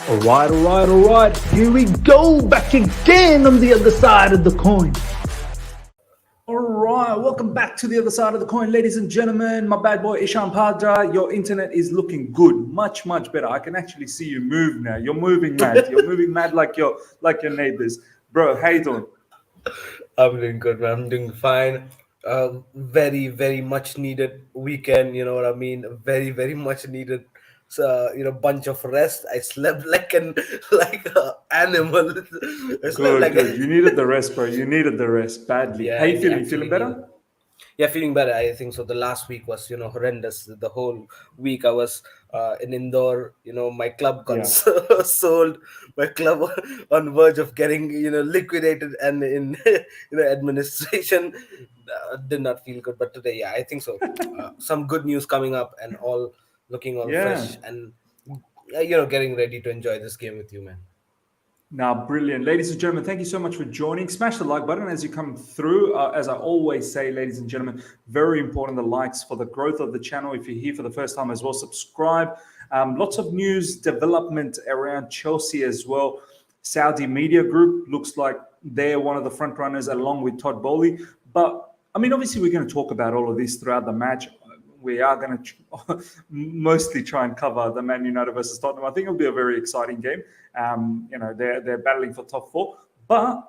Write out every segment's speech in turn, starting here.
All right. Here we go, back again on the other side of the coin. All right, welcome back to the other side of the coin, ladies and gentlemen. My bad boy Ishan Padra. Your internet is looking good, much better. I can actually see you move now. You're moving mad. You're moving mad like your neighbors, bro. How you doing? I'm doing good, man. I'm doing fine. Very much needed weekend. You know what I mean? Very much needed. Bunch of rest. I slept like an like a animal. I slept Good, like good. You needed the rest, bro. You needed the rest badly. yeah, How you I feeling? You feeling actually needed. better? Yeah, feeling better. I think so. The last week was horrendous. The whole week I was in Indore. My club got Yeah. sold. My club on verge of getting liquidated, and in administration did not feel good. But today, yeah, I think so. Some good news coming up, and all looking all Yeah. fresh, and getting ready to enjoy this game with you, man. Now, brilliant. Ladies and gentlemen, thank you so much for joining. Smash the like button as you come through. As I always say, ladies and gentlemen, very important, the likes for the growth of the channel. If you're here for the first time as well, subscribe. Lots of news development around Chelsea as well. Saudi Media Group looks like they're one of the front runners along with Todd Bowley. But, I mean, obviously, we're going to talk about all of this throughout the match. We are going to mostly try and cover the Man United versus Tottenham. I think it'll be a very exciting game. They're battling for top four. But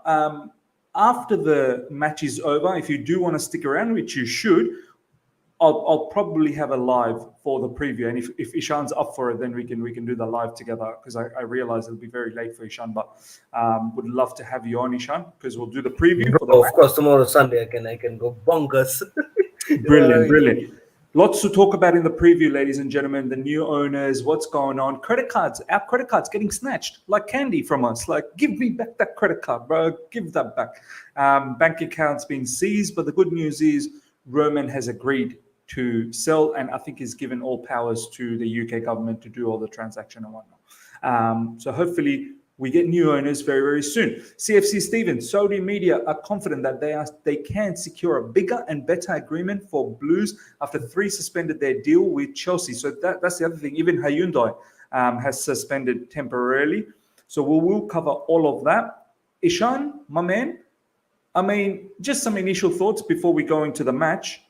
after the match is over, if you do want to stick around, which you should, I'll probably have a live for the preview. And if Ishan's up for it, then we can do the live together, because I realize it'll be very late for Ishan. But would love to have you on, Ishan, because we'll do the preview for the Bro, of match. course, tomorrow Sunday I can go bonkers. You know what I Brilliant, mean? brilliant. Lots to talk about in the preview, ladies and gentlemen. The new owners, what's going on? Credit cards, our credit cards getting snatched like candy from us. Like, give me back that credit card, bro. Give that back. Bank accounts being seized, but the good news is Roman has agreed to sell, and I think he's given all powers to the UK government to do all the transaction and whatnot. So hopefully we get new owners very soon. CFC Stevens, Saudi media are confident that they can secure a bigger and better agreement for Blues after 3 suspended their deal with Chelsea. So that's the other thing. Even Hyundai has suspended temporarily. So we'll cover all of that. Ishan, my man, I mean, just some initial thoughts before we go into the match.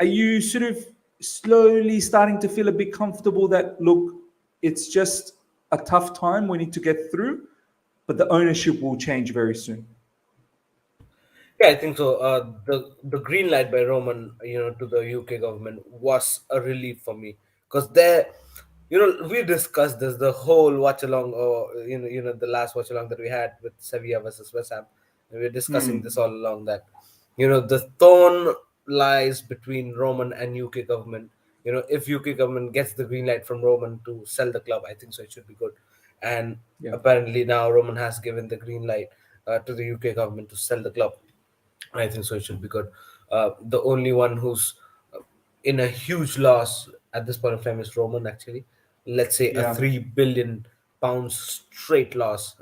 Are you sort of slowly starting to feel a bit comfortable that, look, it's just a tough time we need to get through, but the ownership will change very soon? Yeah, I think so. The green light by Roman, to the UK government was a relief for me, because we discussed this the whole watch along, or the last watch along that we had with Sevilla versus West Ham, and we are discussing this all along that the thorn lies between Roman and UK government. If UK government gets the green light from Roman to sell the club, I think so it should be good, and Yeah. apparently now Roman has given the green light to the UK government to sell the club. I think so. It should be good. The only one who's in a huge loss at this point of time is Roman. Actually, let's say a Yeah. £3 billion straight loss,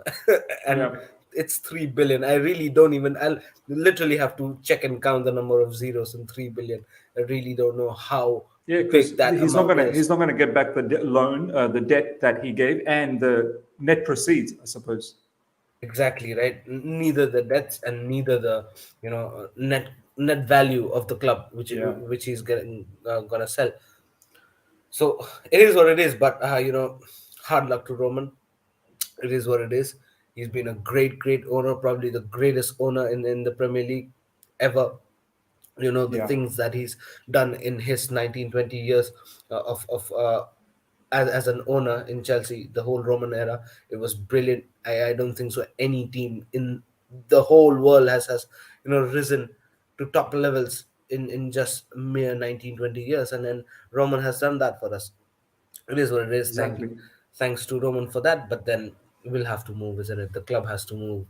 and Yeah. it's 3 billion. I really don't even. I'll literally have to check and count the number of zeros in 3 billion. I really don't know how Yeah, because big that amount he's is. not gonna get back the loan, the debt that he gave, and the net proceeds, I suppose. Exactly right. Neither the debts and neither the net value of the club, Yeah. which he's getting gonna sell. So it is what it is. But hard luck to Roman. It is what it is. He's been a great owner, probably the greatest owner in the Premier League ever. The Yeah. things that he's done in his 19-20 years of as an owner in Chelsea, the whole Roman era, it was brilliant. I don't think so any team in the whole world has risen to top levels in just mere 19-20 years, and then Roman has done that for us. It is what it is. Exactly. Thanks to Roman for that. But then we'll have to move, isn't it? The club has to move,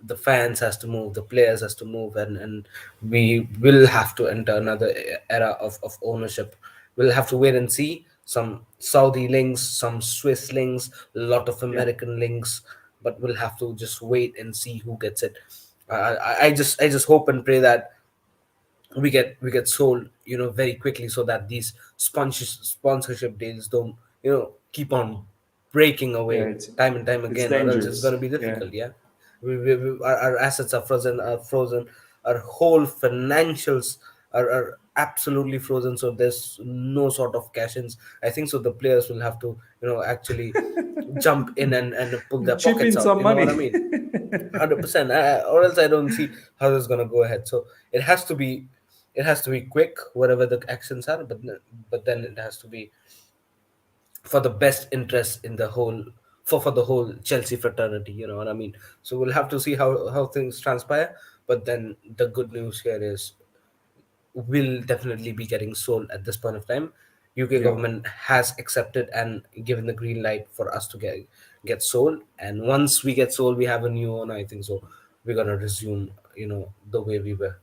the fans has to move, the players has to move, and we will have to enter another era of ownership. We'll have to wait and see. Some Saudi links, some Swiss links, a lot of Yeah. American links, but we'll have to just wait and see who gets it. I just hope and pray that we get sold very quickly, so that these sponsorship deals don't keep on breaking Yeah, away time and time it's again, or else it's going to dangerous. be Yeah. difficult. Yeah, our assets are frozen, our whole financials are absolutely frozen. So there's no sort of cash-ins. I think so. The players will have to, actually jump in and pull their Chip pockets in out. some You know what I money. mean? 100%. Or else I don't see how this is gonna go ahead. So it has to be quick, whatever the actions are, but then it has to be for the best interest in the whole for the whole Chelsea fraternity. You know what I mean? So we'll have to see how things transpire. But then the good news here is will definitely be getting sold at this point of time. UK Yeah. government has accepted and given the green light for us to get sold. And once we get sold, we have a new owner. I think so. We're gonna resume, the way we were.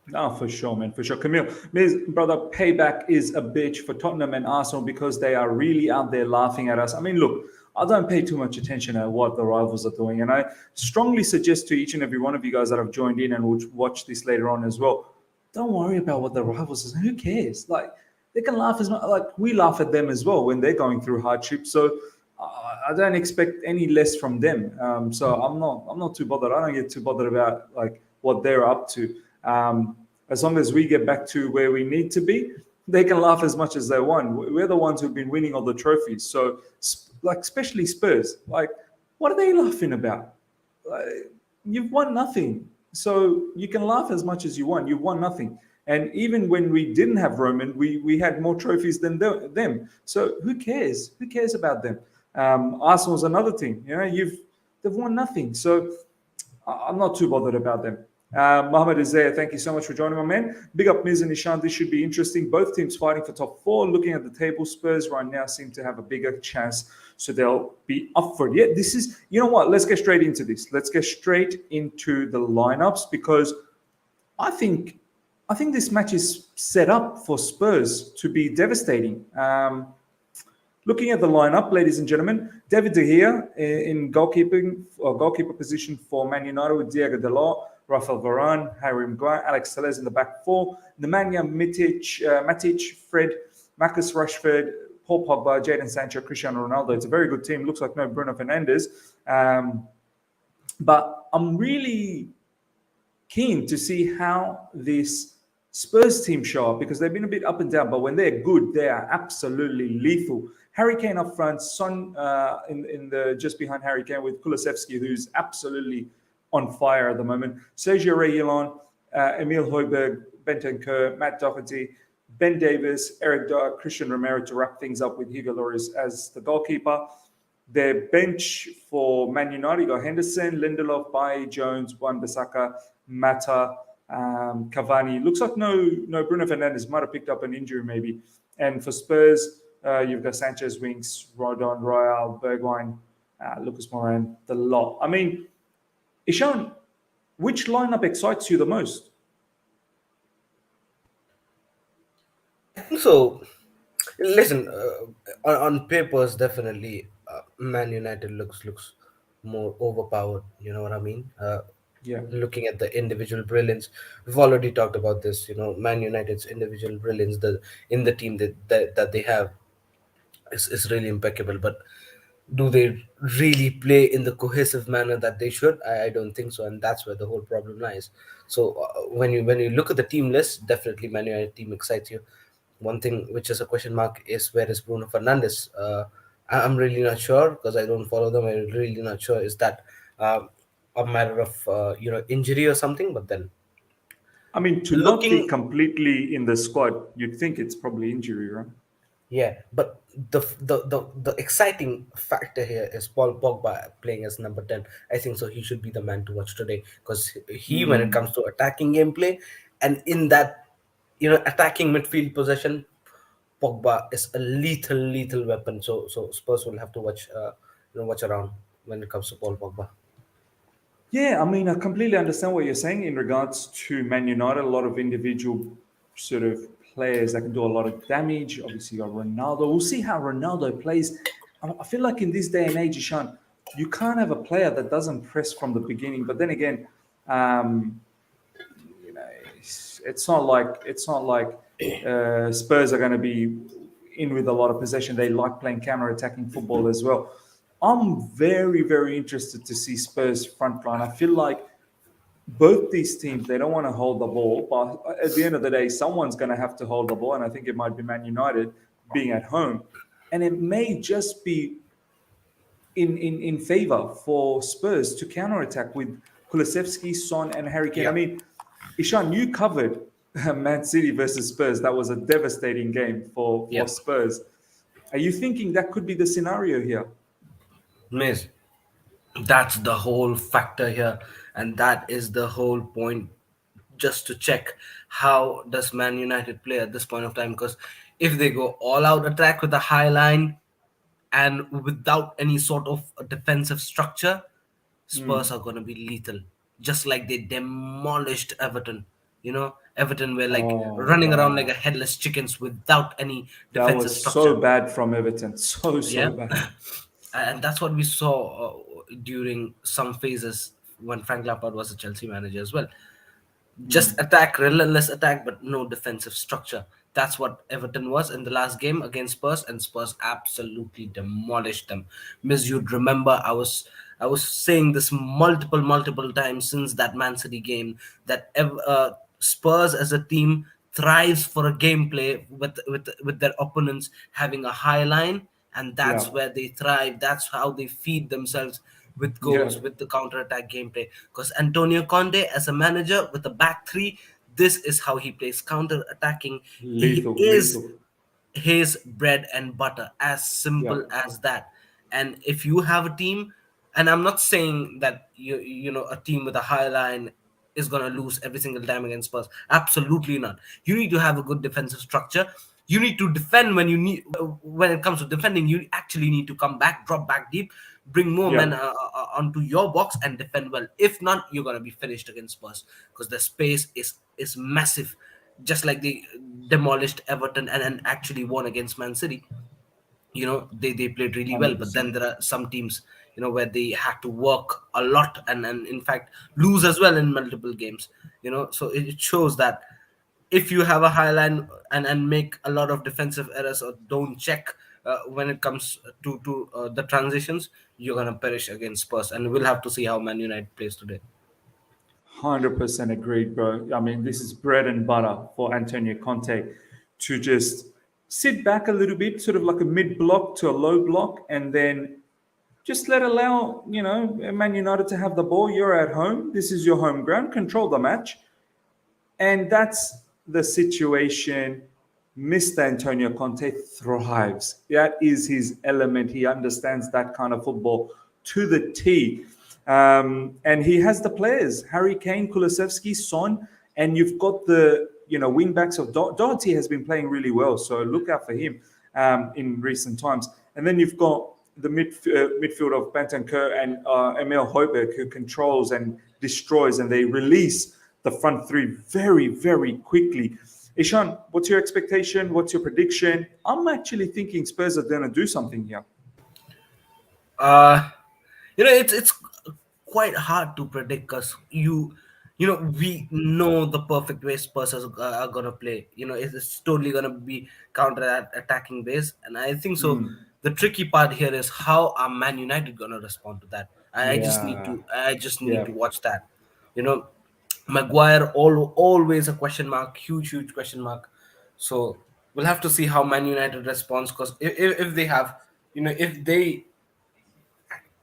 No, for sure, man, for sure. Camille, Miz, brother, payback is a bitch for Tottenham and Arsenal because they are really out there laughing at us. I mean, look, I don't pay too much attention at what the rivals are doing, and I strongly suggest to each and every one of you guys that have joined in and will watch this later on as well. Don't worry about what the rivals is. Who cares? Like they can laugh as much. Like we laugh at them as well when they're going through hardship. So I don't expect any less from them. So I'm not too bothered. I don't get too bothered about like what they're up to. As long as we get back to where we need to be, they can laugh as much as they want. We're the ones who've been winning all the trophies. So like especially Spurs, like what are they laughing about? You've won nothing. So you can laugh as much as you want. You've won nothing. And even when we didn't have Roman, we had more trophies than them. So who cares? Who cares about them? Arsenal's another team. They've won nothing. So I'm not too bothered about them. Mohammed is there. Thank you so much for joining, my man. Big up Miz and Ishan. This should be interesting. Both teams fighting for top four. Looking at the table, Spurs right now seem to have a bigger chance, so they'll be up for it. Yeah, this is, you know what? Let's get straight into this. Let's get straight into the lineups because I think I think this match is set up for Spurs to be devastating. Looking at the lineup, ladies and gentlemen, David De Gea in goalkeeper position for Man United with Diego Dalot, Rafael Varane, Harry Maguire, Alex Telles in the back four, Nemanja Matic, Fred, Marcus Rashford, Paul Pogba, Jadon Sancho, Cristiano Ronaldo. It's a very good team. Looks like no Bruno Fernandes. But I'm really keen to see how this Spurs team show up because they've been a bit up and down, but when they're good, they are absolutely lethal. Harry Kane up front, Son in the just behind Harry Kane with Kulusevski, who's absolutely on fire at the moment. Sergio Reguilon, Emil Højbjerg, Bentancur, Matt Doherty, Ben Davis, Eric Dyer, Christian Romero to wrap things up with Hugo Lloris as the goalkeeper. Their bench for Man United, you got Henderson, Lindelof, Bailly, Jones, Wan-Bissaka, Mata, Cavani. Looks like no Bruno Fernandes. Might have picked up an injury maybe. And for Spurs, you've got Sanchez, Winks, Rodon, Royal, Bergwijn, Lucas Moran, the lot. I mean, Ishan, which lineup excites you the most? So, listen, on papers, definitely, Man United looks more overpowered. You know what I mean? Yeah. Looking at the individual brilliance, we've already talked about this. Man United's individual brilliance, in the team that they have is really impeccable. But do they really play in the cohesive manner that they should? I don't think so, and that's where the whole problem lies. So when you look at the team list, definitely Man United team excites you. One thing which is a question mark is where is Bruno Fernandes? I'm really not sure because I don't follow them. I'm really not sure. Is that a matter of injury or something? But then I mean, to not be looking completely in the squad, you'd think it's probably injury, right? Yeah, but the exciting factor here is Paul Pogba playing as number 10. I think so. He should be the man to watch today because when it comes to attacking gameplay, and in that attacking midfield possession, Pogba is a lethal weapon. So Spurs will have to watch around when it comes to Paul Pogba. Yeah, I mean, I completely understand what you're saying in regards to Man United. A lot of individual sort of players that can do a lot of damage. Obviously, you got Ronaldo. We'll see how Ronaldo plays. I feel like in this day and age, Ishan, you can't have a player that doesn't press from the beginning. But then again, um, you know, it's not like Spurs are going to be in with a lot of possession. They like playing counter-attacking football as well. I'm very, very interested to see Spurs front line. I feel like both these teams, they don't want to hold the ball, but at the end of the day, someone's going to have to hold the ball, and I think it might be Man United being at home. And it may just be in favor for Spurs to counterattack with Kulusevski, Son, and Harry Kane. I Yeah. mean, Ishan, you covered Man City versus Spurs. That was a devastating game for Yeah. Spurs. Are you thinking that could be the scenario here? Miss. That's the whole factor here, and that is the whole point. Just to check how does Man United play at this point of time, because if they go all out attack with a high line and without any sort of a defensive structure, Spurs are going to be lethal, just like they demolished Everton. Everton were like Oh, running around like a wow. headless chickens without any That defensive was so structure. bad from Everton. So Yeah, bad. and that's what we saw during some phases when Frank Lampard was a Chelsea manager as well. Just attack, relentless attack, but no defensive structure. That's what Everton was in the last game against Spurs, and Spurs absolutely demolished them. Miss, you'd remember I was saying this multiple times since that Man City game that Spurs as a team thrives for a gameplay with their opponents having a high line, and Yeah. that's where they thrive. That's how they feed themselves with Yeah. goals, with the counter-attack gameplay. Because Antonio Conte, as a manager with a back three, this is how he plays counter-attacking. He Lethal, is lethal. his bread and butter, as Yeah. simple as that. And if you have a team, and I'm not saying that a team with a high line is going to lose every single time against Spurs. Absolutely not. You need to have a good defensive structure. You need to defend when it comes to defending. You actually need to come back, drop back deep, bring more Yeah. men onto your box and defend well. If not, you're going to be finished against Spurs, because the space is massive, just like they demolished Everton and actually won against Man City. They played really well, but 100%. then there are some teams where they had to work a lot and in fact lose as well in multiple games. So it shows that if you have a high line and make a lot of defensive errors or don't check when it comes to the transitions, you're gonna perish against Spurs, and we'll have to see how Man United plays today. 100% agreed, bro. I mean, this is bread and butter for Antonio Conte to just sit back a little bit, sort of like a mid block to a low block, and then just allow, Man United to have the ball. You're at home. This is your home ground. Control the match. And that's the situation Mr. Antonio Conte thrives. That is his element. He understands that kind of football to the T. And he has the players, Harry Kane, Kulusevski, Son, and you've got the wing backs of Doherty has been playing really well, so look out for him in recent times. And then you've got the midfield of Bentancur and Emil Højbjerg, who controls and destroys, and they release the front three very, very quickly. Ishan, what's your expectation? What's your prediction? I'm actually thinking Spurs are going to do something here. Uh, it's quite hard to predict, because we know the perfect way Spurs are gonna play. It's totally gonna be counter attacking base, and I think so. The tricky part here is how are Man United gonna respond to that. Yeah, I just need yeah, to watch that. You know, Maguire always a question mark, huge question mark. So we'll have to see how Man United responds, because if they have, if they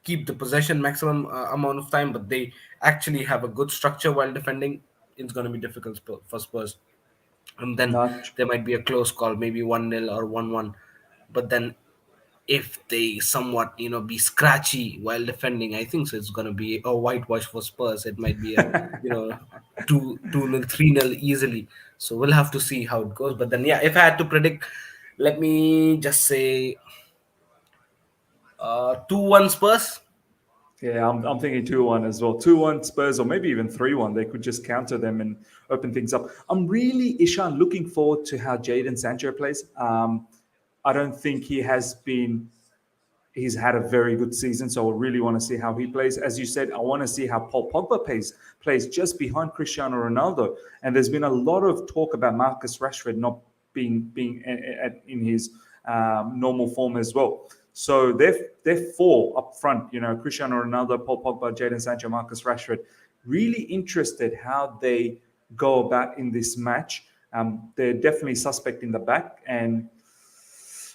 keep the possession maximum amount of time, but they actually have a good structure while defending, it's going to be difficult for Spurs. And then not there might be a close call, maybe 1-0 or 1-1. But then if they somewhat, be scratchy while defending, I think so it's going to be a whitewash for Spurs. It might be a, you know, 2-0, 3-0 easily. So we'll have to see how it goes. But then, yeah, if I had to predict, let me just say 2-1 Spurs. Yeah, I'm thinking 2-1 as well. 2-1 Spurs, or maybe even 3-1. They could just counter them and open things up. I'm really, Ishan, looking forward to how Jadon Sancho plays. I don't think he's had a very good season, so I really want to see how he plays. As you said, I want to see how Paul Pogba plays just behind Cristiano Ronaldo. And there's been a lot of talk about Marcus Rashford not being in his normal form as well. So they're four up front. Cristiano Ronaldo, Paul Pogba, Jadon Sancho, Marcus Rashford. Really interested how they go about in this match. They're definitely suspect in the back, and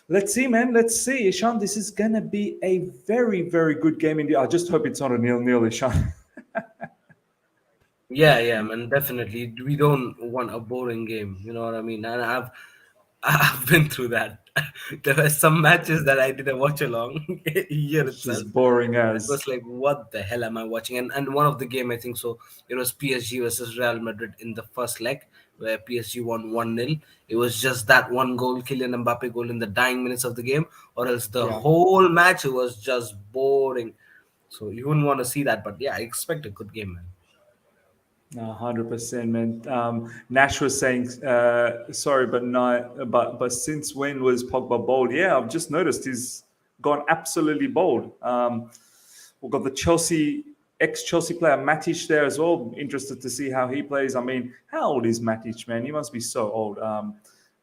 let's see, man. Let's see, Ishan. This is gonna be a very, very good game. I just hope it's not a nil-nil, Ishan. Yeah, yeah, man, definitely. We don't want a boring game. You know what I mean? And I've been through that. There were some matches that I didn't watch along year It's itself. just boring It was as. like, what the hell am I watching? And one of the game, I think so, it was PSG versus Real Madrid in the first leg, where PSG won 1-0. It was just that one goal, Kylian Mbappe goal in the dying minutes of the game, or else the Yeah. whole match, it was just boring. So you wouldn't want to see that. But yeah, I expect a good game, man. No, 100%, man. Nash was saying, sorry, but no, but since when was Pogba bold? Yeah, I've just noticed he's gone absolutely bold. We've got the ex-Chelsea player Matic there as well. Interested to see how he plays. I mean, how old is Matic, man? He must be so old.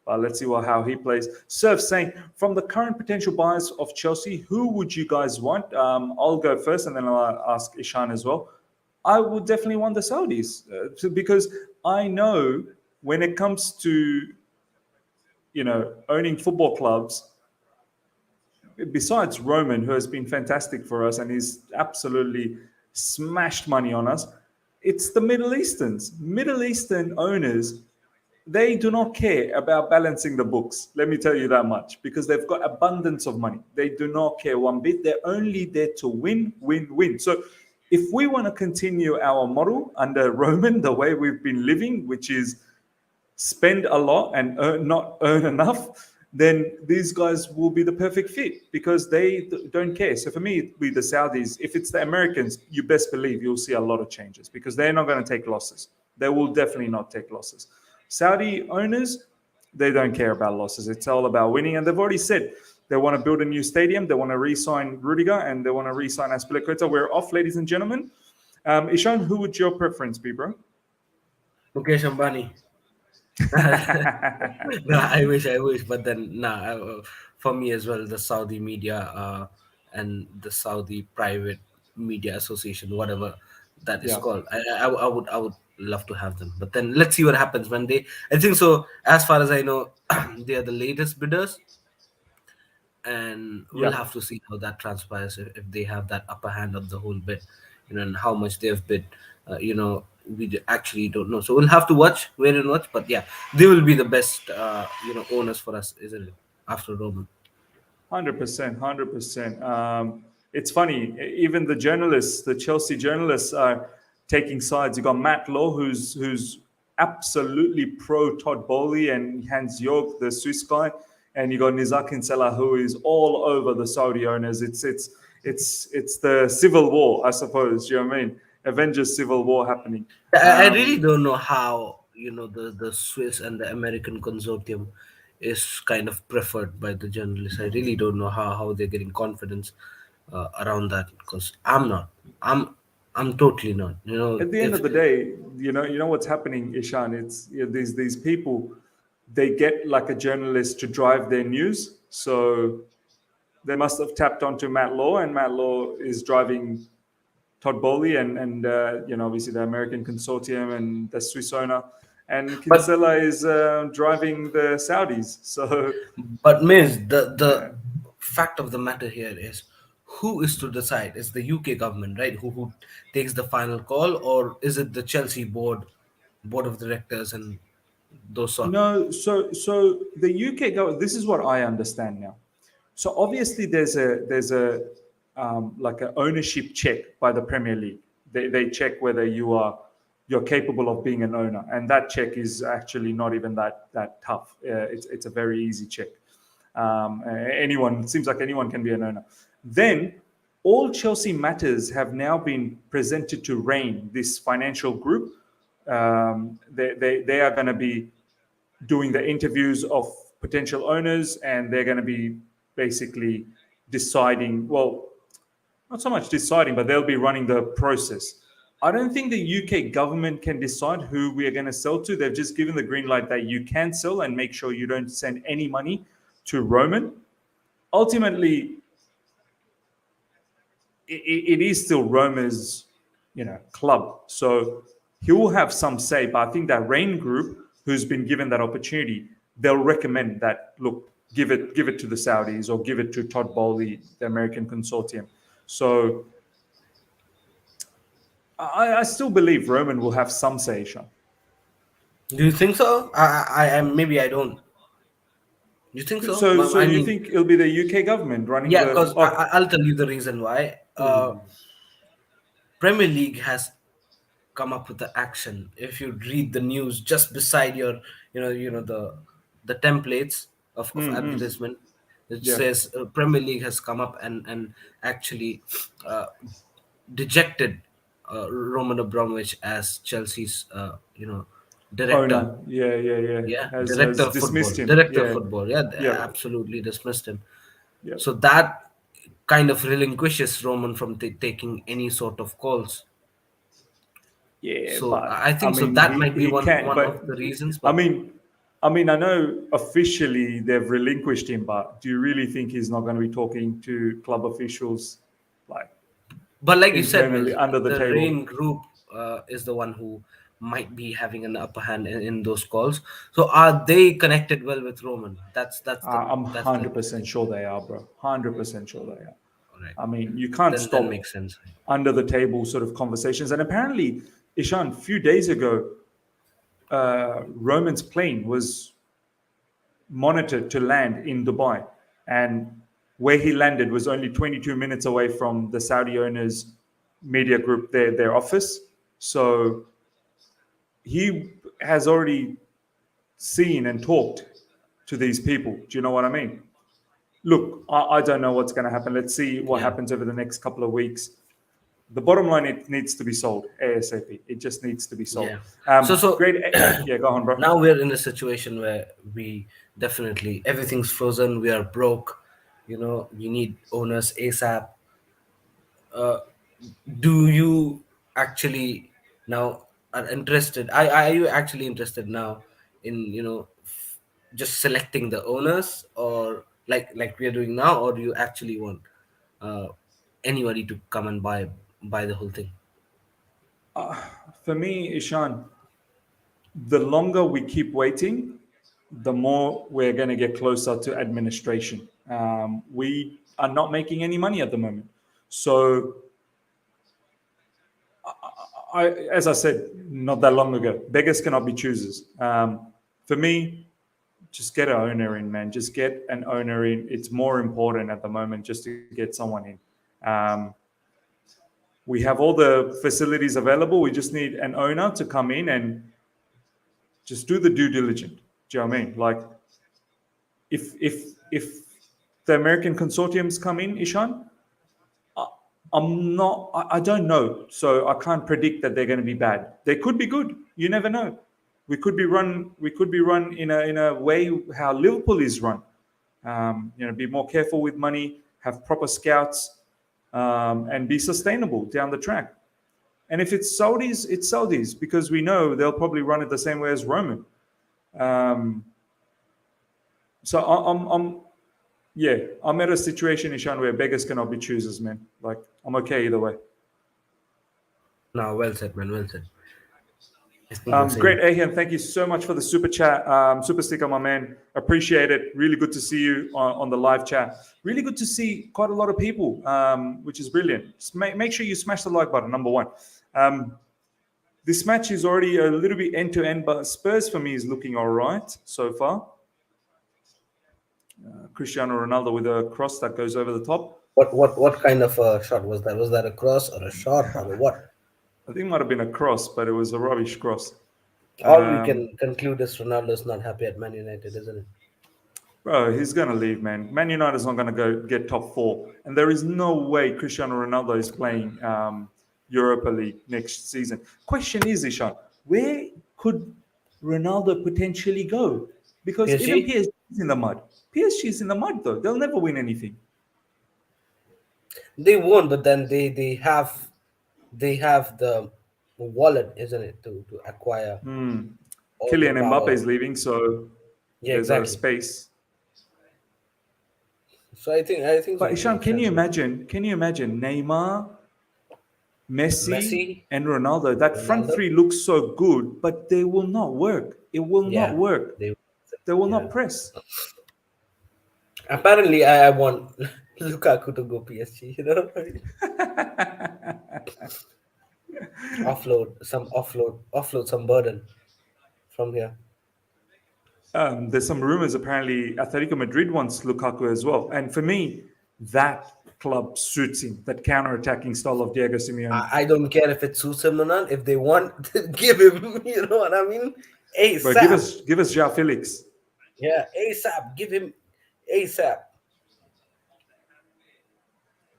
But let's see how he plays. Surf saying, from the current potential buyers of Chelsea, who would you guys want? I'll go first, and then I'll ask Ishan as well. I would definitely want the Saudis because I know when it comes to owning football clubs, besides Roman, who has been fantastic for us and he's absolutely smashed money on us, it's the Middle Easterns. Middle Eastern owners, they do not care about balancing the books. Let me tell you that much, because they've got abundance of money. They do not care one bit. They're only there to win, win, win. So if we want to continue our model under Roman, the way we've been living, which is spend a lot and not earn enough, then these guys will be the perfect fit because they don't care. So for me, it'd be the Saudis. If it's the Americans, you best believe you'll see a lot of changes because they're not going to take losses. They will definitely not take losses. Saudi owners, they don't care about losses. It's all about winning. And they've already said they want to build a new stadium. They want to re-sign Rudiger and they want to re-sign Azpilicueta. We're off, ladies and gentlemen. Ishan, who would your preference be, bro? Mukesh Ambani. No, I wish, but then nah. For me as well, the Saudi media and the Saudi private media association, whatever that is Yeah. called, I would love to have them. But then let's see what happens when they. I think so. As far as I know, they are the latest bidders, and we'll Yeah. have to see how that transpires if they have that upper hand of the whole bid, and how much they've bid. Actually don't know, so we'll have to wait and watch. But yeah, they will be the best, owners for us, isn't it? After Roman. 100%, 100%. It's funny, even the journalists, the Chelsea journalists are taking sides. You got Matt Law, who's absolutely pro Todd Bowley and Hans York, the Swiss guy, and you got Nizar Kinsella, who is all over the Saudi owners. It's the civil war, I suppose. You know what I mean? Avengers civil war happening. I really don't know how the Swiss and the American consortium is kind of preferred by the journalists. I really don't know how they're getting confidence around that, because I'm not. I'm totally not. At the end If of the day, you know what's happening, Ishan. It's these people, they get like a journalist to drive their news. So they must have tapped onto Matt Law, and Matt Law is driving Todd Bowley and obviously the American consortium and the Swiss owner, and but Kinsella is driving the Saudis. So But Miss, the yeah. fact of the matter here is, who is to decide? Is the UK government, right, who takes the final call, or is it the Chelsea board of directors and those sort? No, so the UK government. This is what I understand now. So obviously there's a like an ownership check by the Premier League. They check whether you're capable of being an owner, and that check is actually not even that tough. It's a very easy check. Anyone, it seems like anyone can be an owner. Then all Chelsea matters have now been presented to Rain, this financial group. They are going to be doing the interviews of potential owners, and they're going to be basically deciding, well, not so much deciding, but they'll be running the process. I don't think the UK government can decide who we are going to sell to. They've just given the green light that you can sell and make sure you don't send any money to Roman, ultimately it is still Roma's, club. So he will have some say, but I think that Rain Group, who's been given that opportunity, they'll recommend that, look, give it to the Saudis or give it to Todd Bowley, the American consortium. So I still believe Roman will have some say, Sean. Do you think so? Maybe I don't. You think so? So I you mean, think it'll be the UK government running yeah, the? because Oh, I'll tell you the reason why. Premier League has come up with the action. If you read the news just beside your, the templates of advertisement, it yeah. says Premier League has come up and actually uh, dejected Roman Abramovich as Chelsea's, Oh director. no, yeah. Yeah, Has director of dismissed football. him. Director of Yeah, football. Yeah, they yeah, absolutely dismissed him. yeah. So that kind of relinquishes Roman from taking any sort of calls. Yeah, So but I I think so. mean, That might be he can't. one But of the reasons. I But mean, I know officially they've relinquished him, but do you really think he's not going to be talking to club officials, like like you said, internally Mills, under the the table? Rain Group is the one who might be having an upper hand in those calls. So are they connected well with Roman? I'm That's the 100% interesting sure thing. they are, bro. 100% sure they are. All right, I mean, you can't then stop makes sense. under the table sort of conversations. And apparently, Ishan, a few days ago, Roman's plane was monitored to land in Dubai. And where he landed was only 22 minutes away from the Saudi owners' media group, their office. So he has already seen and talked to these people. Do you know what I mean? Look, I don't know what's going to happen. Let's see what Yeah, happens over the next couple of weeks. The bottom line, it needs to be sold ASAP. It just needs to be sold. yeah. So Great. Yeah, go on, bro. now we're in a situation where we definitely everything's frozen. We are broke. We need owners ASAP. uh, do you actually now are interested are you actually interested now in just selecting the owners, or like we are doing now, or do you actually want uh, anybody to come and buy the whole thing? For me, Ishan, the longer we keep waiting, the more we're going to get closer to administration. We are not making any money at the moment. So, as I said not that long ago, beggars cannot be choosers. For me, just get an owner in, man. Just get an owner in. It's more important at the moment just to get someone in. Um, we have all the facilities available. We just need an owner to come in and just do the due diligence. Do you know what I mean? Like, if the American consortiums come in, Ishan, I'm not. I don't know, so I can't predict that they're going to be bad. They could be good. You never know. We could be run. We could be run in a way how Liverpool is run. Be more careful with money, have proper scouts, and be sustainable down the track. And if it's Saudis, it's Saudis because we know they'll probably run it the same way as Roman. Um, so yeah, I'm at a situation, Ishan, where beggars cannot be choosers, man. Like, I'm okay either way. Now, well said, man, well said. I think the Great, same. Ahan. Thank you so much for the super chat, super sticker, my man. Appreciate it. Really good to see you on the live chat. Really good to see quite a lot of people, which is brilliant. Just make sure you smash the like button, number one. This match is already a little bit end to end, but Spurs for me is looking all right so far. Cristiano Ronaldo with a cross that goes over the top. What kind of a shot was that? Was that a cross or a shot or a what? I think it might have been a cross, but it was a rubbish cross. All we Um, can conclude is Ronaldo's not happy at Man United, isn't it? Bro, he's going to leave, man. Man United's not going to go get top four. And there is no way Cristiano Ronaldo is playing Europa League next season. Question is, Ishan, where could Ronaldo potentially go? Because even PSG. PSG is in the mud. PSG is in the mud, though. They'll never win anything. They won't, but then they have the wallet, isn't it, to acquire all the Kylian Mbappe power. is leaving, so Yeah, there's a exactly. space. So I think so. But It Ishan, makes can you sense, man. imagine? Can you imagine Neymar, Messi, Messi, and Ronaldo? That front Ronaldo. three looks so good, but they will not work. It will not Yeah, work. they. They will Yeah. not press. Apparently, I want Lukaku to go PSG. Offload some burden from here. There's some rumors apparently Atletico Madrid wants Lukaku as well. And for me, that club suits him, that counter-attacking style of Diego Simeone. I don't care if it suits him or not. If they want, give him. You know what I mean? But give ASAP. us give us Joao Felix. Yeah, ASAP. Give him ASAP.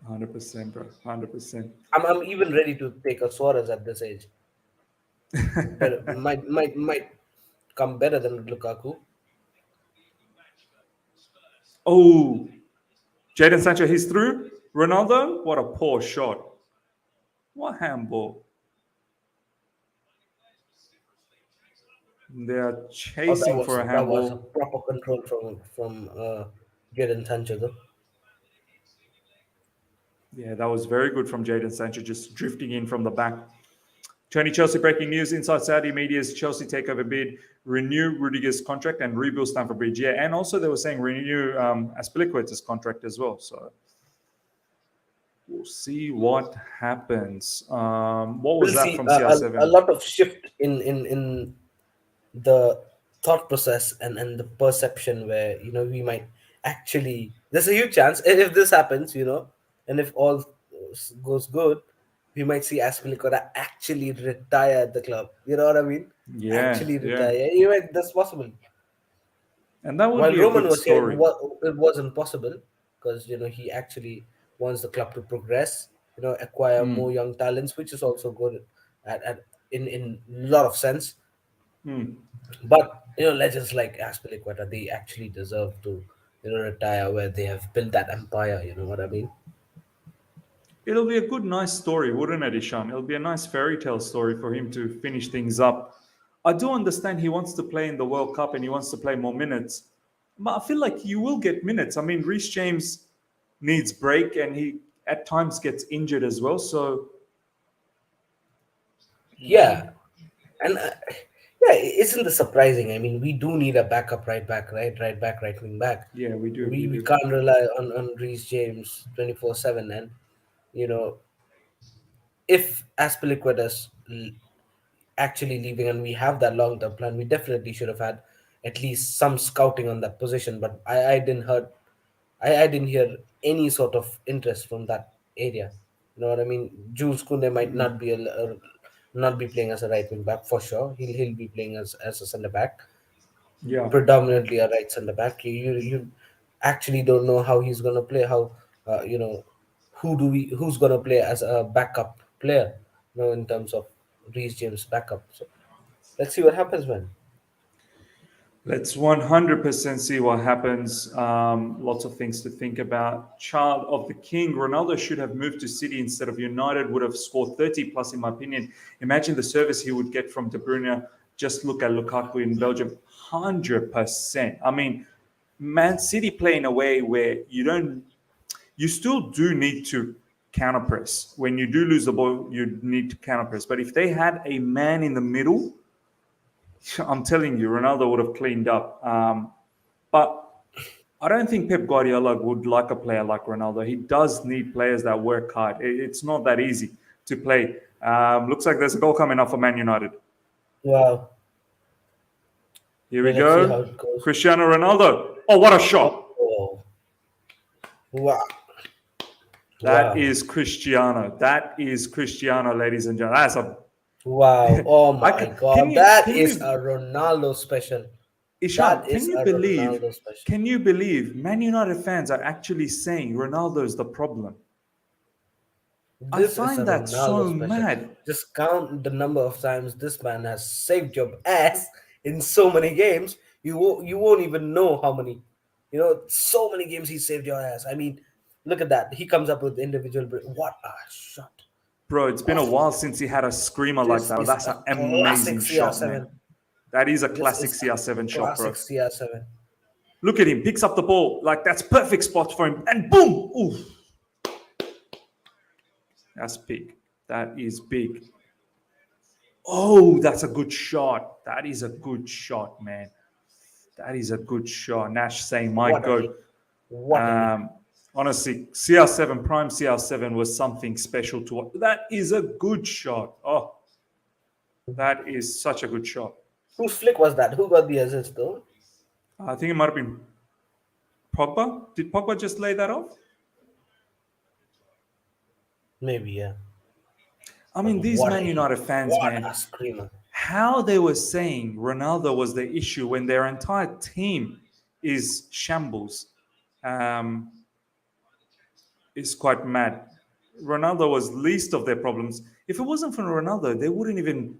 100%, bro. 100%. I'm even ready to take a Suarez at this age. But might come better than Lukaku. Oh, Jadon Sancho, he's through. Ronaldo, what a poor shot. What handball. They are Oh, that chasing was for a that was a handball. proper control from Jadon Sancho though. Yeah, that was very good from Jadon Sancho, just drifting in from the back. Tony Chelsea breaking news inside Saudi media's Chelsea takeover bid, renew Rudiger's contract and rebuild Stamford Bridge. Yeah, and also they were saying renew Azpilicueta's contract as well. So we'll see what happens. What was We'll that see from a CR7? lot of shift in the thought process and the perception where we might actually there's a huge chance if this happens, and if all goes good, we might see Aspilicueta actually retire at the club. You know what I mean? Yeah, Actually yeah. retire. That's possible. And that would While be a Roman good was here, story. it wasn't possible because he actually wants the club to progress, acquire more young talents, which is also good in a lot of sense. But legends like Aspilicueta, they actually deserve to retire where they have built that empire. You know what I mean? It'll be a good, nice story, wouldn't it, Ishan? It'll be a nice fairy tale story for him to finish things up. I do understand he wants to play in the World Cup and he wants to play more minutes, but I feel like you will get minutes. I mean, Reece James needs break and he at times gets injured as well. So, you know, Yeah, and yeah, isn't this surprising? I mean, we do need a backup right back, right back, right wing back. yeah, we do, we We do. can't rely on Reece James 24/7, and you know if Aspilicueta's actually leaving and we have that long term plan, we definitely should have had at least some scouting on that position. But I didn't heard I didn't hear any sort of interest from that area. You know what I mean? Jules Kounde might not be playing as a right wing back for sure. He'll be playing as a centre back, Yeah. predominantly a right centre back. You actually don't know how he's gonna play. How who's gonna play as a backup player? In terms of Reece James backup. So let's see what happens, man. Let's 100% see what happens. Lots of things to think about. Child of the King, Ronaldo should have moved to City instead of United, would have scored 30 plus, in my opinion. Imagine the service he would get from De Bruyne. Just look at Lukaku in Belgium. 100%. I mean, Man City play in a way where you still do need to counter press. When you do lose the ball, you need to counter press. But if they had a man in the middle, I'm telling you, Ronaldo would have cleaned up. But I don't think Pep Guardiola would like a player like Ronaldo. He does need players that work hard. It's not that easy to play. Looks like there's a goal coming up for Man United. Wow. Here we Yeah, let's see how go. it goes. Cristiano Ronaldo. Oh, what a shot. Oh, wow. That Wow. is Cristiano. That is Cristiano, ladies and gentlemen. That's a. Wow. Oh I my can God. you That can is you a Ronaldo special. Ishan, That can is you a believe? Ronaldo special. Can you believe Man United fans are actually saying Ronaldo is the problem? I This is a find that Ronaldo so special. mad. Just count the number of times this man has saved your ass in so many games. You won't even know how many. So many games he saved your ass. I mean, look at that. He comes up with individual. What a shot! Bro, it's been a Oh, while since he had a screamer like this that. is That's a an classic amazing shot, man. CR7. That is a This classic is a CR7 shot, classic bro. CR7. Look at him, picks up the ball. Like, that's perfect spot for him. And boom! Ooh. That's big. That is big. Oh, that's a good shot. That is a good shot, man. That is a good shot. Nash saying, my What a hit. God. What a hit. Honestly, CR7, prime CR7 was something special to watch. That is a good shot. Oh, that is such a good shot. Whose flick was that? Who got the assist though? I think it might have been Pogba. Did Pogba just lay that off? Maybe, yeah. I But mean, these what a Man hit. United fans, What a man, screamer. how they were saying Ronaldo was the issue when their entire team is shambles um, is quite mad. Ronaldo was least of their problems. If it wasn't for Ronaldo, they wouldn't even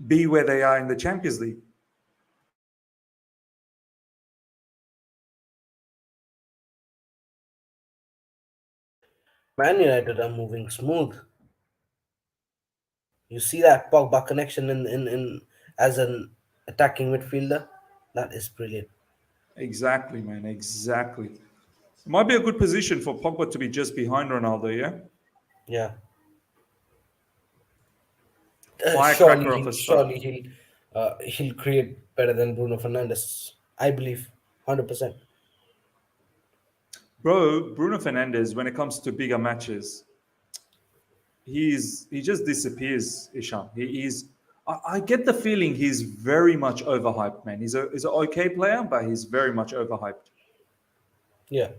be where they are in the Champions League. Man United are moving smooth. You see that Pogba connection in as an attacking midfielder? That is brilliant. Exactly, man. Exactly. It might be a good position for Pogba to be just behind Ronaldo, yeah? Yeah. Firecracker of a start. He'll create better than Bruno Fernandes. I believe, 100%. Bro, Bruno Fernandes, when it comes to bigger matches, he just disappears, Ishan. I get the feeling he's very much overhyped, man. He's an okay player, but he's very much overhyped. Yeah.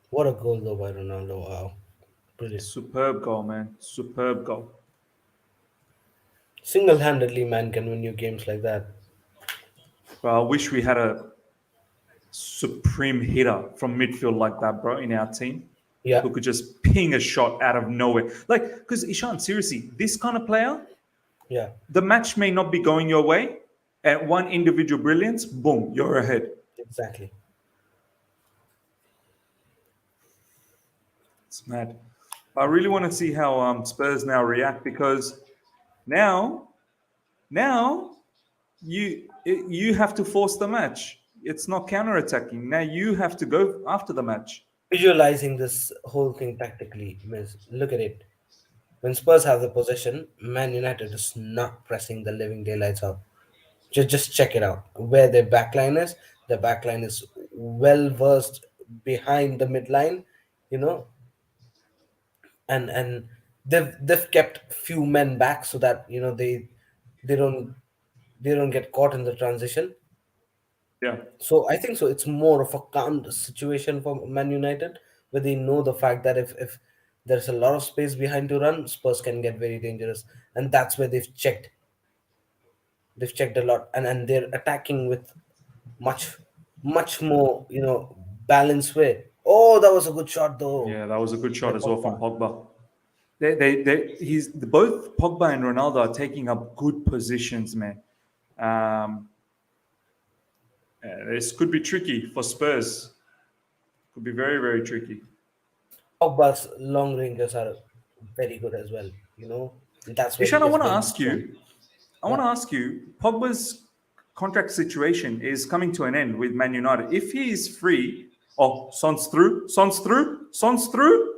What a goal though by Ronaldo! Wow, brilliant. Superb goal, man. Superb goal. Single-handedly, man can win you games like that. But I wish we had a supreme hitter from midfield like that, bro, in our team Yeah, who could just ping a shot out of nowhere. Like, because Ishan, seriously, this kind of player, yeah, the match may not be going your way. At one individual brilliance, boom, you're ahead. exactly. It's mad. I really want to see how Spurs now react because now, now you have to force the match. It's not counter-attacking. Now you have to go after the match. Visualizing this whole thing tactically, means look at it. When Spurs have the possession, Man United is not pressing the living daylights out. Just check it out. Where their backline is, the backline is well versed behind the midline, you know, and they've kept few men back so that they don't they don't get caught in the transition. Yeah, So I think so. It's more of a calm situation for Man United, where they know the fact that if there's a lot of space behind to run, Spurs can get very dangerous, and that's where they've checked. They've checked a lot, and they're attacking with much much more balanced way. Oh, that was a good shot though yeah, that was a good by shot as well from Pogba. Pogba. He's both Pogba and Ronaldo are taking up good positions, man. Um, this could be tricky for Spurs. Could be very, very tricky. Pogba's long ranges are very good as well. And that's where he Ishan, I gets want to very ask strong. you. I want Yeah. to ask you. Pogba's contract situation is coming to an end with Man United. If he is free, oh, Son's through, Son's through, Son's through.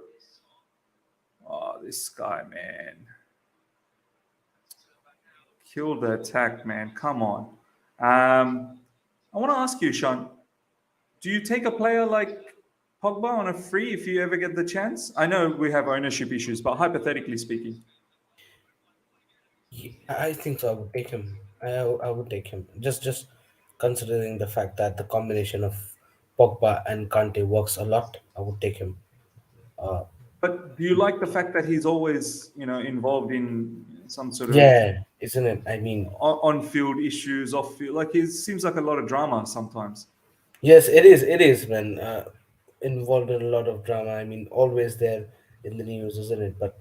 Oh, this guy, man, kill the attack, man. Come on. I want to ask you, Sean. Do you take a player like Pogba on a free if you ever get the chance? I know we have ownership issues, but hypothetically speaking, I think so. I would take him. I would take him. Just considering the fact that the combination of Pogba and Conte works a lot, I would take him. Uh, but do you like the fact that he's always, involved in some sort of yeah, isn't it? I mean, on-field issues, off-field? Like he seems like a lot of drama sometimes. yes, it is. It is, man. Involved in a lot of drama. I mean, always there in the news, isn't it? But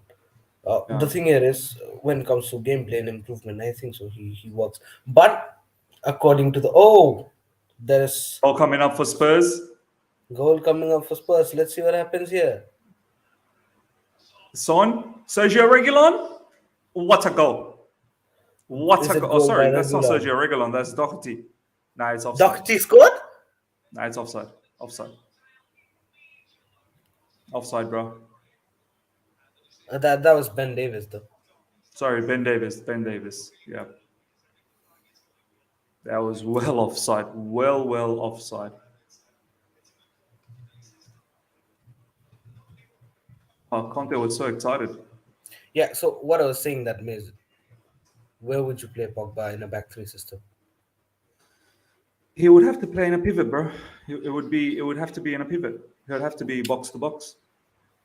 the Yeah. thing here is, when it comes to gameplay and improvement, I think so. He works. But according to there's All coming up for Spurs. goal coming up for Spurs. Let's see what happens here. Son, Sergio Reguilon, what a goal! What Is a it goal! Oh, goal by sorry, that's not Regulon? Sergio Reguilon. That's Doherty. Nah, it's offside. Doherty scored? Nah, it's offside. Offside. Offside, bro. That was Ben Davis though. Sorry, Ben Davis. Ben Davis. Yeah, that was well offside. Well offside. Oh, Conte was so excited. Yeah. So what I was saying that means, where would you play Pogba in a back three system? He would have to play in a pivot, bro. It would be. It would have to be in a pivot. It would have to be box to box.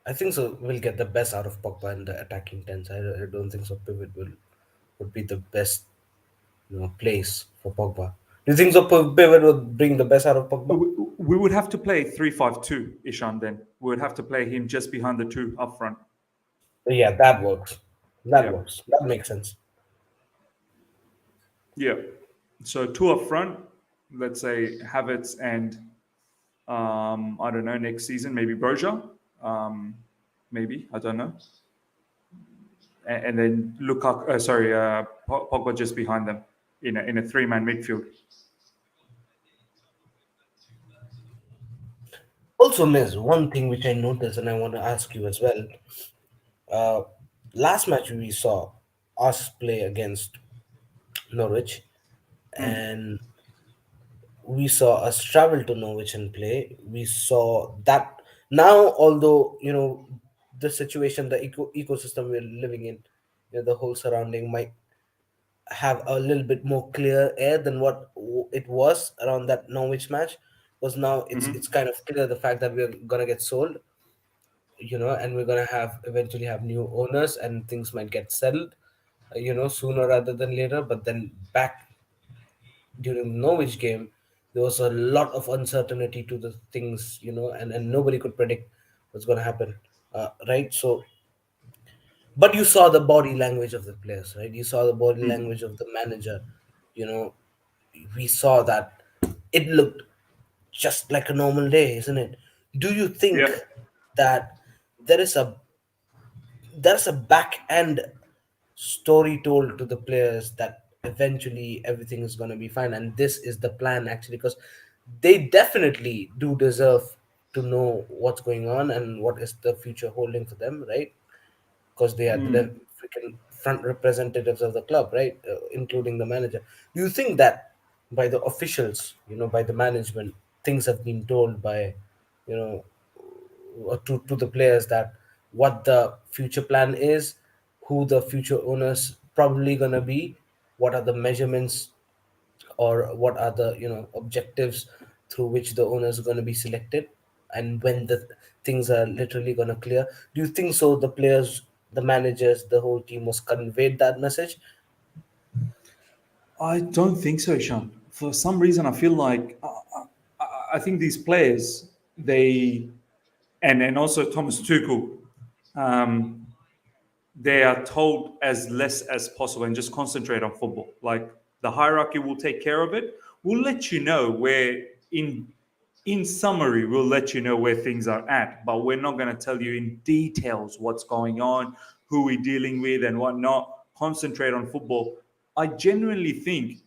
I think so. We'll get the best out of Pogba in the attacking tense. I don't think so. Pivot would be the best, place for Pogba. Do you think so? Pivot would bring the best out of Pogba? We would have to play 3-5-2, Ishan. Then we would have to play him just behind the two up front. Yeah, that works. That Yeah, works. That makes sense. yeah. So two up front. Let's say Havertz and I don't know, next season maybe Broja, maybe I don't know, and then Lukaku. Pogba just behind them in a three-man midfield. Also, Miss, one thing which I noticed and I want to ask you as well. Uh, Last match we saw us play against Norwich, and we saw us travel to Norwich and play. We saw that now, although the situation, the ecosystem we're living in, the whole surrounding might have a little bit more clear air than what it was around that Norwich match. Because now it's kind of clear the fact that we're gonna get sold, and we're gonna have eventually have new owners and things might get settled, sooner rather than later. But then back during the Norwich game, there was a lot of uncertainty to the things, and nobody could predict what's gonna happen, right? So, but you saw the body language of the players, right? You saw the body language of the manager. You know, we saw that it looked just like a normal day, isn't it? Do you think Yeah. that there is a there's a back end story told to the players that eventually everything is going to be fine, and this is the plan actually, because they definitely do deserve to know what's going on and what is the future holding for them, right? Because they are the freaking front representatives of the club, right? Including the manager. Do you think that by the officials, by the management, things have been told by, you know, to the players that what the future plan is, who the future owners probably gonna be, what are the measurements, or what are the objectives through which the owners are going to be selected, and when the things are literally going to clear? Do you think so the players, the managers, the whole team was conveyed that message? I don't think so, Sean. For some reason, I feel like I think these players they and also Thomas Tuchel, um, they are told as less as possible and just concentrate on football. Like the hierarchy will take care of it. We'll let you know where in summary, we'll let you know where things are at, but we're not going to tell you in details what's going on, who we're dealing with, and whatnot. Concentrate on football. I genuinely think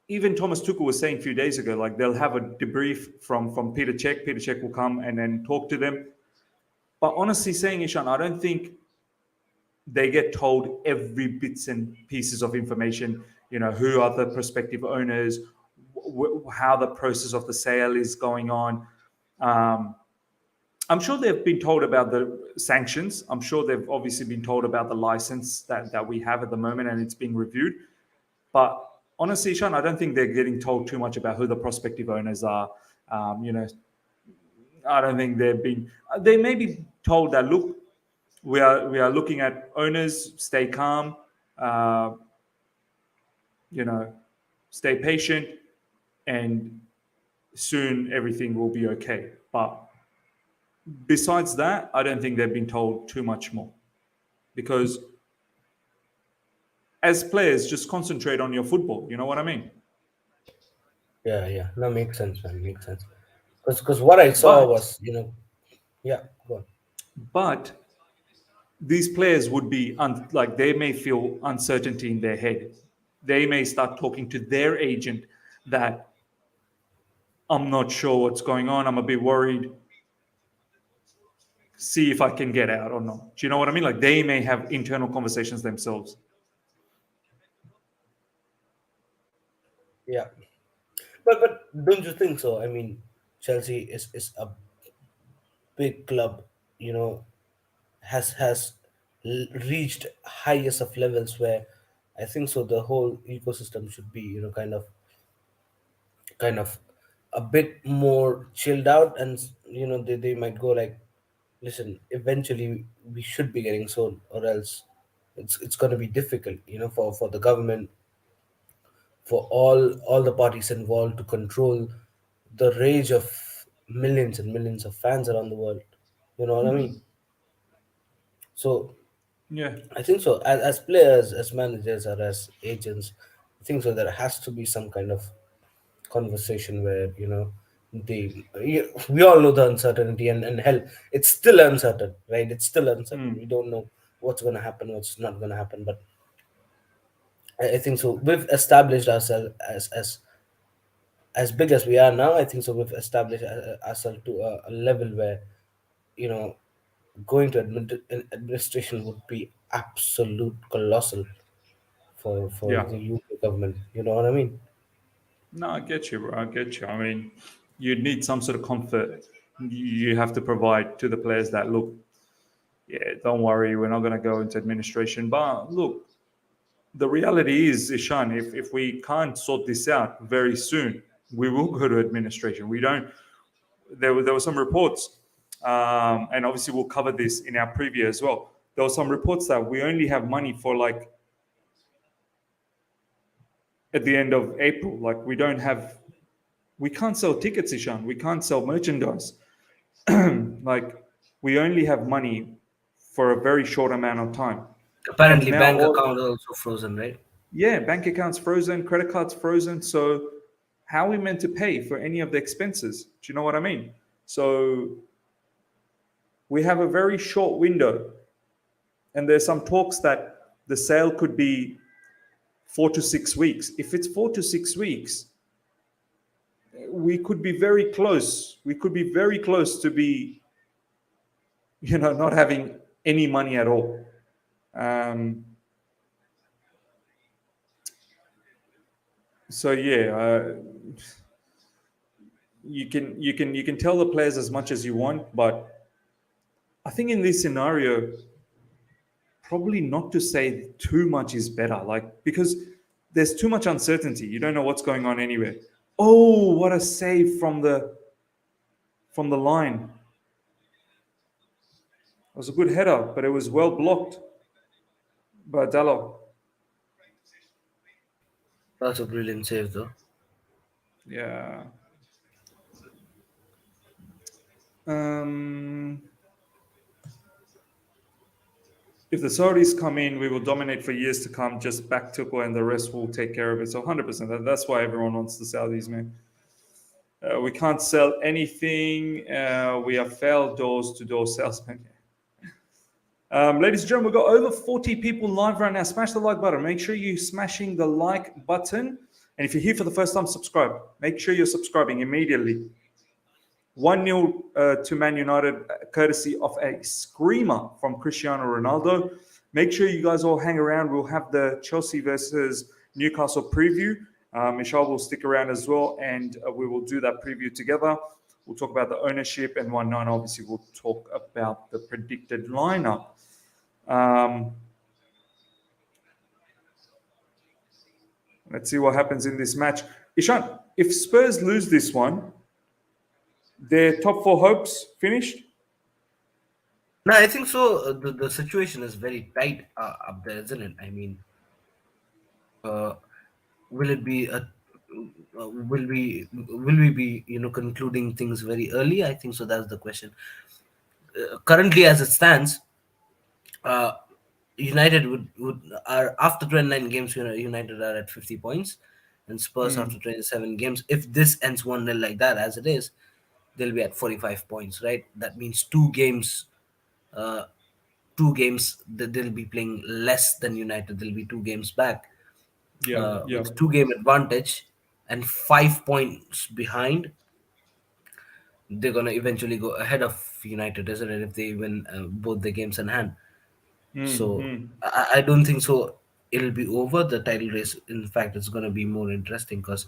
even Thomas Tuchel was saying a few days ago, like they'll have a debrief from Peter Cech. Peter Cech will come and then talk to them. But honestly, saying Ishan, I don't think they get told every bits and pieces of information. You know, who are the prospective owners, how the process of the sale is going on. Um, I'm sure they've been told about the sanctions. I'm sure they've obviously been told about the license that we have at the moment and it's being reviewed. But honestly, Sean, I don't think they're getting told too much about who the prospective owners are. You know, I don't think they've been. They may be told that look, we are looking at owners. Stay calm. Uh, you know, stay patient, and soon everything will be okay. But besides that, I don't think they've been told too much more because as players, just concentrate on your football. You know what I mean? Yeah, yeah, that makes sense, man. Makes sense. Because what I saw But was, yeah, go on. But these players would be like they may feel uncertainty in their head. They may start talking to their agent that I'm not sure what's going on. I'm a bit worried. See if I can get out or not. Do you know what I mean? Like they may have internal conversations themselves. Yeah, but don't you think so? I mean, Chelsea is a big club, you know, has reached highest of levels where I think so the whole ecosystem should be, kind of a bit more chilled out, and they might go like, listen, eventually we should be getting sold, or else it's going to be difficult, for the government, for all the parties involved to control the rage of millions and millions of fans around the world. You know what I mean? So Yeah. I think so. As players, as managers, or as agents, I think so. There has to be some kind of conversation where we all know the uncertainty, and hell, it's still uncertain, right? It's still uncertain. Mm. We don't know what's going to happen, what's not going to happen. But I think so. We've established ourselves as big as we are now. I think so. We've established ourselves to a level where you know going to administration would be absolute colossal for Yeah. the UK government. You know what I mean? No, I get you, bro. I get you. I mean, you need some sort of comfort. You have to provide to the players that look, yeah, don't worry, we're not going to go into administration. But look, the reality is, Ishan, if we can't sort this out very soon, we will go to administration. We don't. There were some reports, and obviously we'll cover this in our preview as well. There were some reports that we only have money for like at the end of April. Like we can't sell tickets, Ishan. We can't sell merchandise. Like we only have money for a very short amount of time. And Apparently, now bank all, account also frozen, right? yeah, bank accounts frozen, credit cards frozen. So how are we meant to pay for any of the expenses? Do you know what I mean? So we have a very short window, and there's some talks that the sale could be 4 to 6 weeks. If it's 4 to 6 weeks, we could be very close. We could be very close to be, not having any money at all. Um, so yeah, you can tell the players as much as you want, but I think in this scenario, probably not to say too much is better. Like because there's too much uncertainty. You don't know what's going on anywhere. Oh, what a save from the line! It was a good header, but it was well blocked by Dallo. That's a brilliant save, though. Yeah. Um, if the Saudis come in, we will dominate for years to come. Just back Tuchel and the rest will take care of it. So 100%. That's why everyone wants the Saudis, man. We can't sell anything. We are failed door-to-door salesmen. Ladies and gentlemen, we've got over 40 people live right now. Smash the like button. Make sure you're smashing the like button. And if you're here for the first time, subscribe. Make sure you're subscribing immediately. 1-0 to Man United, courtesy of a screamer from Cristiano Ronaldo. Make sure you guys all hang around. We'll have the Chelsea versus Newcastle preview. Michelle will stick around as well, and we will do that preview together. We'll talk about the ownership and whatnot. Obviously, we'll talk about the predicted lineup. Let's see what happens in this match. Ishan, if Spurs lose this one, their top four hopes finished? No, I think so. The situation is very tight up there, isn't it? I mean, uh, will it be a will we be concluding things very early? I think so. That's the question. Currently, as it stands, uh, United would are after 29 games. United are at 50 points, and Spurs after 27 games. If this ends 1-0 like that as it is, they'll be at 45 points. Right? That means 2 games uh, 2 games that they'll be playing less than United. They'll be 2 games back Yeah, yeah. with 2 game advantage and 5 points behind. They're gonna eventually go ahead of United, isn't it? If they win both the games in hand. So Mm. I don't think so. It'll be over the title race. In fact, it's gonna be more interesting because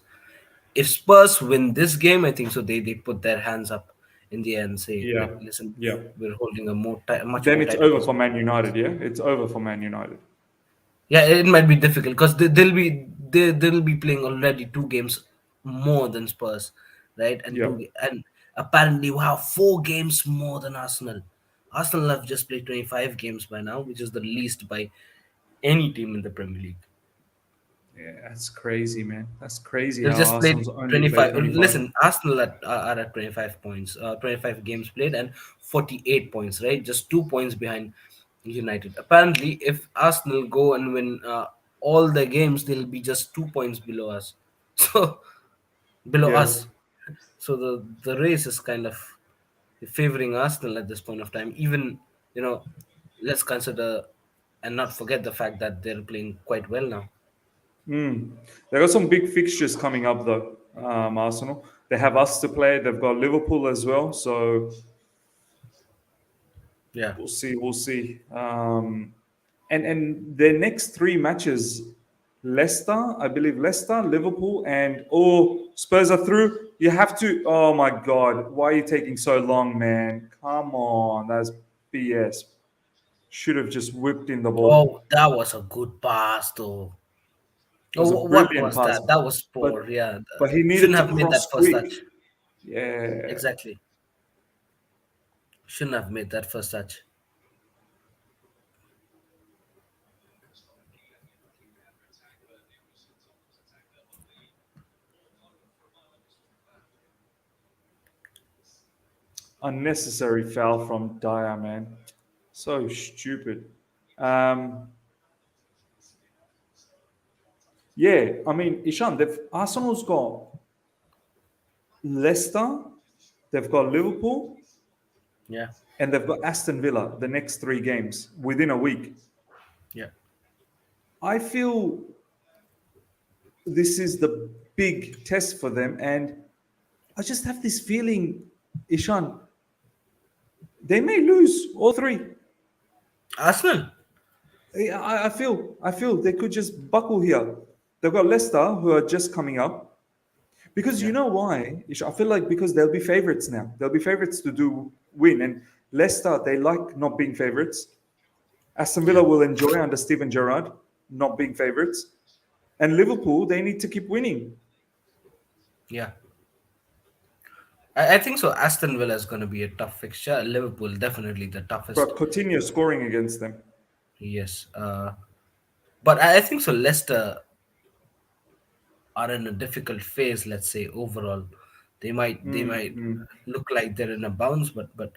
if Spurs win this game, I think so. They put their hands up in the air and say, Yeah, Listen, yeah. we're holding a much Then more it's tighter over for position." Man United. Yeah, it's over for Man United. Yeah, it might be difficult because they'll be playing already 2 games more than Spurs, right? And Yeah. and apparently wow, 4 games more than Arsenal. Arsenal have just played 25 games by now, which is the least by any team in the Premier League. Yeah, that's crazy, man. That's crazy They've how just played Arsenal's only played 25. 25. Listen, Arsenal are at 25 points, 25 games played, and 48 points, right? Just 2 points behind United. Apparently, if Arsenal go and win all the games, they'll be just 2 points below us. So, below Yeah. us. So, the race is kind of favoring Arsenal at this point of time. Even, you know, let's consider and not forget the fact that they're playing quite well now. Mm. They got some big fixtures coming up though. Arsenal. They have us to play. They've got Liverpool as well. So Yeah. we'll see. We'll see. And their next three matches, Leicester, I believe Leicester, Liverpool, and Spurs are through. You have to. Oh my God, why are you taking so long, man? Come on, that's BS. Should have just whipped in the ball. Oh, that was a good pass, though. It was a Oh, what brilliant was pass, that? That was but poor. Yeah, he needed shouldn't to have made cross that first quick. touch. Yeah. Exactly, shouldn't have made that first touch. Unnecessary foul from Dyer, man. So stupid. Um, yeah, I mean, Ishan, Arsenal's got Leicester, they've got Liverpool, Yeah, and they've got Aston Villa the next three games within a week. yeah. I feel this is the big test for them, and I just have this feeling, Ishan, they may lose all three. Arsenal. I feel they could just buckle here. They've got Leicester who are just coming up. Because you Yeah, know why? I feel like because they'll be favorites now. They'll be favorites to do win. And Leicester, they like not being favorites. Aston yeah, Villa will enjoy under Steven Gerrard not being favorites. And Liverpool, they need to keep winning. yeah. I think so. Aston Villa is going to be a tough fixture. Liverpool definitely the toughest. But continue scoring against them. Yes. But I think so. Leicester are in a difficult phase. Let's say overall, they might Mm. look like they're in a bounce, but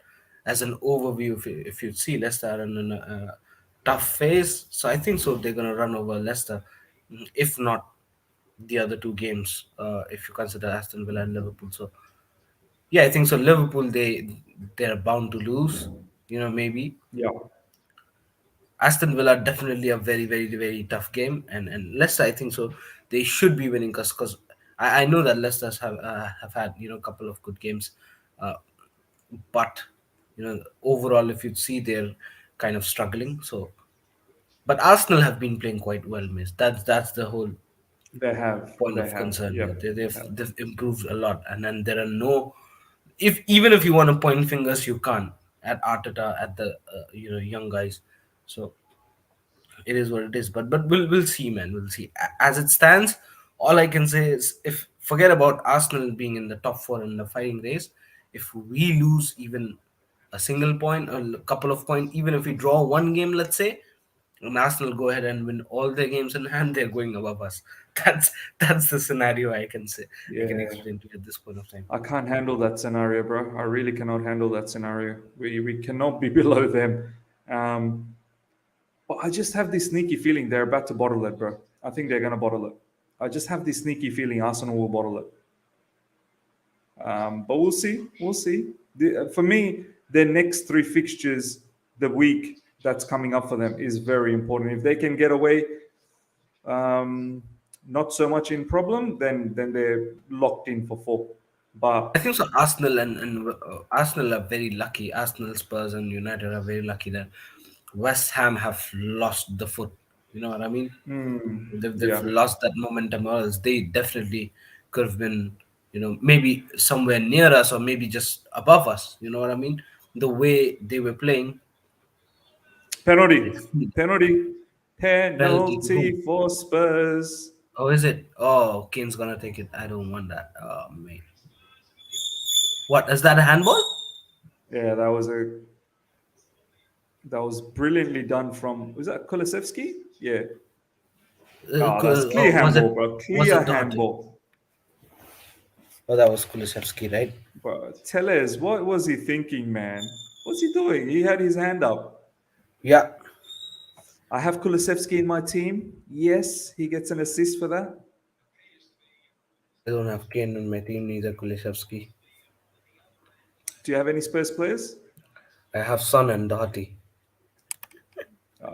as an overview, if you see Leicester are in a tough phase, so I think so they're gonna run over Leicester, if not the other 2 games, if you consider Aston Villa and Liverpool. So yeah, I think so. Liverpool they're bound to lose. Maybe Yeah, Aston Villa definitely a very very very tough game, and Leicester I think so they should be winning because I know that Leicester's have had a couple of good games, uh, but overall if you see they're kind of struggling. So but Arsenal have been playing quite well, miss. That's the whole they have. point They of have. concern here. Yep, they have. They've improved a lot, and then there are no if even if you want to point fingers, you can't at Arteta at the young guys. So it is what it is. But we'll see, man. We'll see. As it stands, all I can say is if forget about Arsenal being in the top 4 in the fighting race, if we lose even a single point, a couple of points, even if we draw one game, let's say, and Arsenal go ahead and win all their games in hand, they're going above us. That's that's the scenario I can say I can Yeah. explain to you at this point of time. I can't handle that scenario, bro. I really cannot handle that scenario. We cannot be below them. Um, But I just have this sneaky feeling they're about to bottle it, bro. I think they're gonna bottle it. I just have this sneaky feeling Arsenal will bottle it. But we'll see. We'll see. For me, their next three fixtures. the week that's coming up for them is very important. If they can get away, um, not so much in problem, then they're locked in for four. I But think so. Arsenal and Arsenal are very lucky. Arsenal, Spurs, and United are very lucky that West Ham have lost the foot. You know what I mean? They've yeah, lost that momentum, or else they definitely could have been, maybe somewhere near us or maybe just above us. You know what I mean? The way they were playing, penalty, it's penalty, penalty to who? penalty for Spurs. Oh, is it? Oh, Kane's gonna take it. I don't want that. Oh, mate. What is that? A handball? Yeah, that was brilliantly done from, was that Kulusevski? Yeah. Oh, that's clear Was it? handball, bro. Was Clear it Doherty? handball. Oh, that was Kulusevski, right? But Tellez, what was he thinking, man? What's he doing? He had his hand up. Yeah. I have Kulusevski in my team. Yes, he gets an assist for that. I don't have Kane in my team, neither Kulusevski. Do you have any Spurs players? I have Son and Doherty.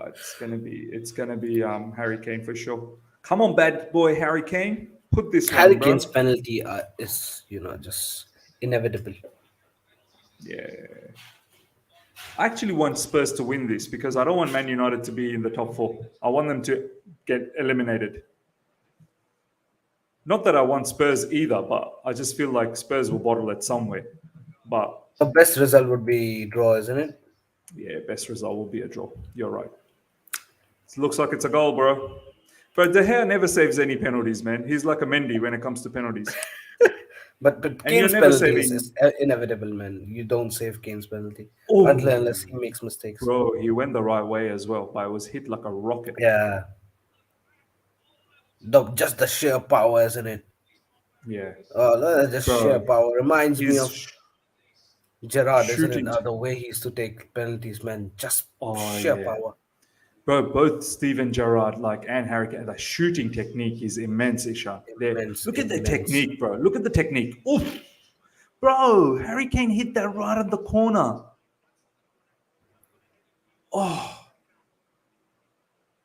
It's gonna be Harry Kane for sure. Come on, bad boy Harry Kane, put this Harry one, Kane's bro. penalty is, just inevitable. Yeah, I actually want Spurs to win this because I don't want Man United to be in the top four. I want them to get eliminated. Not that I want Spurs either, but I just feel like Spurs will bottle it somewhere. But The best result would be draw, isn't it? yeah, best result will be a draw. You're right. It looks like it's a goal, bro. But De Gea never saves any penalties, man. He's like a Mendy when it comes to penalties. But And you're Kane's never penalty is, saving. is inevitable, man. You don't save Kane's penalty until Oh, unless he makes mistakes. bro, he went the right way as well, but it was hit like a rocket. Yeah, just the sheer power, isn't it? Yeah, Oh, that's just sheer bro. power. Reminds me His of Gerrard, isn't it? shooting. The way he used to take penalties, man. Just Oh sheer yeah, power. bro. Both Steven Gerrard, and Harry Kane, the shooting technique is immense, Ishan. There, Immense, look at the immense. technique, bro. Look at the technique. Oof, bro. Harry Kane hit that right at the corner. Oh,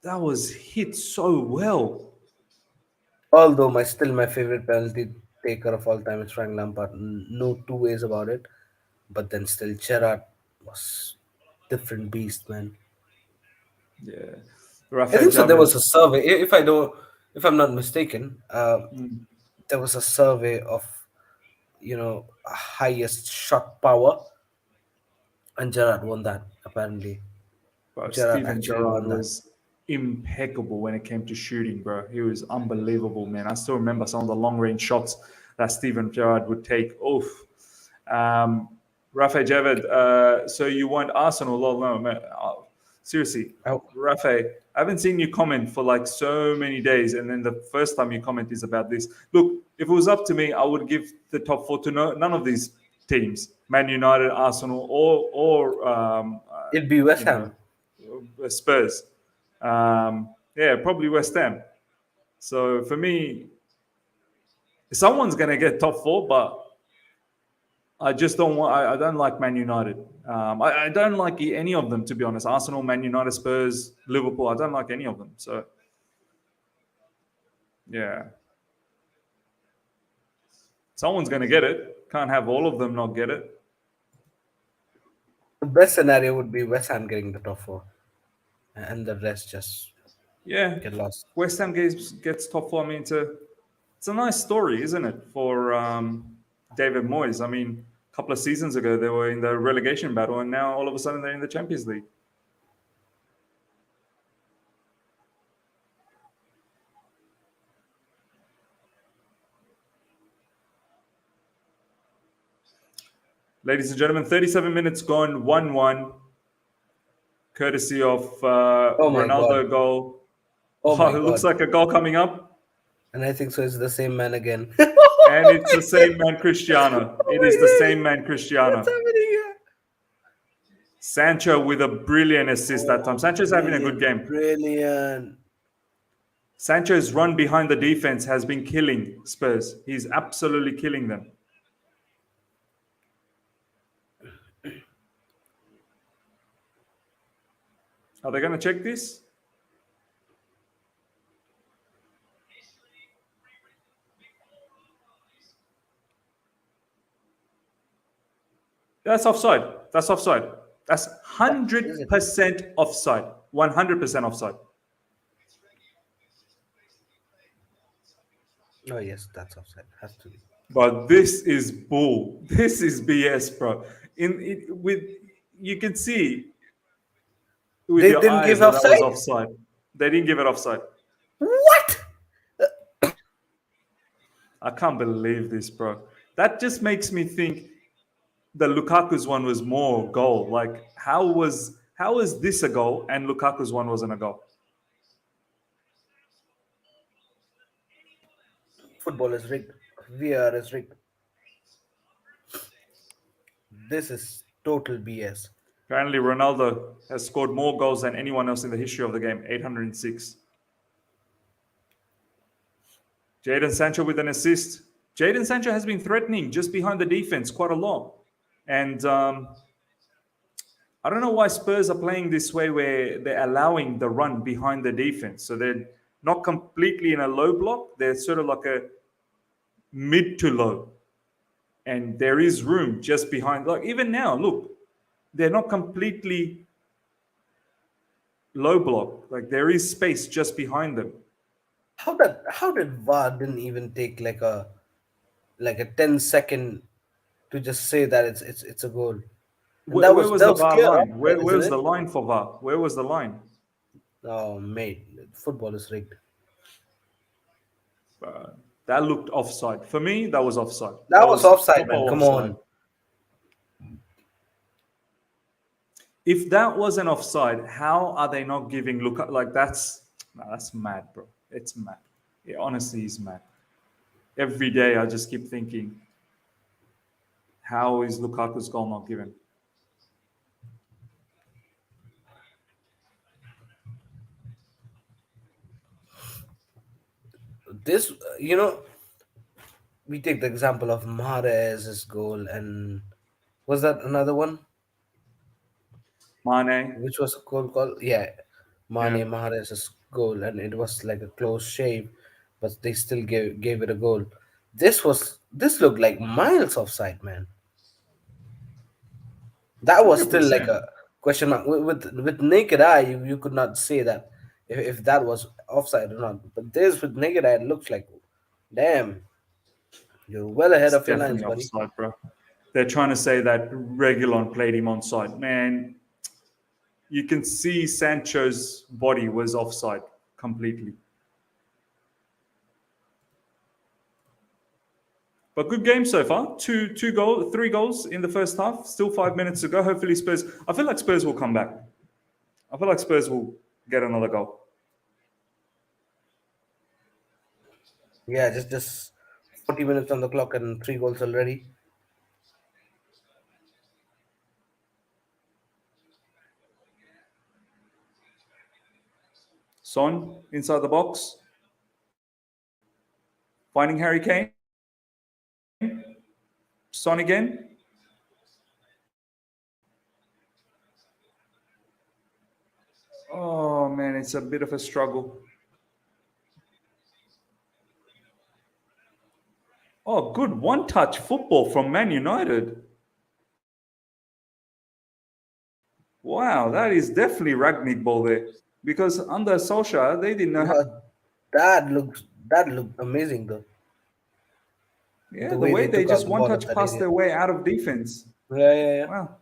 that was hit so well. Although my favorite penalty taker of all time is Frank Lampard. No two ways about it. But then still Gerrard was different beast, man. Yeah, I Rafael think so. There was Javed. a survey. If I'm not mistaken, there was a survey of highest shot power, and Gerrard won that. Apparently, Bro, Gerrard Steven actually Gerrard won that. was impeccable when it came to shooting, bro. He was unbelievable, man. I still remember some of the long range shots that Steven Gerrard would take. Oof. Um, Rafa Javed, so you want Arsenal? Oh, no, man. Seriously, Oh, Rafa, I haven't seen you comment for like so many days, and then the first time you comment is about this. Look, if it was up to me, I would give the top four to none of these teams: Man United, Arsenal, or it'd be West you know, Ham. Spurs. Yeah, probably West Ham. So for me, someone's gonna get top four, but I just don't want. I don't like Man United. I don't like any of them, to be honest. Arsenal, Man United, Spurs, Liverpool. I don't like any of them. So yeah, someone's gonna get it. Can't have all of them not get it. The best scenario would be West Ham getting the top four, and the rest just Yeah, get lost. West Ham gets top four. I mean, it's a nice story, isn't it, for David Moyes? I mean, a couple of seasons ago they were in the relegation battle, and now all of a sudden they're in the Champions League. Ladies and gentlemen, 37 minutes gone, 1-1, courtesy of Oh my god! Ronaldo goal. Oh Oh, my it looks god! like a goal coming up, And I think so. It's the same man again. and it's the same man, Cristiano. Oh It my is the god! same man, What's Cristiano. happening here? Sancho with a brilliant assist that time. Oh, Sancho's having a good brilliant, game. brilliant. Sancho's run behind the defense has been killing Spurs. He's absolutely killing them. Are they going to check this? That's offside. That's offside. That's Is it? 100% offside. 100% offside. Oh yes, that's offside. Has to be. But this is bull. This is BS, bro. With you can see with They your didn't eyes give that that was offside. offside. They didn't give it offside. What? I can't believe this, bro. That just makes me think the Lukaku's one was more goal. Like how was this a goal and Lukaku's one wasn't a goal? Football is rigged. VR is rigged. This is total BS. Apparently, Ronaldo has scored more goals than anyone else in the history of the game, 806. Jadon Sancho with an assist. Jadon Sancho has been threatening just behind the defense quite a lot. And I don't know why Spurs are playing this way where they're allowing the run behind the defense. So they're not completely in a low block, they're sort of like a mid to low. And there is room just behind. Like even now, look, they're not completely low block. Like there is space just behind them. How did VAR didn't even take like a 10-second to just say that it's a goal? And Where, where was that the was VAR clear line? offside, Where isn't was the it? line for VAR? Where was the line? Oh mate, football is rigged. Uh, that looked offside. For me, that was offside. That That was was offside, proper man. Come offside. on. If that wasn't offside, how are they not giving Luka? Like that's mad, bro. It's mad. It honestly is mad. Every day I just keep thinking, how is Lukaku's goal not given? This, we take the example of Mahrez's goal, and was that another one? Mane, Which was a goal call? Yeah, yeah. Mane Mahrez's goal, and it was like a close shave, but they still gave it a goal. This looked like miles offside, man. That was still like 100%. a question mark. With naked eye, you could not say that if that was offside or not. But this with naked eye, it looks like, damn, you're well ahead It's of your lines, definitely buddy. offside, bro. They're trying to say that Regulon played him onside. Man, you can see Sancho's body was offside completely. But good game so far. Three goals in the first half. Still 5 minutes to go. Hopefully Spurs. I feel like Spurs will come back. I feel like Spurs will get another goal. Yeah, just 40 minutes on the clock and 3 goals already. Son inside the box, finding Harry Kane. Son again. Oh man, it's a bit of a struggle. Oh, good one-touch football from Man United. Wow, that is definitely Ragnick ball there. Because under Solskjaer, they didn't know how. Uh, that looked amazing though. Yeah, The the way way they they took out just the ball one-touch at that passed area. their way out of defense. Yeah, yeah, yeah. Wow.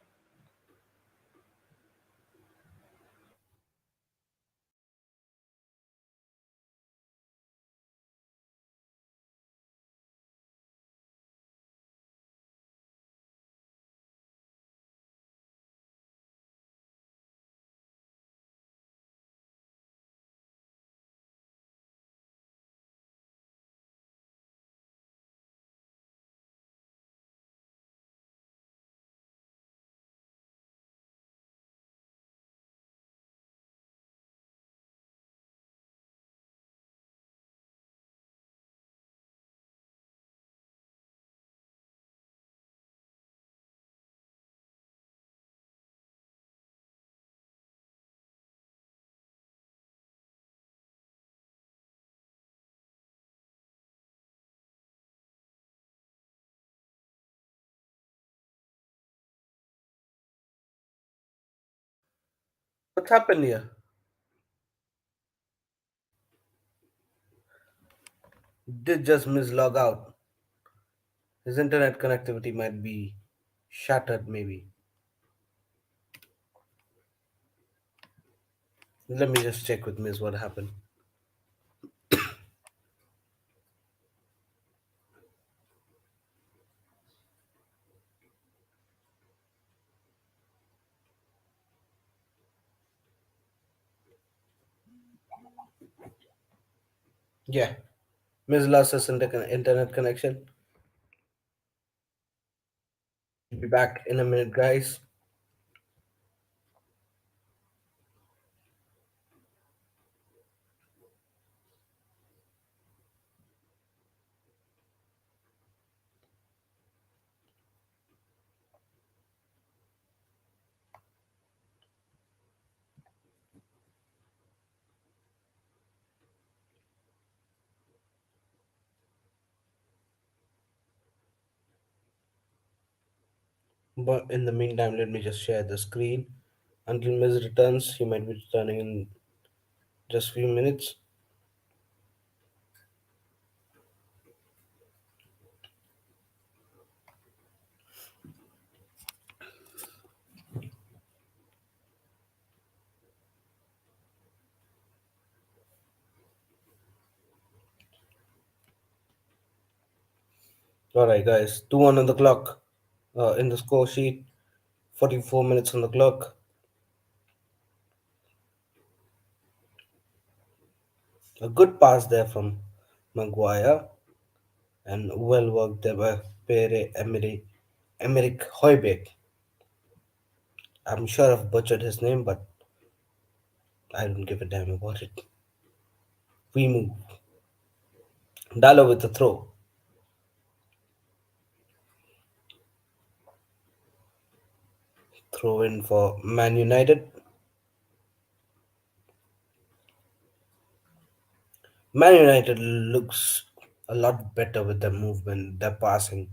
What's happened here? Did just miss log out. His internet connectivity might be shattered, maybe. Let me just check with Miss what happened. Yeah, Miss lost his internet connection. Be back in a minute, guys. But in the meantime, let me just share the screen. Until Miss returns, he might be returning in just few minutes. All right, guys. 2-1 on the clock. In the score sheet, 44 minutes on the clock. A good pass there from Maguire, and well worked there by Pere Emerick Hoiberg. I'm sure I've butchered his name, but I don't give a damn about it. We move. Dalo with the throw. Throw in for Man United. Man United looks a lot better with their movement, their passing.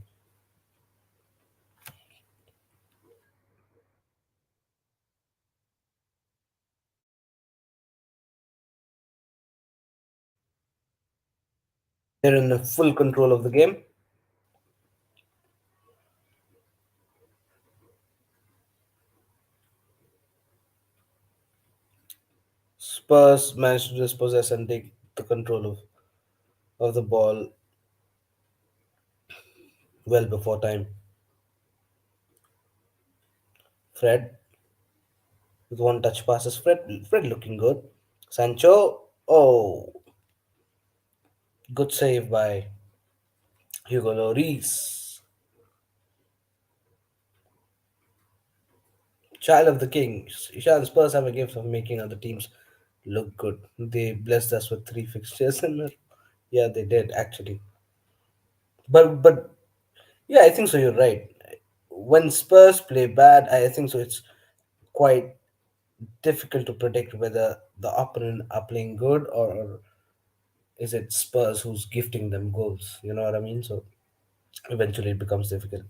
They're in the full control of the game. Spurs managed to dispossess and take the control of the ball well before time. Fred with one touch passes. Fred looking good. Sancho, oh, good save by Hugo Lloris. Child of the King. Ishan Spurs have a gift of making other teams look good. They blessed us with three fixtures, and yeah, they did actually. But yeah, I think so. You're right. When Spurs play bad, I think so. It's quite difficult to predict whether the opponent are playing good, or is it Spurs who's gifting them goals. You know what I mean? So eventually it becomes difficult.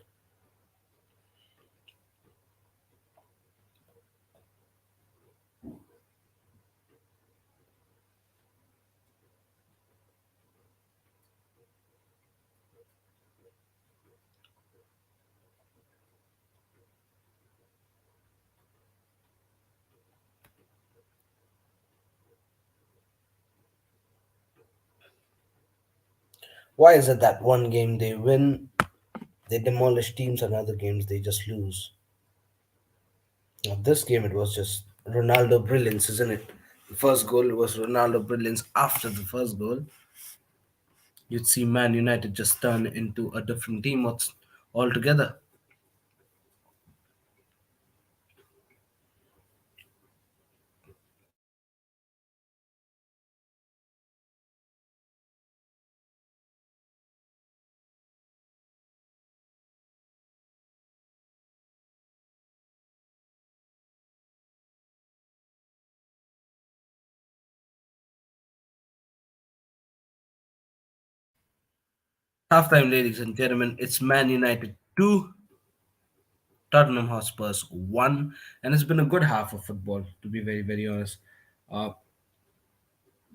Why is it that one game they win, they demolish teams, and other games they just lose? Now, this game it was just Ronaldo brilliance, isn't it? The first goal was Ronaldo brilliance. After the first goal, you'd see Man United just turn into a different team altogether. Halftime, ladies and gentlemen, it's Man United 2, Tottenham Hotspurs won, and it's been a good half of football, to be very, very honest. Uh,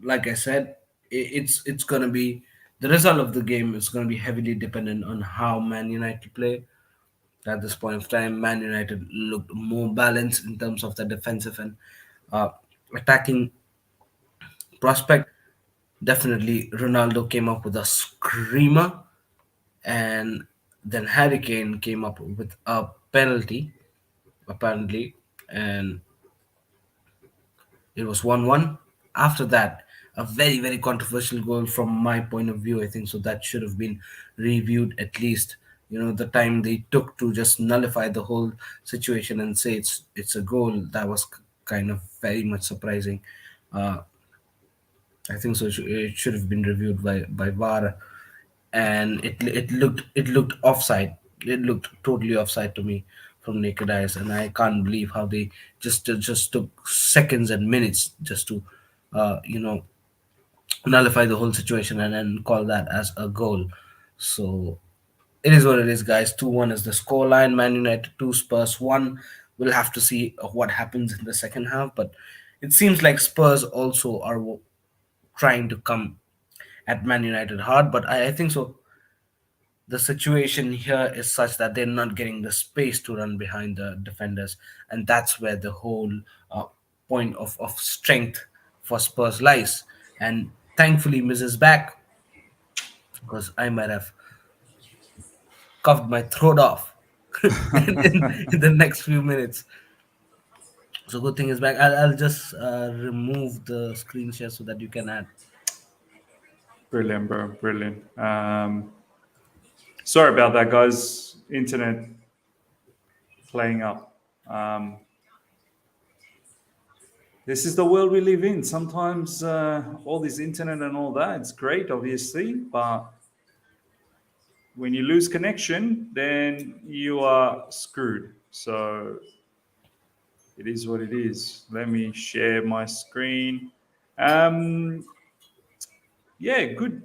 like I said, it's gonna be the result of the game is gonna be heavily dependent on how Man United play. At this point of time, Man United looked more balanced in terms of the defensive and uh, attacking prospect. Definitely, Ronaldo came up with a screamer, and then Harry Kane came up with a penalty, apparently, and it was 1-1. After that, a very, very controversial goal from my point of view. I think so that should have been reviewed at least. The time they took to just nullify the whole situation and say it's a goal, that was kind of very much surprising. Uh, I think so. It should have been reviewed by VAR, and it looked offside. It looked totally offside to me from naked eyes, and I can't believe how they just took seconds and minutes just to, you know, nullify the whole situation and then call that as a goal. So it is what it is, guys. 2-1 is the scoreline. Man United 2, Spurs 1. We'll have to see what happens in the second half, but it seems like Spurs also are trying to come at Man United hard, but I think so. The situation here is such that they're not getting the space to run behind the defenders, and that's where the whole point of strength for Spurs lies. And thankfully, Mrs. back because I might have coughed my throat off in the next few minutes. So good thing is back. I'll just remove the screen share so that you can add. Brilliant, bro. Brilliant. Sorry about that, guys. Internet playing up. This is the world we live in. Sometimes all this internet and all that, it's great, obviously, but when you lose connection, then you are screwed. So it is what it is. Let me share my screen. Um, yeah, good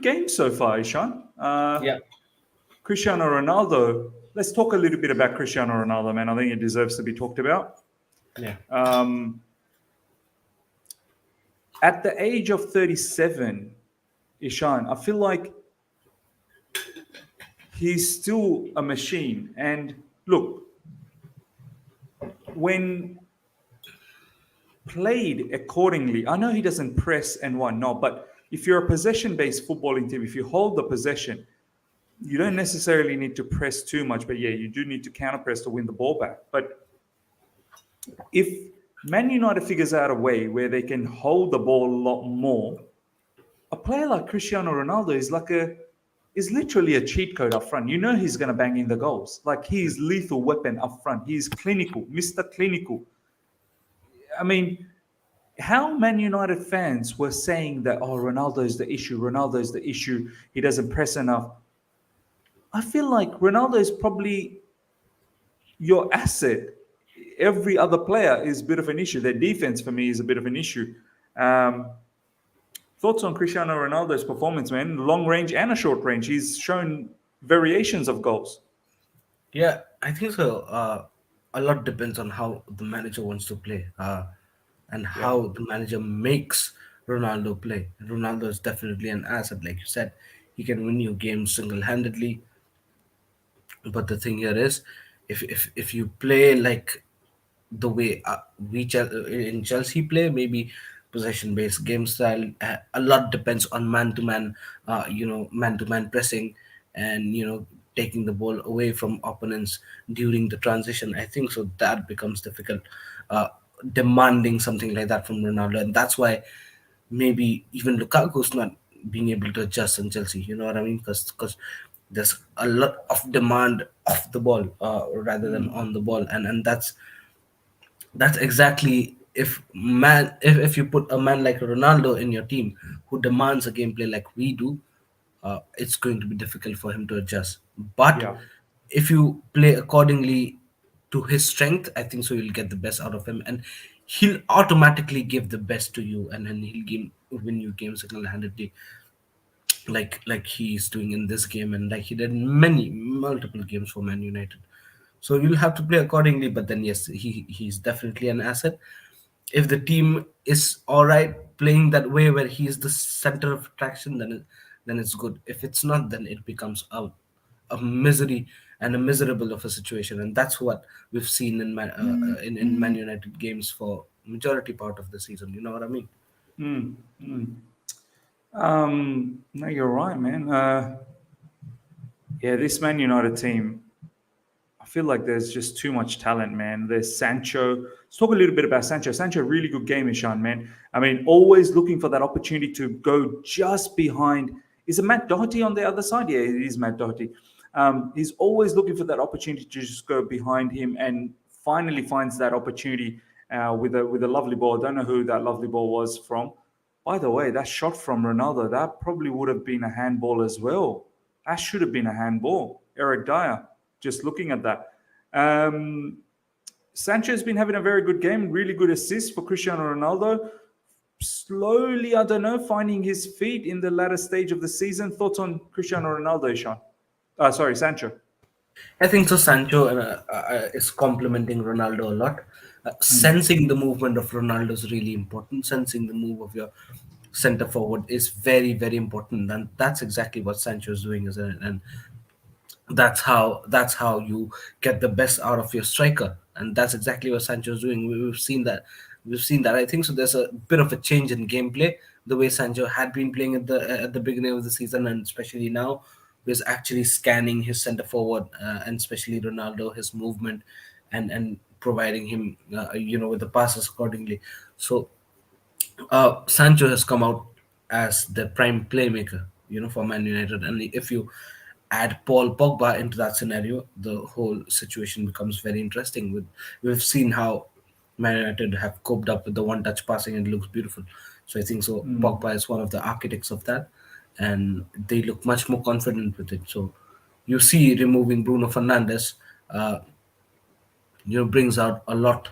game so far, Ishan. Yeah, Cristiano Ronaldo. Let's talk a little bit about Cristiano Ronaldo, man. I think it deserves to be talked about. yeah, Um, at the age of 37, Ishan, I feel like he's still a machine. And look, when played accordingly, I know he doesn't press and whatnot, but if you're a possession based footballing team, if you hold the possession, you don't necessarily need to press too much, but yeah, you do need to counter press to win the ball back. But if Man United figures out a way where they can hold the ball a lot more, a player like Cristiano Ronaldo is literally a cheat code up front. You know he's going to bang in the goals. Like he's lethal weapon up front. He's clinical, Mr. Clinical. I mean, how Man United fans were saying that, oh, Ronaldo's the issue, Ronaldo's the issue, he doesn't press enough. I feel like Ronaldo is probably your asset. Every other player is a bit of an issue. Their defense for me is a bit of an issue. Um, Thoughts on Cristiano Ronaldo's performance, man? Long range and a short range. He's shown variations of goals. yeah. I think so. A lot depends on how the manager wants to play, and Yeah. how the manager makes Ronaldo play. Ronaldo is definitely an asset, like you said. He can win you games single-handedly. But the thing here is, if you play like the way in Chelsea play, maybe possession-based game style. A lot depends on man-to-man, man-to-man pressing, and taking the ball away from opponents during the transition. I think so that becomes difficult, uh, demanding something like that from Ronaldo, and that's why maybe even Lukaku's not being able to adjust in Chelsea. You know what I mean? Because there's a lot of demand off the ball rather than on the ball, and that's exactly if you put a man like Ronaldo in your team who demands a gameplay like we do, it's going to be difficult for him to adjust. But Yeah. if you play accordingly to his strength, I think so you'll get the best out of him, and he'll automatically give the best to you, and then win you games single-handedly, like he's doing in this game, and like he did in many multiple games for Man United. So you'll have to play accordingly. But then yes, he's definitely an asset. If the team is all right playing that way where he is the center of attraction, then it's good. If it's not, then it becomes a misery and a miserable of a situation, and that's what we've seen in Man United games for majority part of the season. You know what I mean? Mm, mm. No, you're right, man. Yeah, this Man United team, I feel like there's just too much talent, man. There's Sancho. Let's talk a little bit about Sancho. Sancho, really good game, Ishan, man. I mean, always looking for that opportunity to go just behind. Is it Matt Doherty on the other side? Yeah, it is Matt Doherty. He's always looking for that opportunity to just go behind him, and finally finds that opportunity with a lovely ball. I don't know who that lovely ball was from. By the way, that shot from Ronaldo, that probably would have been a handball as well. That should have been a handball. Eric Dyer, just looking at that. Um, Sancho's been having a very good game, really good assist for Cristiano Ronaldo. Slowly, I don't know, finding his feet in the latter stage of the season. Thoughts on Cristiano Ronaldo, Ishan? Sorry, Sancho. I think so. Sancho is complementing Ronaldo a lot. Sensing the movement of Ronaldo is really important. Sensing the move of your center forward is very, very important, and that's exactly what Sancho is doing, isn't it? And that's how you get the best out of your striker, and that's exactly what Sancho's doing. We've seen that. We've seen that. I think so. There's a bit of a change in gameplay. The way Sancho had been playing at the beginning of the season, and especially now, was actually scanning his centre forward and especially Ronaldo, his movement, and providing him, with the passes accordingly. So Sancho has come out as the prime playmaker, for Man United. And if you add Paul Pogba into that scenario, the whole situation becomes very interesting. We've seen how Man United have coped up with the one-touch passing, and it looks beautiful. So I think so. Pogba is one of the architects of that, and they look much more confident with it. So you see, removing Bruno Fernandes, uh, brings out a lot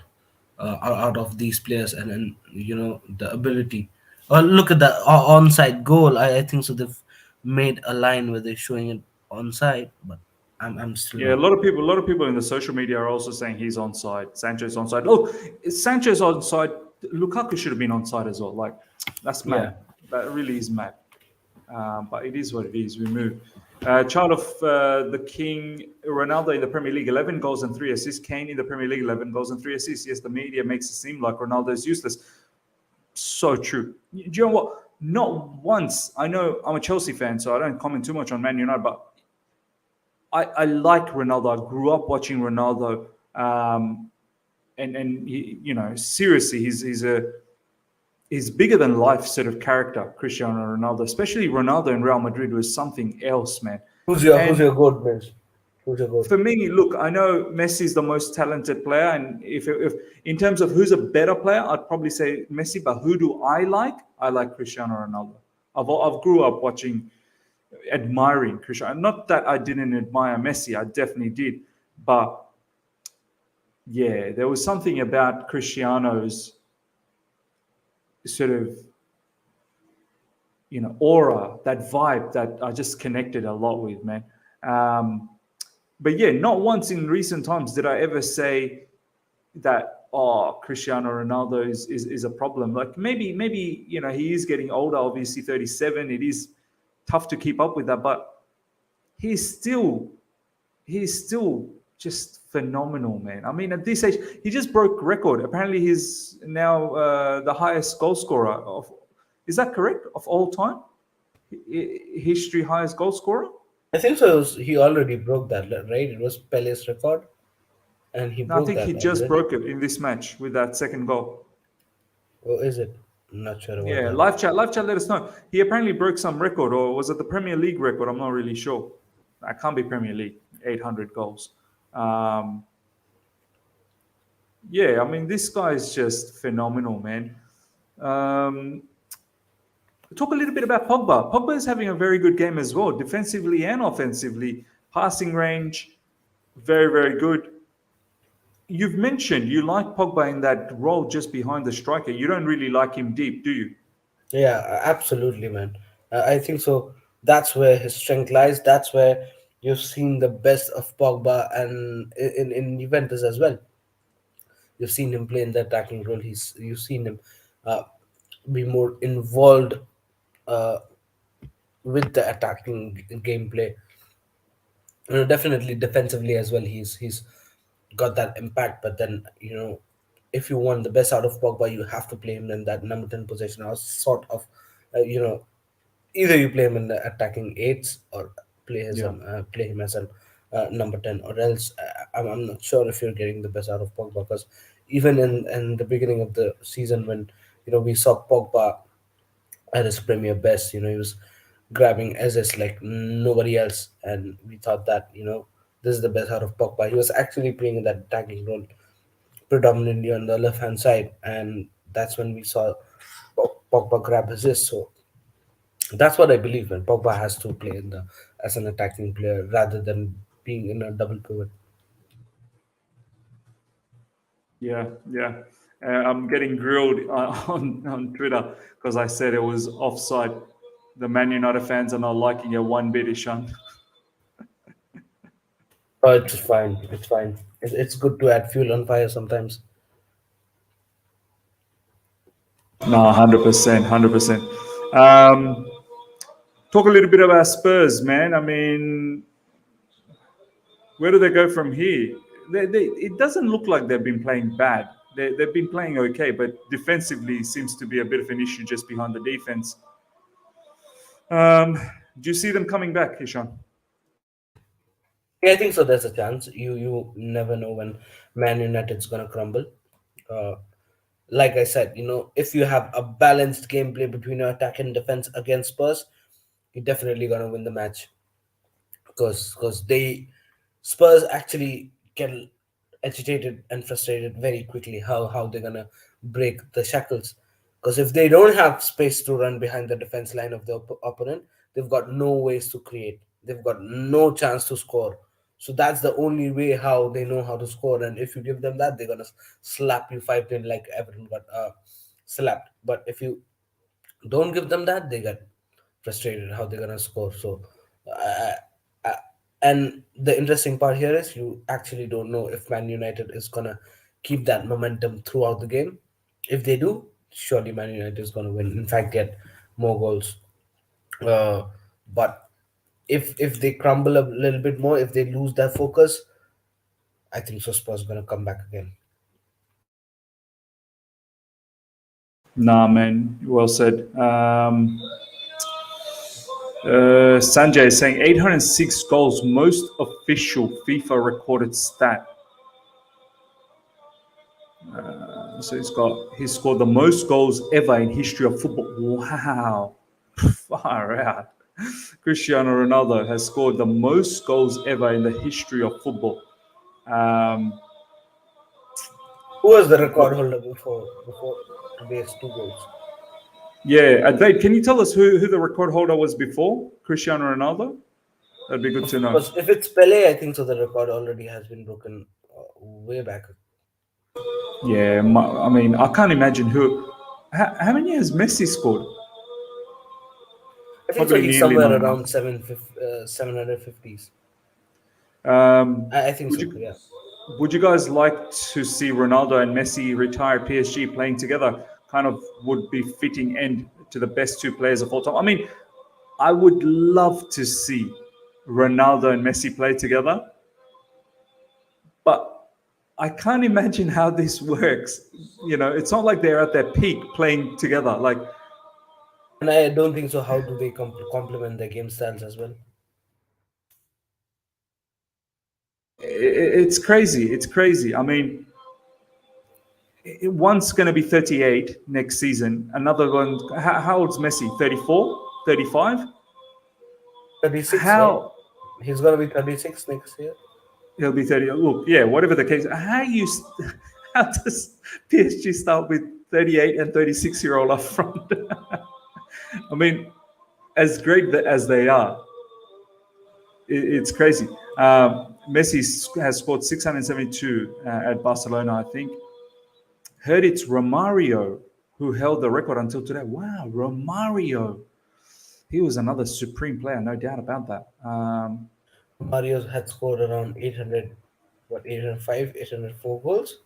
out of these players, and the ability. Look at the onside goal. I think so. They've made a line where they're showing it onside, but I'm still Yeah, not. a lot of people in the social media are also saying he's onside. Sancho's onside. Look, Sancho's onside. Lukaku should have been onside as well. Like, that's Yeah. mad. That really is mad. But it is what it is. We move. Child of the King, Ronaldo in the Premier League, 11 goals and 3 assists. Kane in the Premier League, 11 goals and 3 assists. Yes, the media makes it seem like Ronaldo is useless. So true. Do you know what? Not once. I know I'm a Chelsea fan, so I don't comment too much on Man United, but I like Ronaldo. I grew up watching Ronaldo. And he, seriously, he's bigger than life sort of character, Cristiano Ronaldo. Especially Ronaldo in Real Madrid was something else, man. Who's And your goat, Vince? Who's your goat? for me, look, I know Messi is the most talented player, and if in terms of who's a better player, I'd probably say Messi. But who do I like? I like Cristiano Ronaldo. I've grew up watching, admiring Cristiano. Not that I didn't admire Messi, I definitely did, but yeah, there was something about Cristiano's sort of aura, that vibe that I just connected a lot with, man. Um, but yeah, not once in recent times did I ever say that Cristiano Ronaldo is a problem. Like maybe he is getting older, obviously 37. It is tough to keep up with that, but he's still he's still just phenomenal, man. I mean, at this age, he just broke record. Apparently, he's now the highest goal scorer of. Is that correct? Of all time, history highest goal scorer. I think so. He already broke that, right? It was Pele's record, and he No, I broke think he that just already. broke it in this match with that second goal. Or is it? I'm not sure about Yeah, that. live chat. Let us know. He apparently broke some record, or was it the Premier League record? I'm not really sure. I can't be Premier League. 800 goals. Um, yeah, I mean, this guy is just phenomenal, man. Um, talk a little bit about Pogba. Pogba is having a very good game as well, defensively and offensively. Passing range, very, very good. You've mentioned you like Pogba in that role just behind the striker. You don't really like him deep, do you? Yeah, absolutely, man. I think so. That's where his strength lies. That's where You've seen the best of Pogba and in Juventus as well. You've seen him play in the attacking role. You've seen him uh, be more involved uh, with the attacking gameplay. Definitely defensively as well. He's got that impact. But then if you want the best out of Pogba, you have to play him in that number 10 position, or sort of, you know, either you play him in the attacking eights or Yeah. play him as a number 10, or else I'm not sure if you're getting the best out of Pogba, because even in the beginning of the season, when we saw Pogba at his premier best, he was grabbing SS like nobody else, and we thought that this is the best out of Pogba. He was actually playing in that attacking role predominantly on the left hand side, and that's when we saw Pogba grab assist. So that's what I believe, man. Pogba has to play in the as an attacking player rather than being in a double pivot. Yeah, yeah. I'm getting grilled on Twitter because I said it was offside. The Man United fans are not liking it one bit, Ishan. But it's fine. It's fine. It's good to add fuel on fire sometimes. No, 100%, 100%. Um, Talk a little bit about Spurs, man. I mean, where do they go from here? It doesn't look like they've been playing bad. They've been playing okay, but defensively seems to be a bit of an issue just behind the defense. Um, do you see them coming back, Ishan? Yeah, I think so. There's a chance. You never know when Man United's gonna crumble. Uh, like I said, if you have a balanced gameplay between your attack and defense against Spurs, you're definitely gonna win the match. Because they Spurs actually get agitated and frustrated very quickly. How they're gonna break the shackles? Because if they don't have space to run behind the defense line of the opponent, they've got no ways to create. They've got no chance to score. So that's the only way how they know how to score. And if you give them that, they're gonna slap you 5-10 like everyone got slapped. But if you don't give them that, they get frustrated how they're gonna score. So, uh, uh, and the interesting part here is you actually don't know if Man United is gonna keep that momentum throughout the game. If they do, surely Man United is gonna win. In fact, get more goals. Uh, but if they crumble a little bit more, if they lose their focus, I think so Spurs gonna come back again. Nah, man. Well said. Sanjay is saying 806 goals, most official FIFA recorded stat. So he's scored the most goals ever in history of football. Wow, far out. Cristiano Ronaldo has scored the most goals ever in the history of football. Um, Who was the record holder before today's two goals? yeah, Dave, can you tell us who the record holder was before Cristiano Ronaldo? That'd be good to know. Because if it's Pele, I think so. The record already has been broken way back. Yeah, I mean, I can't imagine who. How many has Messi scored? I think so. Probably He's nearly somewhere not enough. around 750s. Um, I think would so. you Yeah. would you guys like to see Ronaldo and Messi retire PSG playing together? Kind of would be fitting end to the best two players of all time. I mean, I would love to see Ronaldo and Messi play together, but I can't imagine how this works. It's not like they're at their peak playing together. Like And I don't think so. How do they complement their game styles as well? it's crazy. It's crazy. I mean, one's going to be 38 next season. Another one, how old's Messi? 34? 35? 36, right? How He's gonna be 36 next year. he'll be 30? Look, yeah, whatever the case. How does PSG start with 38 and 36-year-old up front? I mean, as great as they are, it's crazy. Messi has scored 672 at Barcelona, I think. Heard it's Romario who held the record until today. Wow, Romario. He was another supreme player, no doubt about that. Mario had scored around 800, what, 805, 804 goals.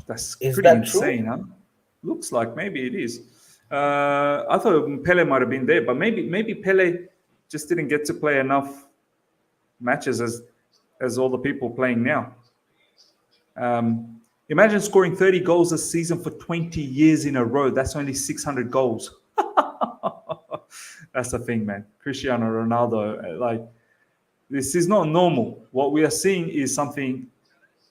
That's Is pretty that true? insane, huh? Looks like maybe it is. I thought Pele might have been there, but maybe Pele just didn't get to play enough matches as all the people playing now. Imagine scoring 30 goals a season for 20 years in a row. That's only 600 goals. That's the thing, man. Cristiano Ronaldo, like, this is not normal. What we are seeing is something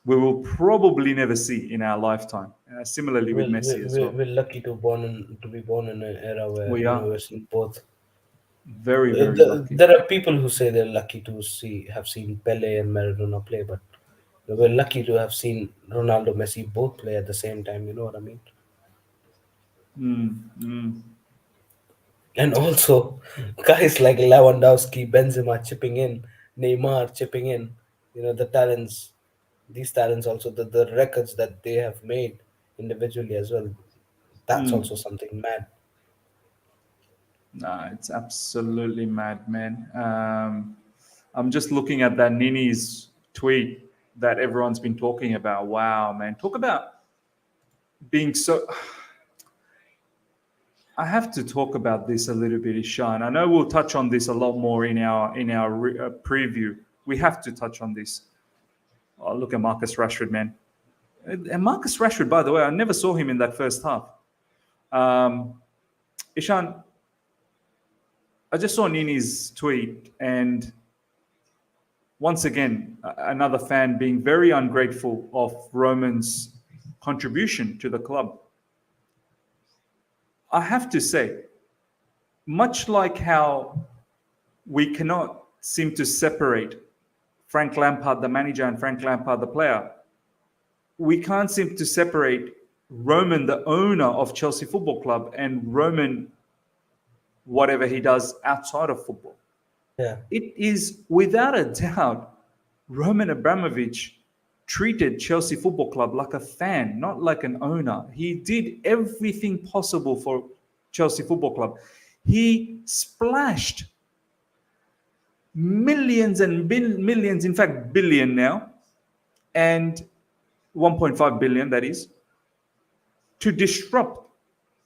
we will probably never see in our lifetime. Similarly with Messi as well. We're lucky to be born in an era where We are we're seeing both. very, very lucky. There are people who say they're lucky to have seen Pele and Maradona play, but we're lucky to have seen Ronaldo, Messi both play at the same time. You know what I mean? Mm, mm, And also, guys like Lewandowski, Benzema chipping in, Neymar chipping in. The talents, these talents also, the records that they have made individually as well. That's mm. also something mad. Nah, it's absolutely mad, man. I'm just looking at that Nini's tweet that everyone's been talking about. Wow, man. Talk about being so. I have to talk about this a little bit, Ishan. I know we'll touch on this a lot more in our preview. We have to touch on this. Oh, look at Marcus Rashford, man. And Marcus Rashford, by the way, I never saw him in that first half. Um, Ishan, I just saw Nini's tweet, and once again, another fan being very ungrateful of Roman's contribution to the club. I have to say, much like how we cannot seem to separate Frank Lampard, the manager, and Frank Lampard, the player, we can't seem to separate Roman, the owner of Chelsea Football Club, and Roman, whatever he does outside of football. Yeah. It is without a doubt Roman Abramovich treated Chelsea Football Club like a fan, not like an owner. He did everything possible for Chelsea Football Club. He splashed millions and millions, in fact, billion now, and 1.5 billion, that is, to disrupt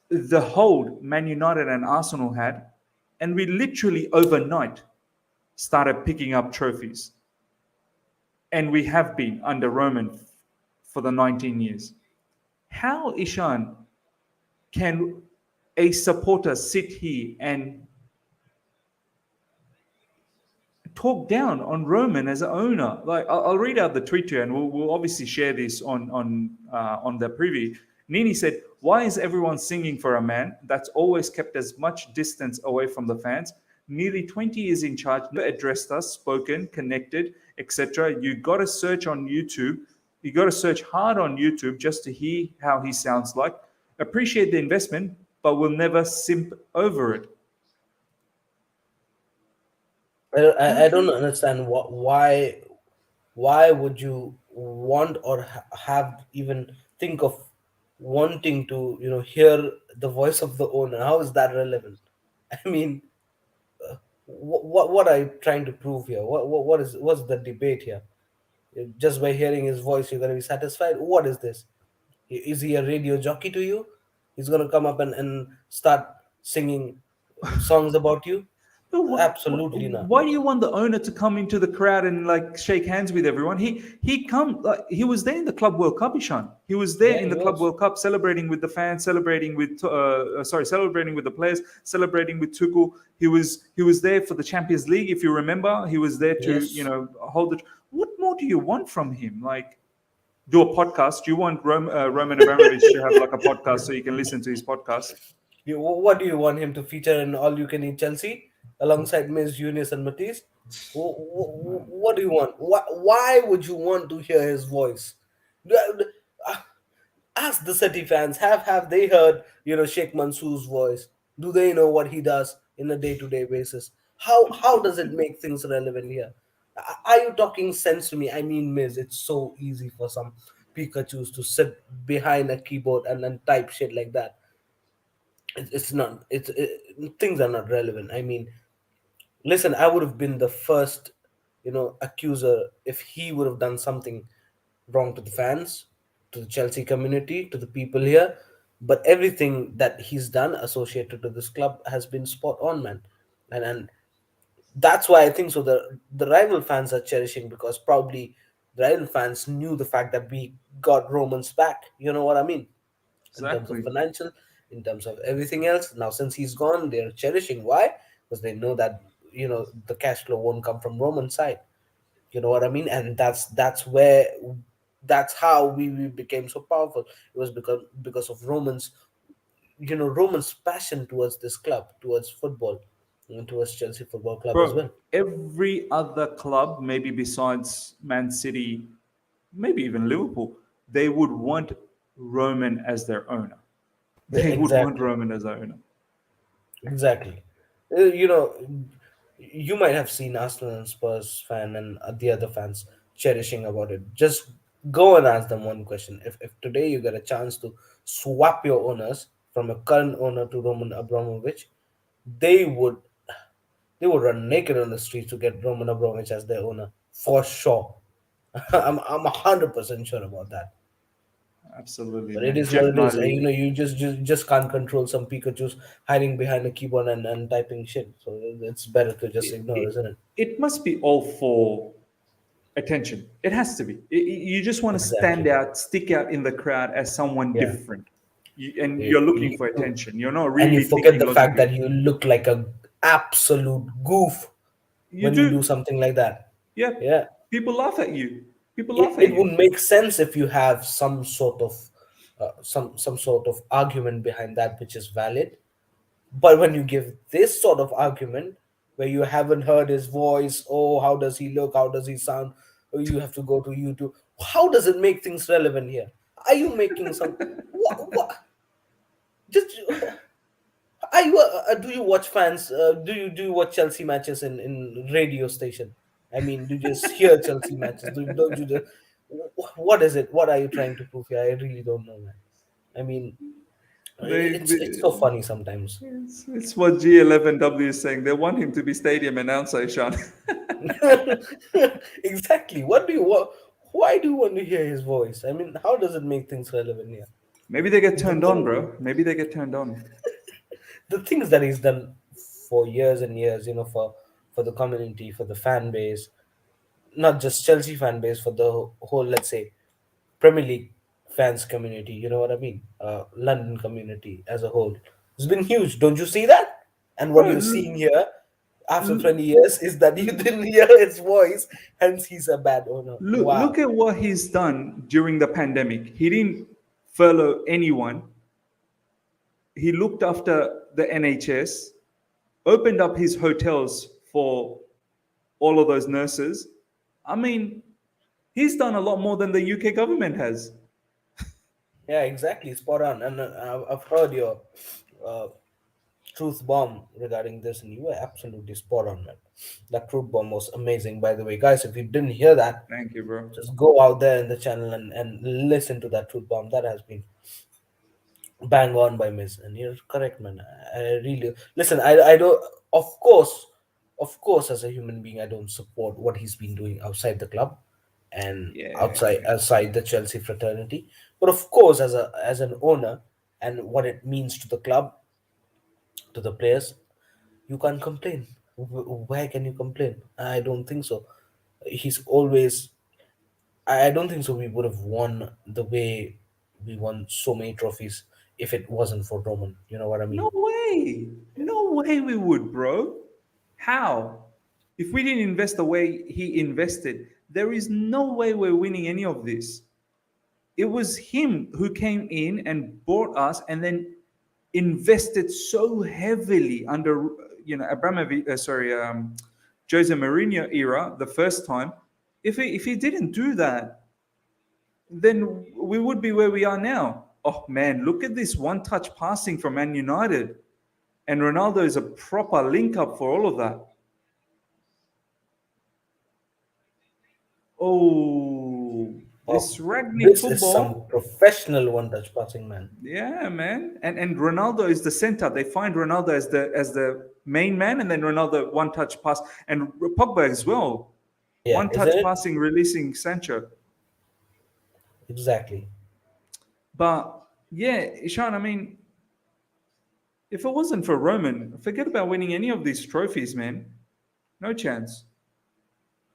the hold Man United and Arsenal had. And we literally overnight started picking up trophies. And we have been under Roman for the 19 years. How, Ishan, can a supporter sit here and talk down on Roman as an owner? Like, I'll read out the tweet to you, and we'll obviously share this on the preview. Nini said, "Why is everyone singing for a man that's always kept as much distance away from the fans? Nearly 20 years in charge, never addressed us, spoken, connected, etc. You got to search on YouTube. You got to search hard on YouTube just to hear how he sounds like. Appreciate the investment, but will never simp over it." I don't understand why would you want or have even think of wanting to hear the voice of the owner? How is that relevant? I mean, what are you trying to prove here? What's the debate here? Just by hearing his voice you're going to be satisfied? What is this? Is he a radio jockey to you? He's going to come up and start singing songs about you? Absolutely not. Why do you want the owner to come into the crowd and like shake hands with everyone? He was there in the Club World Cup, Ishan. He was there Yeah, in he the Club was. World Cup, celebrating with the fans, celebrating with the players, celebrating with Tuchel. He was there for the Champions League, if you remember. He was there to Yes. hold it. What more do you want from him? Like, do a podcast? Do you want Roman Abramovich to have like a podcast so you can listen to his podcast? What do you want him to feature in All You Can Eat Chelsea alongside Ms. Eunice and Matisse? What do you want? Why would you want to hear his voice? Uh, Ask the City fans. Have they heard Sheikh Mansour's voice? Do they know what he does in a day-to-day basis? How does it make things relevant here? Are you talking sense to me? I mean, Miz, it's so easy for some Pikachu's to sit behind a keyboard and then type shit like that. It's not. Things are not relevant. I mean, listen, I would have been the first. accuser if he would have done something wrong to the fans, to the Chelsea community, to the people here. But everything that he's done associated to this club has been spot on, man. And that's why I think so. The rival fans are cherishing, because probably the rival fans knew the fact that we got Romans back. You know what I mean? In terms of Exactly, financial, in terms of everything else. Now, since he's gone, they're cherishing. Why? Because they know that the cash flow won't come from Roman side. You know what I mean? And that's how we became so powerful. It was because of Roman's passion towards this club, towards football, and towards Chelsea Football Club as bro. well. Every other club, maybe besides Man City, maybe even Liverpool, they would want Roman as their owner. Yeah, They would want exactly. Roman as their owner. Exactly. You know, you might have seen Arsenal and Spurs fan and the other fans cherishing about it. Just go and ask them one question. If today you get a chance to swap your owners from a current owner to Roman Abramovich, they would they would run naked on the streets to get Roman Abramovich as their owner for sure. I'm 100% sure about that. Absolutely, But it man. is what Jeff it is. And, Niley. you just can't control some Pikachu's hiding behind a keyboard and typing shit. So it's better to just It, ignore, it, isn't it? it must be all for attention. It has to be. You just want to stand Exactly. out, stick out in the crowd as someone Yeah. different. And You, you're looking you, for attention. You're not and you really forget thinking the fact logically. that you look like a absolute goof You when you do do. something like that. Yeah. Yeah. People laugh at you. People laugh at It you. would make sense if you have some sort of argument behind that which is valid. But when you give this sort of argument where you haven't heard his voice, oh, how does he look? How does he sound? Oh, you have to go to YouTube. How does it make things relevant here? Are you making some? What? Just are you? Do you watch fans? Do you watch Chelsea matches in radio station? I mean, do you just hear Chelsea matches? Don't you just? What is it? What are you trying to prove here? I really don't know, man. I mean, it's They so funny sometimes. it's what G11W is saying. They want him to be stadium announcer, Ishan. Exactly. What do you want? Why do you want to hear his voice? I mean, how does it make things relevant here? Maybe they get The turned on, thing, bro. Maybe they get turned on. the things that he's done for years and years, for the community, for the fan base, not just Chelsea fan base, for the whole, let's say, Premier League fans community. You know what I mean? London community as a whole. It's been huge. Don't you see that? And what Bro, you're seeing here after 20 years is that you didn't hear his voice, hence he's a bad owner. look Wow. at what he's done during the pandemic. He didn't furlough anyone. He looked after the NHS, opened up his hotels for all of those nurses. I mean, he's done a lot more than the UK government has. Yeah, exactly. Spot on. And I've heard your uh, truth bomb regarding this, and you were absolutely spot on, man. That truth bomb was amazing, by the way. Guys, if you didn't hear that, Thank you, bro. just go out there in the channel and listen to that truth bomb. That has been bang on by Miss. And you're correct, man. I really listen. I don't. Of course, as a human being, I don't support what he's been doing outside the club and Yeah. outside the Chelsea fraternity. But of course, as an owner and what it means to the club, to the players, you can't complain. Where can you complain? I don't think so. He's always. I don't think so. We would have won the way we won so many trophies if it wasn't for Roman. You know what I mean? No way. No way we would, bro. How? If we didn't invest the way he invested, there is no way we're winning any of this. It was him who came in and bought us and then invested so heavily under Abramovich, Jose Mourinho era the first time. If he didn't do that, then we would be where we are now. Oh man, look at this one-touch passing from Man United, and Ronaldo is a proper link up for all of that. Oh, Oh, this Ragnick this is some football. professional one-touch passing, man. Yeah, man. And Ronaldo is the center. They find Ronaldo as the main man, and then Ronaldo one touch pass, and Pogba as well. Yeah, One isn't touch it? passing, releasing Sancho. Exactly. But yeah, Ishan, I mean, if it wasn't for Roman, forget about winning any of these trophies, man. No chance.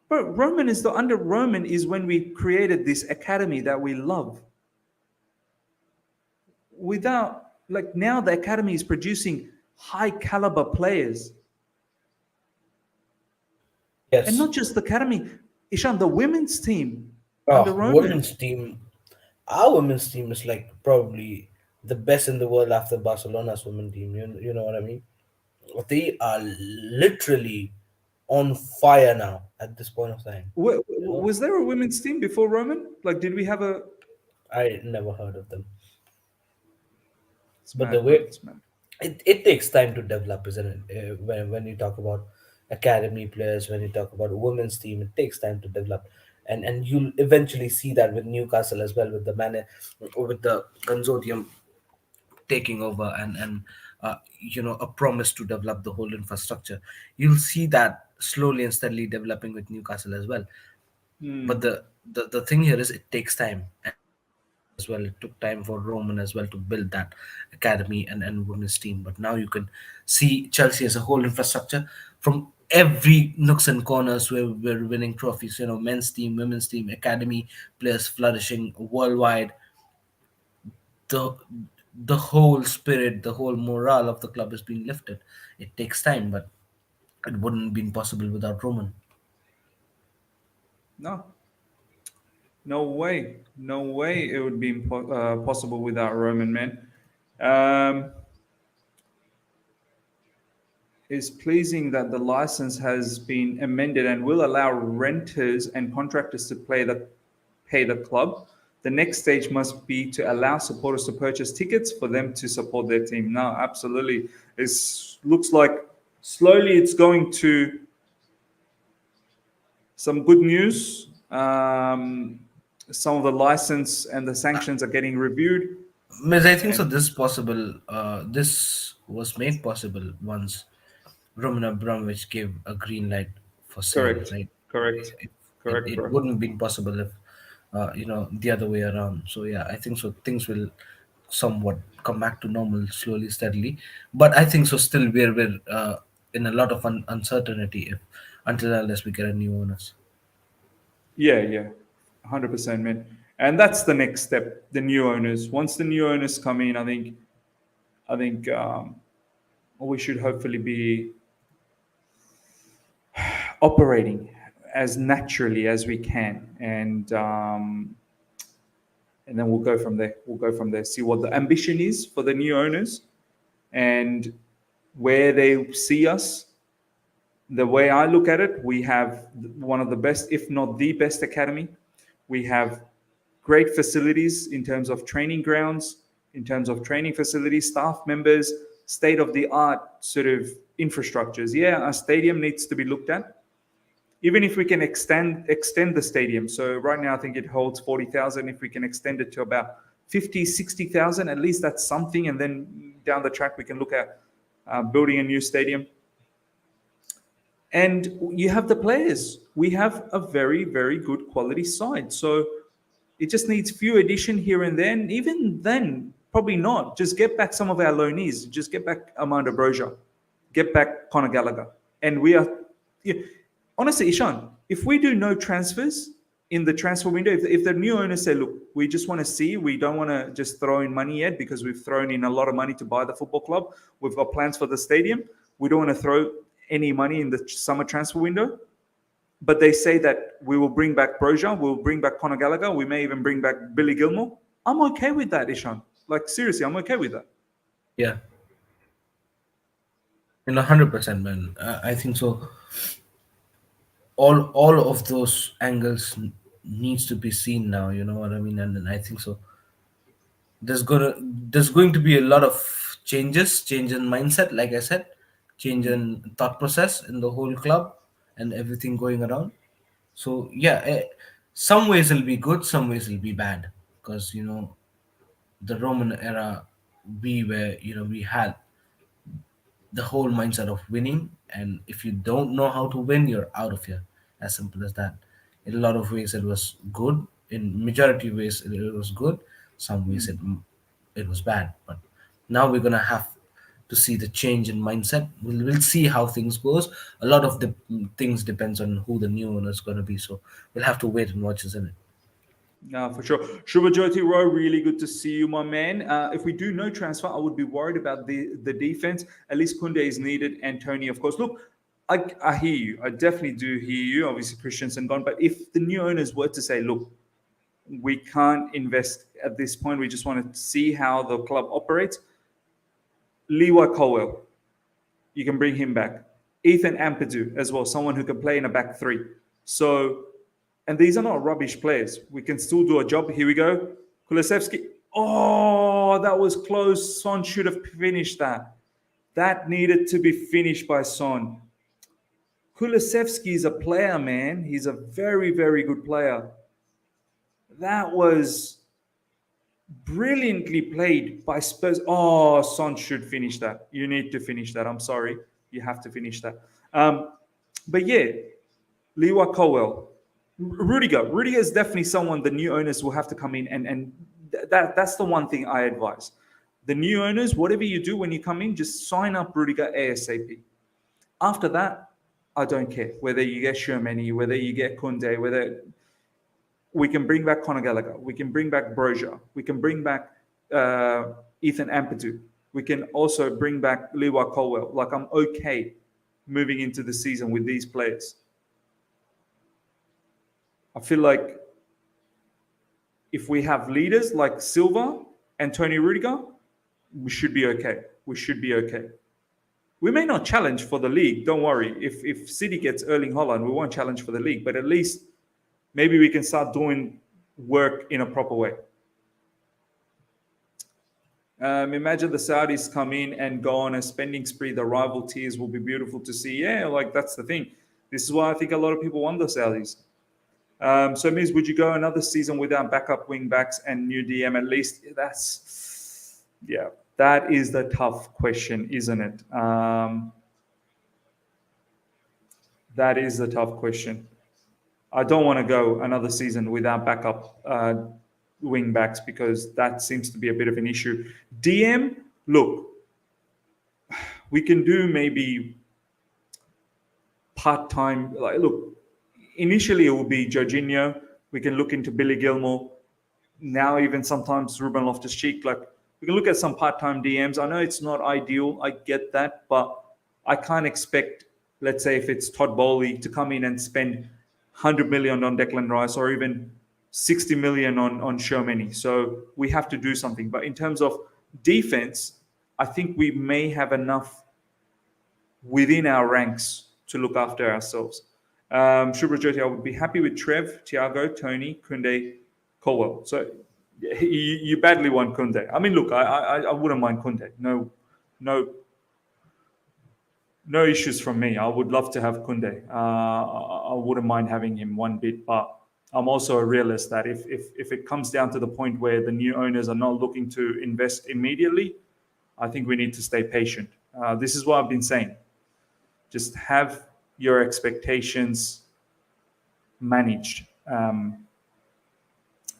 But Roman is the under Roman is when we created this academy that we love. Without like now the academy is producing high caliber players. And Yes. not just the academy, Ishan, the women's team under Oh, Roman. women's team. Our women's team is like probably the best in the world after Barcelona's women's team. You know what I mean? They are literally on fire now at this point of time. You know, Was there a women's team before Roman? Like, did we have a? I never heard of them. It's But the mad, bro. way It's mad. it takes time to develop, isn't it? When you talk about academy players, when you talk about women's team, it takes time to develop, and you'll eventually see that with Newcastle as well, with with the consortium taking over and a promise to develop the whole infrastructure. You'll see that slowly and steadily developing with Newcastle as well. But Hmm. the thing here is it takes time, and Chelsea as well. It took time for Roman as well to build that academy and women's team. But now you can see Chelsea as a whole infrastructure from every nooks and corners where we're winning trophies. Men's team, women's team, academy players flourishing worldwide. The the whole spirit, the whole morale of the club is being lifted. It takes time, but it wouldn't have been possible without Roman. No, no way, no way. It would be possible without Roman, man. Um, it's pleasing that the license has been amended and will allow renters and contractors to pay the club. The next stage must be to allow supporters to purchase tickets for them to support their team. No, absolutely. It looks like slowly it's going to some good news. Some of the license and the sanctions are getting reviewed. Miss, I think so. And This possible. This was made possible once Roman Abramovich gave a green light for sale. correct, Right? correct, correct, It bro. wouldn't have been possible if the other way around. So yeah, I think so. Things will somewhat come back to normal slowly, steadily. But I think so. Still, we're in a lot of uncertainty if until unless we get a new owners. Yeah, yeah, 100%, man. And that's the next step. The new owners. Once the new owners come in, I think we should hopefully be operating as naturally as we can, and then we'll go from there. We'll go from there. See what the ambition is for the new owners and where they see us. The way I look at it, we have one of the best, if not the best, academy. We have great facilities in terms of training grounds, in terms of training facilities, staff members, state of the art sort of infrastructures. Yeah, our stadium needs to be looked at. Even if we can extend the stadium. So right now I think it holds 40,000. If we can extend it to about 50, 60,000, at least that's something. And then down the track we can look at building a new stadium. And you have the players. We have a very, very good quality side. So it just needs few addition here and then. Even then, probably not. Just get back some of our loanees. Just get back Amanda Broja. Get back Conor Gallagher. And we are, yeah, honestly, Ishan, if we do no transfers in the transfer window, if the new owners say, look, we just want to see, we don't want to just throw in money yet because we've thrown in a lot of money to buy the football club. We've got plans for the stadium. We don't want to throw any money in the summer transfer window. But they say that we will bring back Broja, we'll bring back Conor Gallagher, we may even bring back Billy Gilmore. I'm okay with that, Ishan. Like, seriously, I'm okay with that. Yeah, 100%, man. I think so. All of those angles needs to be seen now. You know what I mean? And I think so. There's going to be a lot of change in mindset, like I said, change in thought process in the whole club and everything going around. So yeah, some ways it'll be good, some ways it'll be bad, because the Roman era, we had the whole mindset of winning, and if you don't know how to win, you're out of here. As simple as that. In a lot of ways, it was good. In majority ways, it was good. Some ways, it was bad. But now we're gonna have to see the change in mindset. We'll see how things goes. A lot of the things depends on who the new owner is gonna be. So we'll have to wait and watch, isn't it? Yeah, for sure. Shubhajyoti Roy, really good to see you, my man. If we do no transfer, I would be worried about the defense. At least Kunde is needed, and Tony, of course. Look, I hear you. I definitely do hear you. Obviously, Christensen gone. But if the new owners were to say, look, we can't invest at this point, we just want to see how the club operates. Lewa Colwell, you can bring him back. Ethan Ampadu as well, someone who can play in a back three. So, and these are not rubbish players. We can still do a job. Here we go. Kulusevski. Oh, that was close. Son should have finished that. That needed to be finished by Son. Kulusevski is a player, man. He's a very, very good player. That was brilliantly played by Spurs. Oh, Son should finish that. You need to finish that. I'm sorry. You have to finish that. But yeah, Lewa Colwell. Rudiger. Rudiger is definitely someone the new owners will have to come in and that's the one thing I advise. The new owners, whatever you do when you come in, just sign up Rudiger ASAP. After that, I don't care whether you get Shermany, whether you get Kunde, whether we can bring back Conor Gallagher, we can bring back Broja, we can bring back Ethan Ampadu, we can also bring back Lewa Colwell. Like I'm okay moving into the season with these players. I feel like if we have leaders like Silva and Tony Rudiger, we should be okay. We should be okay. We may not challenge for the league. Don't worry. If City gets Erling Haaland, we won't challenge for the league. But at least maybe we can start doing work in a proper way. Imagine the Saudis come in and go on a spending spree. The rival tiers will be beautiful to see. Yeah, like that's the thing. This is why I think a lot of people want the Saudis. So, Miz, would you go another season without backup wing backs and new DM at least? That is the tough question, isn't it? That is the tough question. I don't want to go another season without backup wing backs because that seems to be a bit of an issue. DM, look, we can do maybe part-time. Like, look, initially it will be Jorginho. We can look into Billy Gilmore. Now even sometimes Ruben Loftus-Cheek. Like we can look at some part-time DMs. I know it's not ideal. I get that, but I can't expect, let's say, if it's Todd Bowley to come in and spend 100 million on Declan Rice or even 60 million on Shermany. So we have to do something. But in terms of defense, I think we may have enough within our ranks to look after ourselves. Shubhrajyoti, I would be happy with Trev, Thiago, Tony, Kunde, Colwell. So you badly want Kunde. I mean, look, I wouldn't mind Kunde. No issues from me. I would love to have Kunde. I wouldn't mind having him one bit, but I'm also a realist that if it comes down to the point where the new owners are not looking to invest immediately, I think we need to stay patient. This is what I've been saying. Just have your expectations managed.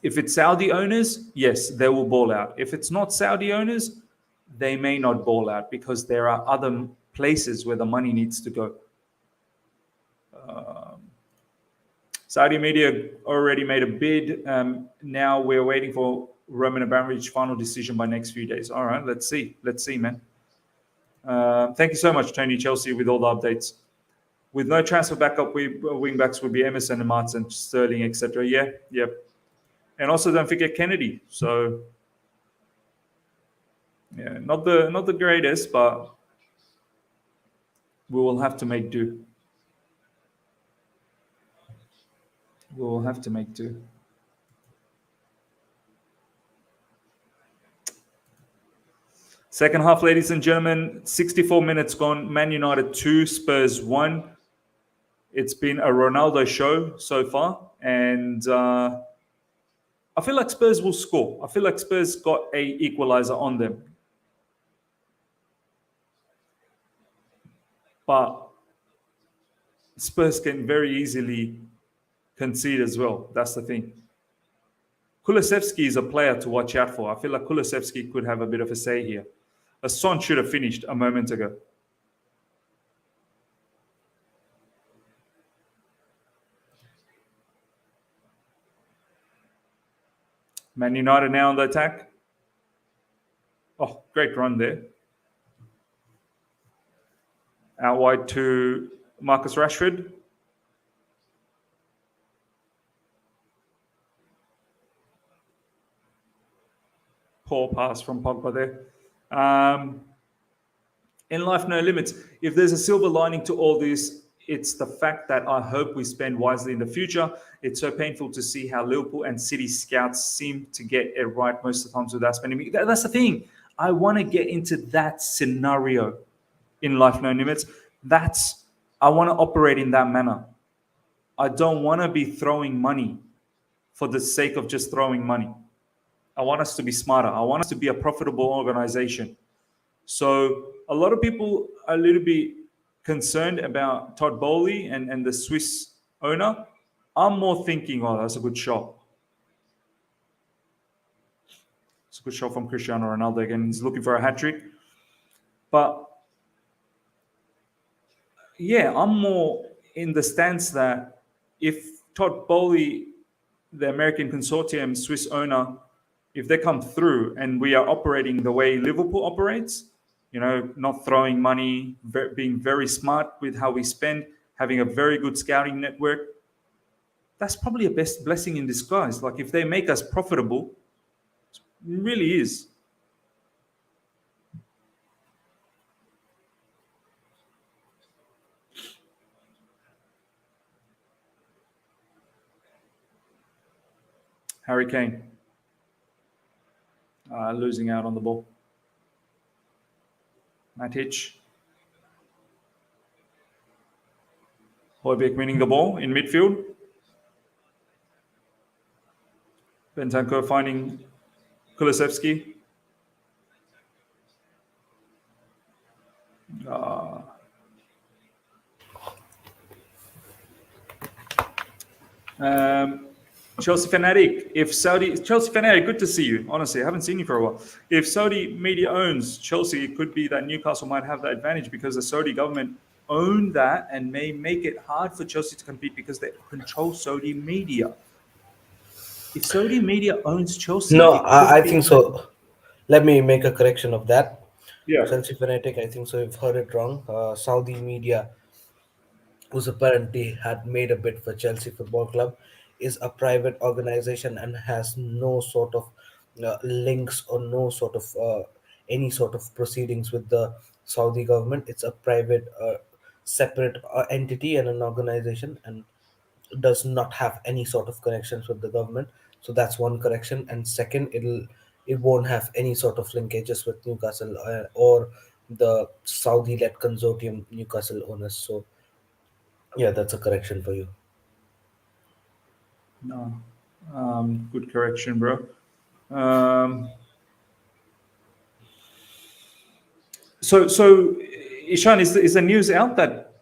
If it's Saudi owners, yes, they will ball out. If it's not Saudi owners, they may not ball out because there are other places where the money needs to go. Saudi media already made a bid. Now we're waiting for Roman Abramovich final decision by next few days. All right, let's see. Let's see, man. Thank you so much, Tony Chelsea, with all the updates. With no transfer backup, wing backs would be Emerson and Martin, Sterling, etc. Yeah, yep. And also don't forget Kennedy. So yeah, not the greatest, but we will have to make do. We will have to make do. Second half, ladies and gentlemen, 64 minutes gone. Man United 2, Spurs 1. It's been a Ronaldo show so far, and I feel like Spurs will score. I feel like Spurs got a equalizer on them. But Spurs can very easily concede as well. That's the thing. Kulusevski is a player to watch out for. I feel like Kulusevski could have a bit of a say here. A Son should have finished a moment ago. Man United now on the attack. Oh, great run there. Out wide to Marcus Rashford. Poor pass from Pogba there. In life, no limits. If there's a silver lining to all this, it's the fact that I hope we spend wisely in the future. It's so painful to see how Liverpool and City scouts seem to get it right most of the times without spending. That's the thing. I want to get into that scenario in life, no limits. I want to operate in that manner. I don't want to be throwing money for the sake of just throwing money. I want us to be smarter. I want us to be a profitable organization. So a lot of people are a little bit concerned about Todd Bowley and the Swiss owner. I'm more thinking, oh, that's a good shot. It's a good shot from Cristiano Ronaldo again. He's looking for a hat trick. But yeah, I'm more in the stance that if Todd Bowley, the American consortium Swiss owner, if they come through and we are operating the way Liverpool operates, not throwing money, being very smart with how we spend, having a very good scouting network, that's probably a best blessing in disguise. Like if they make us profitable, it really is. Harry Kane losing out on the ball. Matic. Højbjerg winning the ball in midfield. Bentancur finding Kulusevski. Chelsea fanatic. Chelsea fanatic, good to see you. Honestly, I haven't seen you for a while. If Saudi media owns Chelsea, it could be that Newcastle might have that advantage because the Saudi government own that and may make it hard for Chelsea to compete because they control Saudi media. If Saudi media owns Chelsea, No, I think so. Let me make a correction of that. Yeah. Chelsea fanatic, I think so. You've heard it wrong. Saudi media, who's apparently had made a bid for Chelsea Football Club, is a private organization and has no sort of links or no sort of any sort of proceedings with the Saudi government. It's a private, separate entity and an organization, and does not have any sort of connections with the government. So that's one correction. And second, it won't have any sort of linkages with Newcastle or the Saudi-led consortium Newcastle owners. So yeah, that's a correction for you. No. Good correction, bro. So Ishan, is the news out that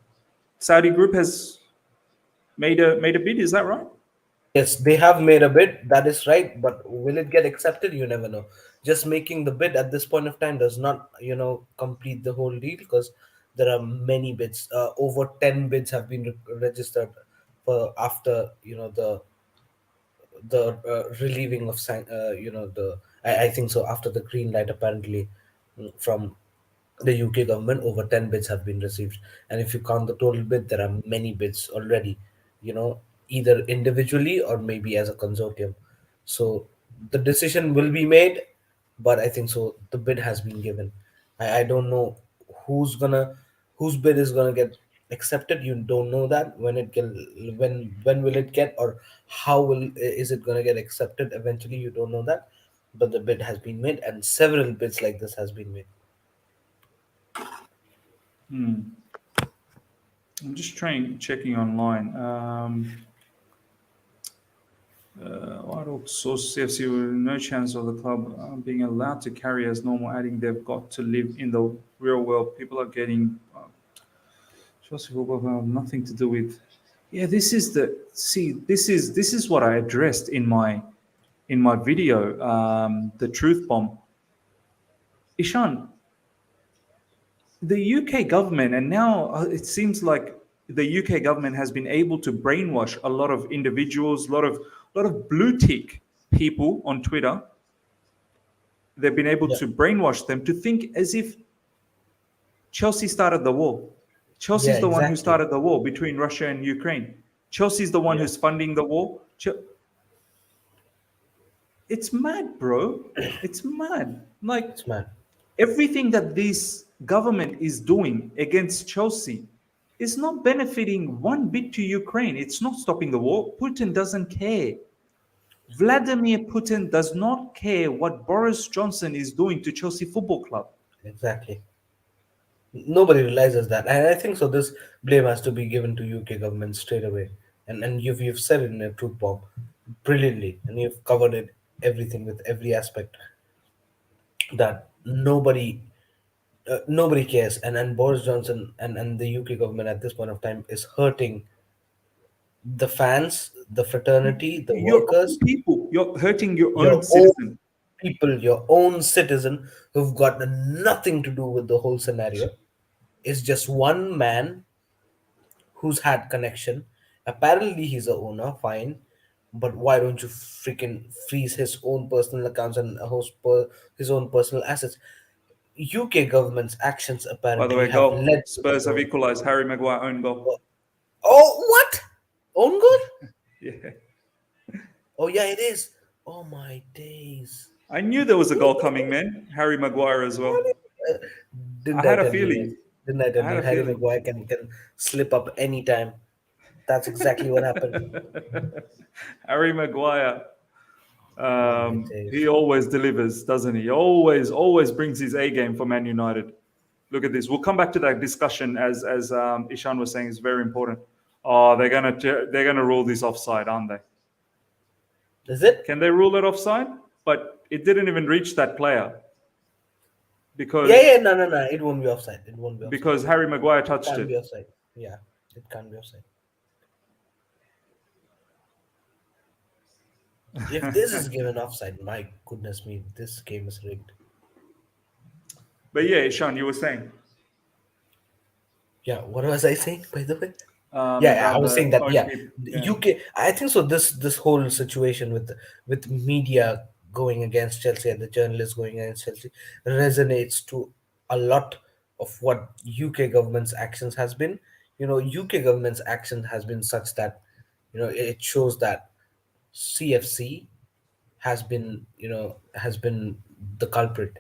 Saudi group has made a bid? Is that right? Yes, they have made a bid. That is right, but will it get accepted? You never know. Just making the bid at this point of time does not, complete the whole deal because there are many bids. Over 10 bids have been registered for after the relieving of I think so after the green light apparently from the UK government. Over 10 bids have been received, and if you count the total bid, there are many bids already, either individually or maybe as a consortium. So the decision will be made, but I think so the bid has been given. I don't know whose bid is gonna get accepted. You don't know that when will it get, or how will is it gonna get accepted eventually. You don't know that, but the bid has been made, and several bids like this has been made. I'm just checking online. Source CFC with no chance of the club being allowed to carry as normal, adding they've got to live in the real world. People are getting Chelsea Football Club have nothing to do with. Yeah, this is the see. This is what I addressed in my video. The truth bomb. Ishan, the UK government, and now it seems like the UK government has been able to brainwash a lot of individuals, a lot of blue tick people on Twitter. They've been able Yeah, to brainwash them to think as if Chelsea started the war. yeah, Chelsea's the one who exactly. started the war between Russia and Ukraine. Chelsea's the one Yeah, who's funding the war. It's mad, bro. It's mad. Like it's mad. everything that this government is doing against Chelsea is not benefiting one bit to Ukraine. It's not stopping the war. Putin doesn't care. Vladimir Putin does not care what Boris Johnson is doing to Chelsea Football Club. Exactly. Nobody realizes that, and I think so. This blame has to be given to UK government straight away. And you've said it in a truth bomb, brilliantly, and you've covered it everything with every aspect that nobody cares, and Boris Johnson and the UK government at this point of time is hurting the fans, the fraternity, the Your own workers, people, you're hurting your own your own citizen. people, your own citizen who've got nothing to do with the whole scenario. It's just one man who's had connection. Apparently, he's a owner, fine, but why don't you freaking freeze his own personal accounts and his own personal assets? UK government's actions By the apparently way, have goal. led to the Spurs have growth. equalized. Harry Maguire own goal. Oh, what? Own goal? Yeah. Oh, yeah, it is. Oh, my days. I knew there was a goal coming, man. Harry Maguire as well. Uh, I Didn't I had a tell you, man? feeling. Didn't I I tell had you? a Harry feeling. Maguire can slip up anytime. That's exactly what happened. Harry Maguire. Oh, my He days. always delivers, doesn't he? Always brings his A game for Man United. Look at this. We'll come back to that discussion as Ishan was saying is very important. Oh, they're gonna rule this offside, aren't they? Is it? Can they rule it offside? But it didn't even reach that player Yeah, because yeah, no, no, no. It won't be offside. It won't be offside. because Harry Maguire It touched can't be it. offside. Yeah, it can't be offside. If this is given offside, my goodness me, this game is rigged. But yeah, Ishan, you were saying Yeah, what was I saying, by the way? Yeah, I about was saying the that. own Yeah, people. the Yeah, UK. I think so. This whole situation with media going against Chelsea and the journalists going against Chelsea resonates to a lot of what UK government's actions has been. UK government's action has been such that it shows that CFC has been the culprit.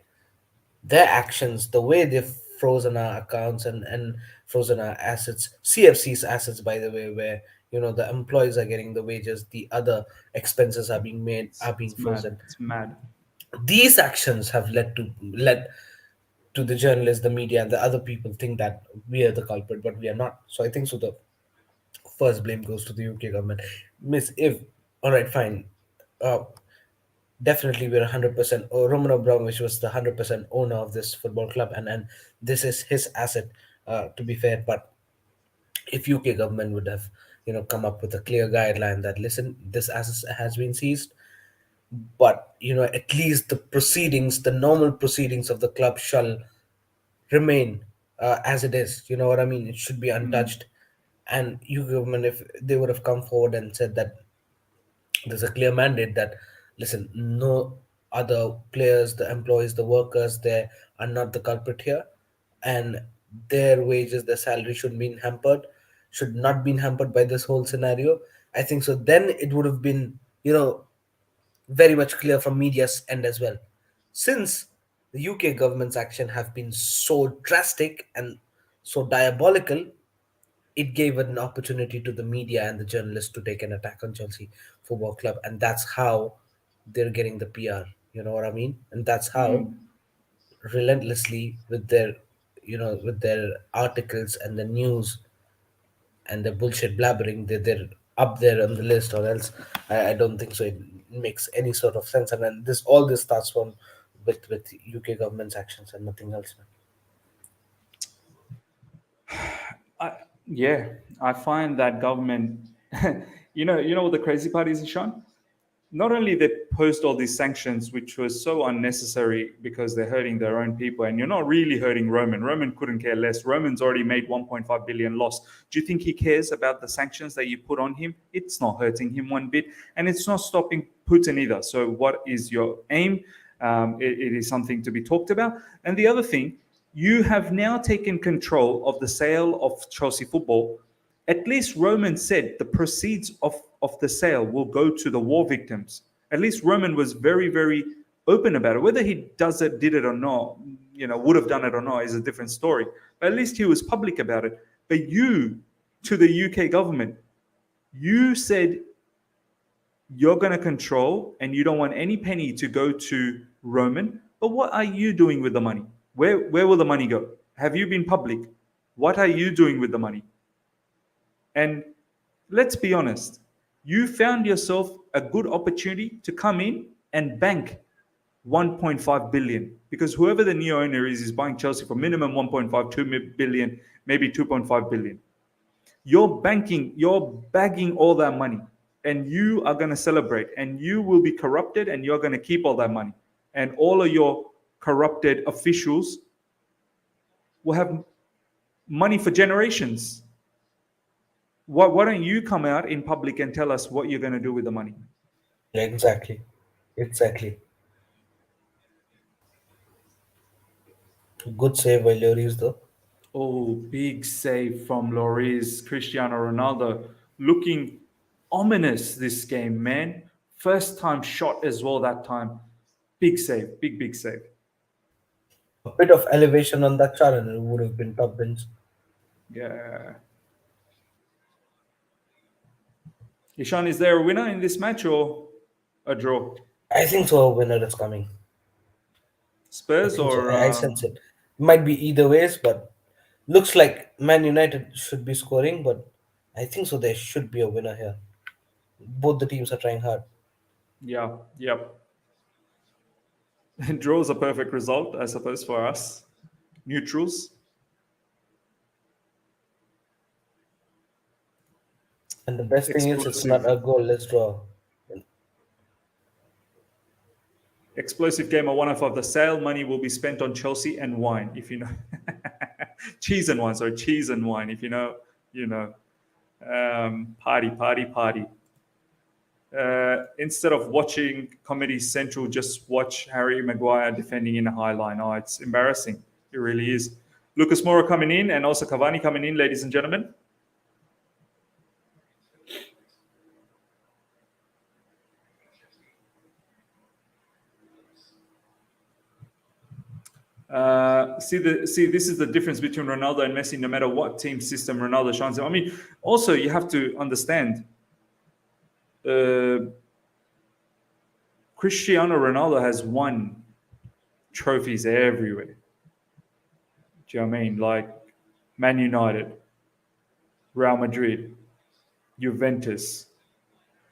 Their actions, the way they've frozen our accounts and frozen our assets, CFC's assets, by the way, where the employees are getting the wages, the other expenses are being made, it's, are being it's mad. frozen. It's mad. These actions have led to the journalists, the media, and the other people think that we are the culprit, but we are not. So I think so. The first blame goes to the UK government. Miss, if all right, fine. Uh, Definitely, we're 100%. Roman Abramovich was the 100% owner of this football club, and this is his asset. To be fair, but if UK government would have come up with a clear guideline that, listen, this asset has been seized, but at least the normal proceedings of the club shall remain as it is. You know what I mean? It should be Mm, untouched. And UK government, if they would have come forward and said that there's a clear mandate that, listen, no other players, the employees, the workers there are not the culprit here, and their wages, their salary should not be hampered by this whole scenario. I think so. Then it would have been very much clear from media's end as well. Since the UK government's action have been so drastic and so diabolical, it gave an opportunity to the media and the journalists to take an attack on Chelsea Football Club, and that's how they're getting the PR. You know what I mean? And that's how mm. relentlessly with their articles and the news and the bullshit blabbering, they're up there on the list, or else I don't think so. It makes any sort of sense, and then this starts from with UK government's actions and nothing else. Man. Yeah, I find that government, you know what the crazy part is, Ishan? Not only they post all these sanctions, which was so unnecessary because they're hurting their own people, and you're not really hurting Roman. Roman couldn't care less. Roman's already made 1.5 billion loss. Do you think he cares about the sanctions that you put on him? It's not hurting him one bit, and it's not stopping Putin either. So, what is your aim? It is something to be talked about. And the other thing, you have now taken control of the sale of Chelsea football. At least Roman said the proceeds of the sale will go to the war victims. At least Roman was very, very open about it. Whether he did it or not, would have done it or not is a different story. But at least he was public about it. But you, to the UK government, you said you're going to control and you don't want any penny to go to Roman. But what are you doing with the money? Where will the money go? Have you been public? What are you doing with the money? And let's be honest, you found yourself a good opportunity to come in and bank 1.5 billion, because whoever the new owner is buying Chelsea for minimum 1.5, 2 billion, maybe 2.5 billion. You're bagging all that money, and you are going to celebrate, and you will be corrupted, and you're going to keep all that money. And all of your corrupted officials will have money for generations. Why don't you come out in public and tell us what you're going to do with the money? Yeah, exactly. Exactly. Good save by Lloris though. Oh, big save from Lloris. Cristiano Ronaldo looking ominous this game, man. First time shot as well that time. Big save, big save. A bit of elevation on that chart and it would have been top bins. Yeah. Ishan, is there a winner in this match or a draw? I think so. A winner is coming. I Spurs think so. or I sense it. Might be either ways, but looks like Man United should be scoring. But I think so. There should be a winner here. Both the teams are trying hard. yeah, yep. Draw is a perfect result, I suppose, for us. Neutrals. And the best thing is, it's not Explosive. a goal. Let's draw. Explosive game. I wonder if the sale money will be spent on Chelsea and wine, if you know. Cheese and wine, sorry, cheese and wine. If you know, you know. Party. Instead of watching Comedy Central, just watch Harry Maguire defending in a high line. Oh, it's embarrassing. It really is. Lucas Moura coming in and also Cavani coming in, ladies and gentlemen. See, this is the difference between Ronaldo and Messi. No matter what team system Ronaldo shines. I mean, also you have to understand. Cristiano Ronaldo has won trophies everywhere. Do you know what I mean? Like Man United, Real Madrid, Juventus.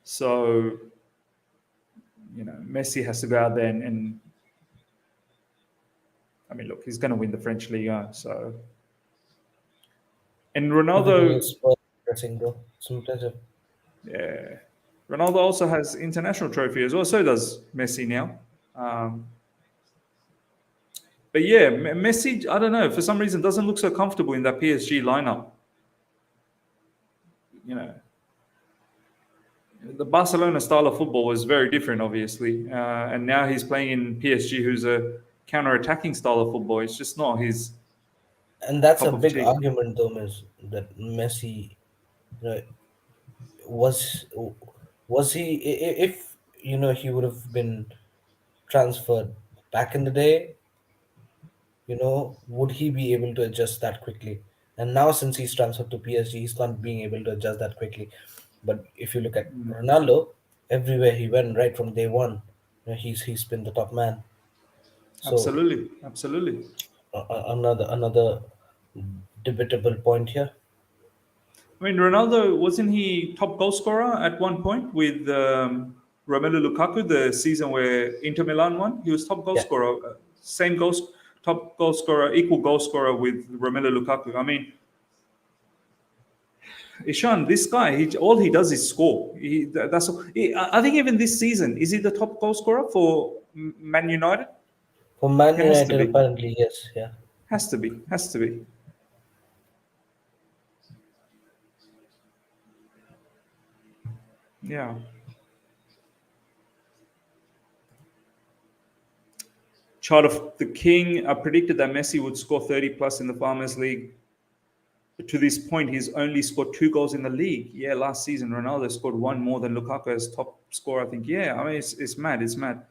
So, Messi has to go out there and I mean, look, he's going to win the French Liga. So, and Even though Ronaldo, it's Spurs pressing though, it's impressive. yeah, Ronaldo also has international trophy as well. So does Messi now. Um, but yeah, Messi, I don't know, for some reason doesn't look so comfortable in that PSG lineup. You know, the Barcelona style of football was very different, obviously, and now he's playing in PSG, who's a counter-attacking style of football. It's just not his And that's a cup of big tea. argument though, Miss, that Messi, you know, was was he if he would have been transferred back in the day, would he be able to adjust that quickly? And now since he's transferred to PSG, he's not being able to adjust that quickly. But if you look at Ronaldo, everywhere he went right from day one, he's been the top man. So Absolutely. another debatable point here. I mean, Ronaldo, wasn't he top goal scorer at one point with Romelu Lukaku, the season where Inter Milan won? He was top goal Yeah, scorer, same goals, top goal scorer, equal goal scorer with Romelu Lukaku. I mean, Ishan, this guy, all he does is score. That's all. I think even this season, is he the top goal scorer for Man United? For Man He has to United, be. apparently, yes, yeah. Has to be. Has to be. Yeah. Chart of the King predicted that Messi would score 30 plus in the Farmers League. But to this point, he's only scored 2 goals in the league. Yeah, last season, Ronaldo scored one more than Lukaku as top scorer, I think. Yeah, I mean, it's mad. It's mad.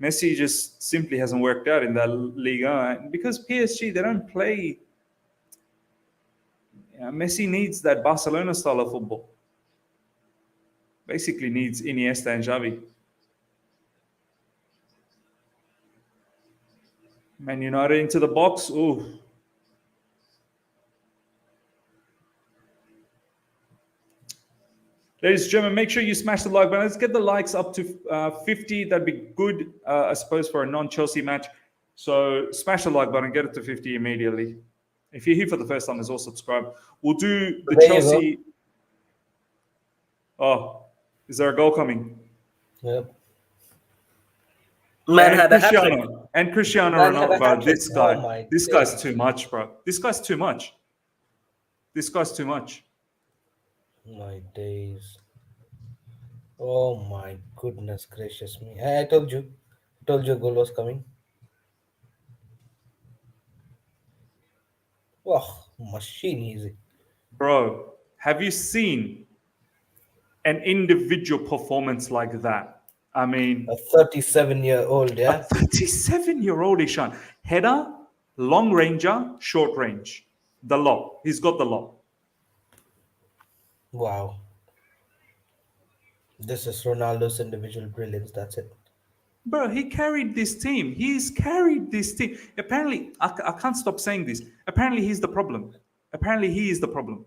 Messi just simply hasn't worked out in that Liga. And because PSG, they don't play. Messi needs that Barcelona style of football. Basically needs Iniesta and Xavi. Man United into the box. Ooh. Ladies and gentlemen, make sure you smash the like button. Let's get the likes up to 50. That'd be good, I suppose, for a non-Chelsea match. So smash the like button, get it to 50 immediately. If you're here for the first time as well, subscribe. We'll do the There you Chelsea. Oh, is there a goal coming? Yep. Man had a hat trick. Cristiano Man had a Ronaldo, bro. hat-trick. Oh my This guy's days. too much, bro. This guy's too much. This guy's too much. My days. Oh my goodness gracious me. I told you. Told you a goal was coming. Oh, machine easy. Bro, have you seen an individual performance like that? I mean, A 37-year-old, a yeah? 37-year-old Ishan. Header, long ranger, short range. The lot. He's got the lot. Wow. This is Ronaldo's individual brilliance. That's it. Bro, he carried this team. He's carried this team. Apparently, I can't stop saying this. Apparently, he's the problem. Apparently, he is the problem.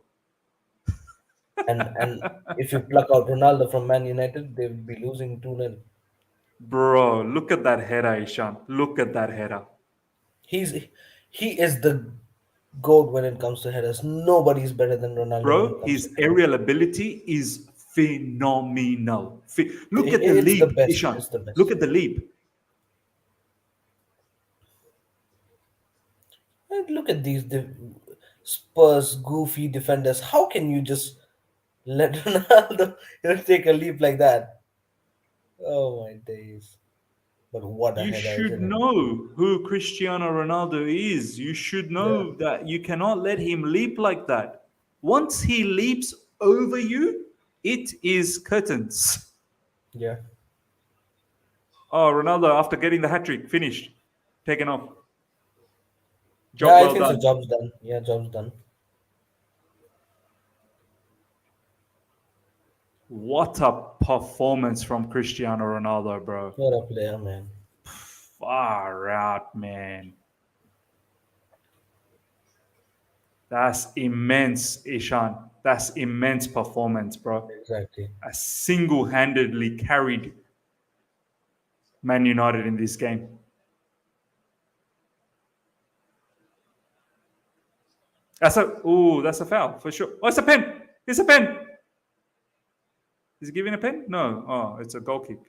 And if you pluck out Ronaldo from Man United, they will be losing 2-0. Bro, look at that header, Ishan. Look at that header. He's he is the goat when it comes to headers. Nobody's better than Ronaldo when it Bro, comes to his headers. aerial ability is phenomenal. Look at the It's the leap, best. Ishan. It's the Look best. at the leap. And look at these Spurs goofy defenders. How can you just let Ronaldo take a leap like that? Oh my days! But what a You header, should isn't it? know who Cristiano Ronaldo is. You should Yeah, know that you cannot let him leap like that. Once he leaps over you, it is curtains. yeah. Oh, Ronaldo, after getting the hat trick, finished, taken off. Yeah, Job I well think so. done. Job's done. Yeah, job's done. What a performance from Cristiano Ronaldo, bro. What a player, man. Far out, man. That's immense, Ishan. That's immense performance, bro. Exactly. I single-handedly carried Man United in this game. That's a foul for sure. Oh, it's a pen. It's a pen. Is he giving a pen? No. Oh, it's a goal kick.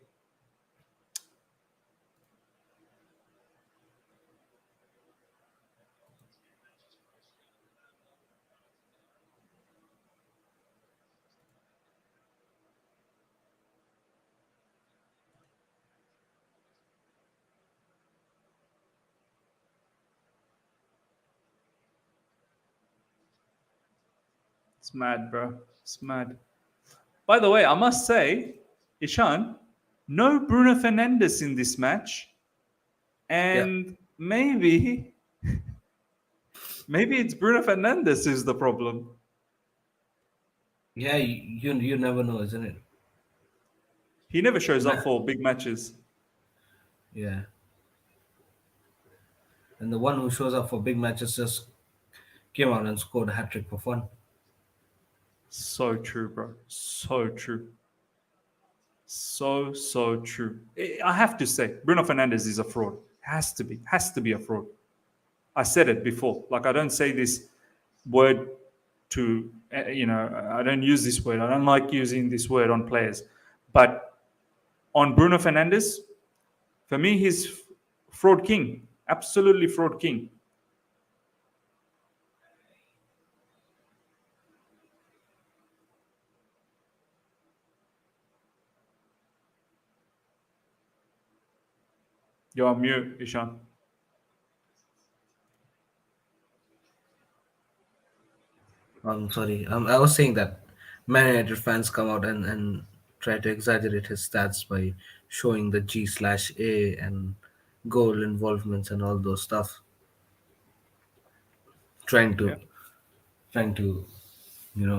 It's mad, bro. It's mad. By the way, I must say, Ishan, no Bruno Fernandes in this match, Yeah. and maybe it's Bruno Fernandes who's the problem. Yeah, you never know, isn't it? He never shows up Nah. for big matches. Yeah. And the one who shows up for big matches just came out and scored a hat trick for fun. So true, bro. So true. So true. I have to say, Bruno Fernandes is a fraud. Has to be a fraud. I said it before. Like I don't say this word to, I don't use this word. I don't like using this word on players. But on Bruno Fernandes, for me, he's fraud king. Absolutely fraud king. You're on mute, Ishan. I'm sorry. I was saying that Man United fans come out and try to exaggerate his stats by showing the G/A and goal involvements and all those stuff, trying Yeah. to trying to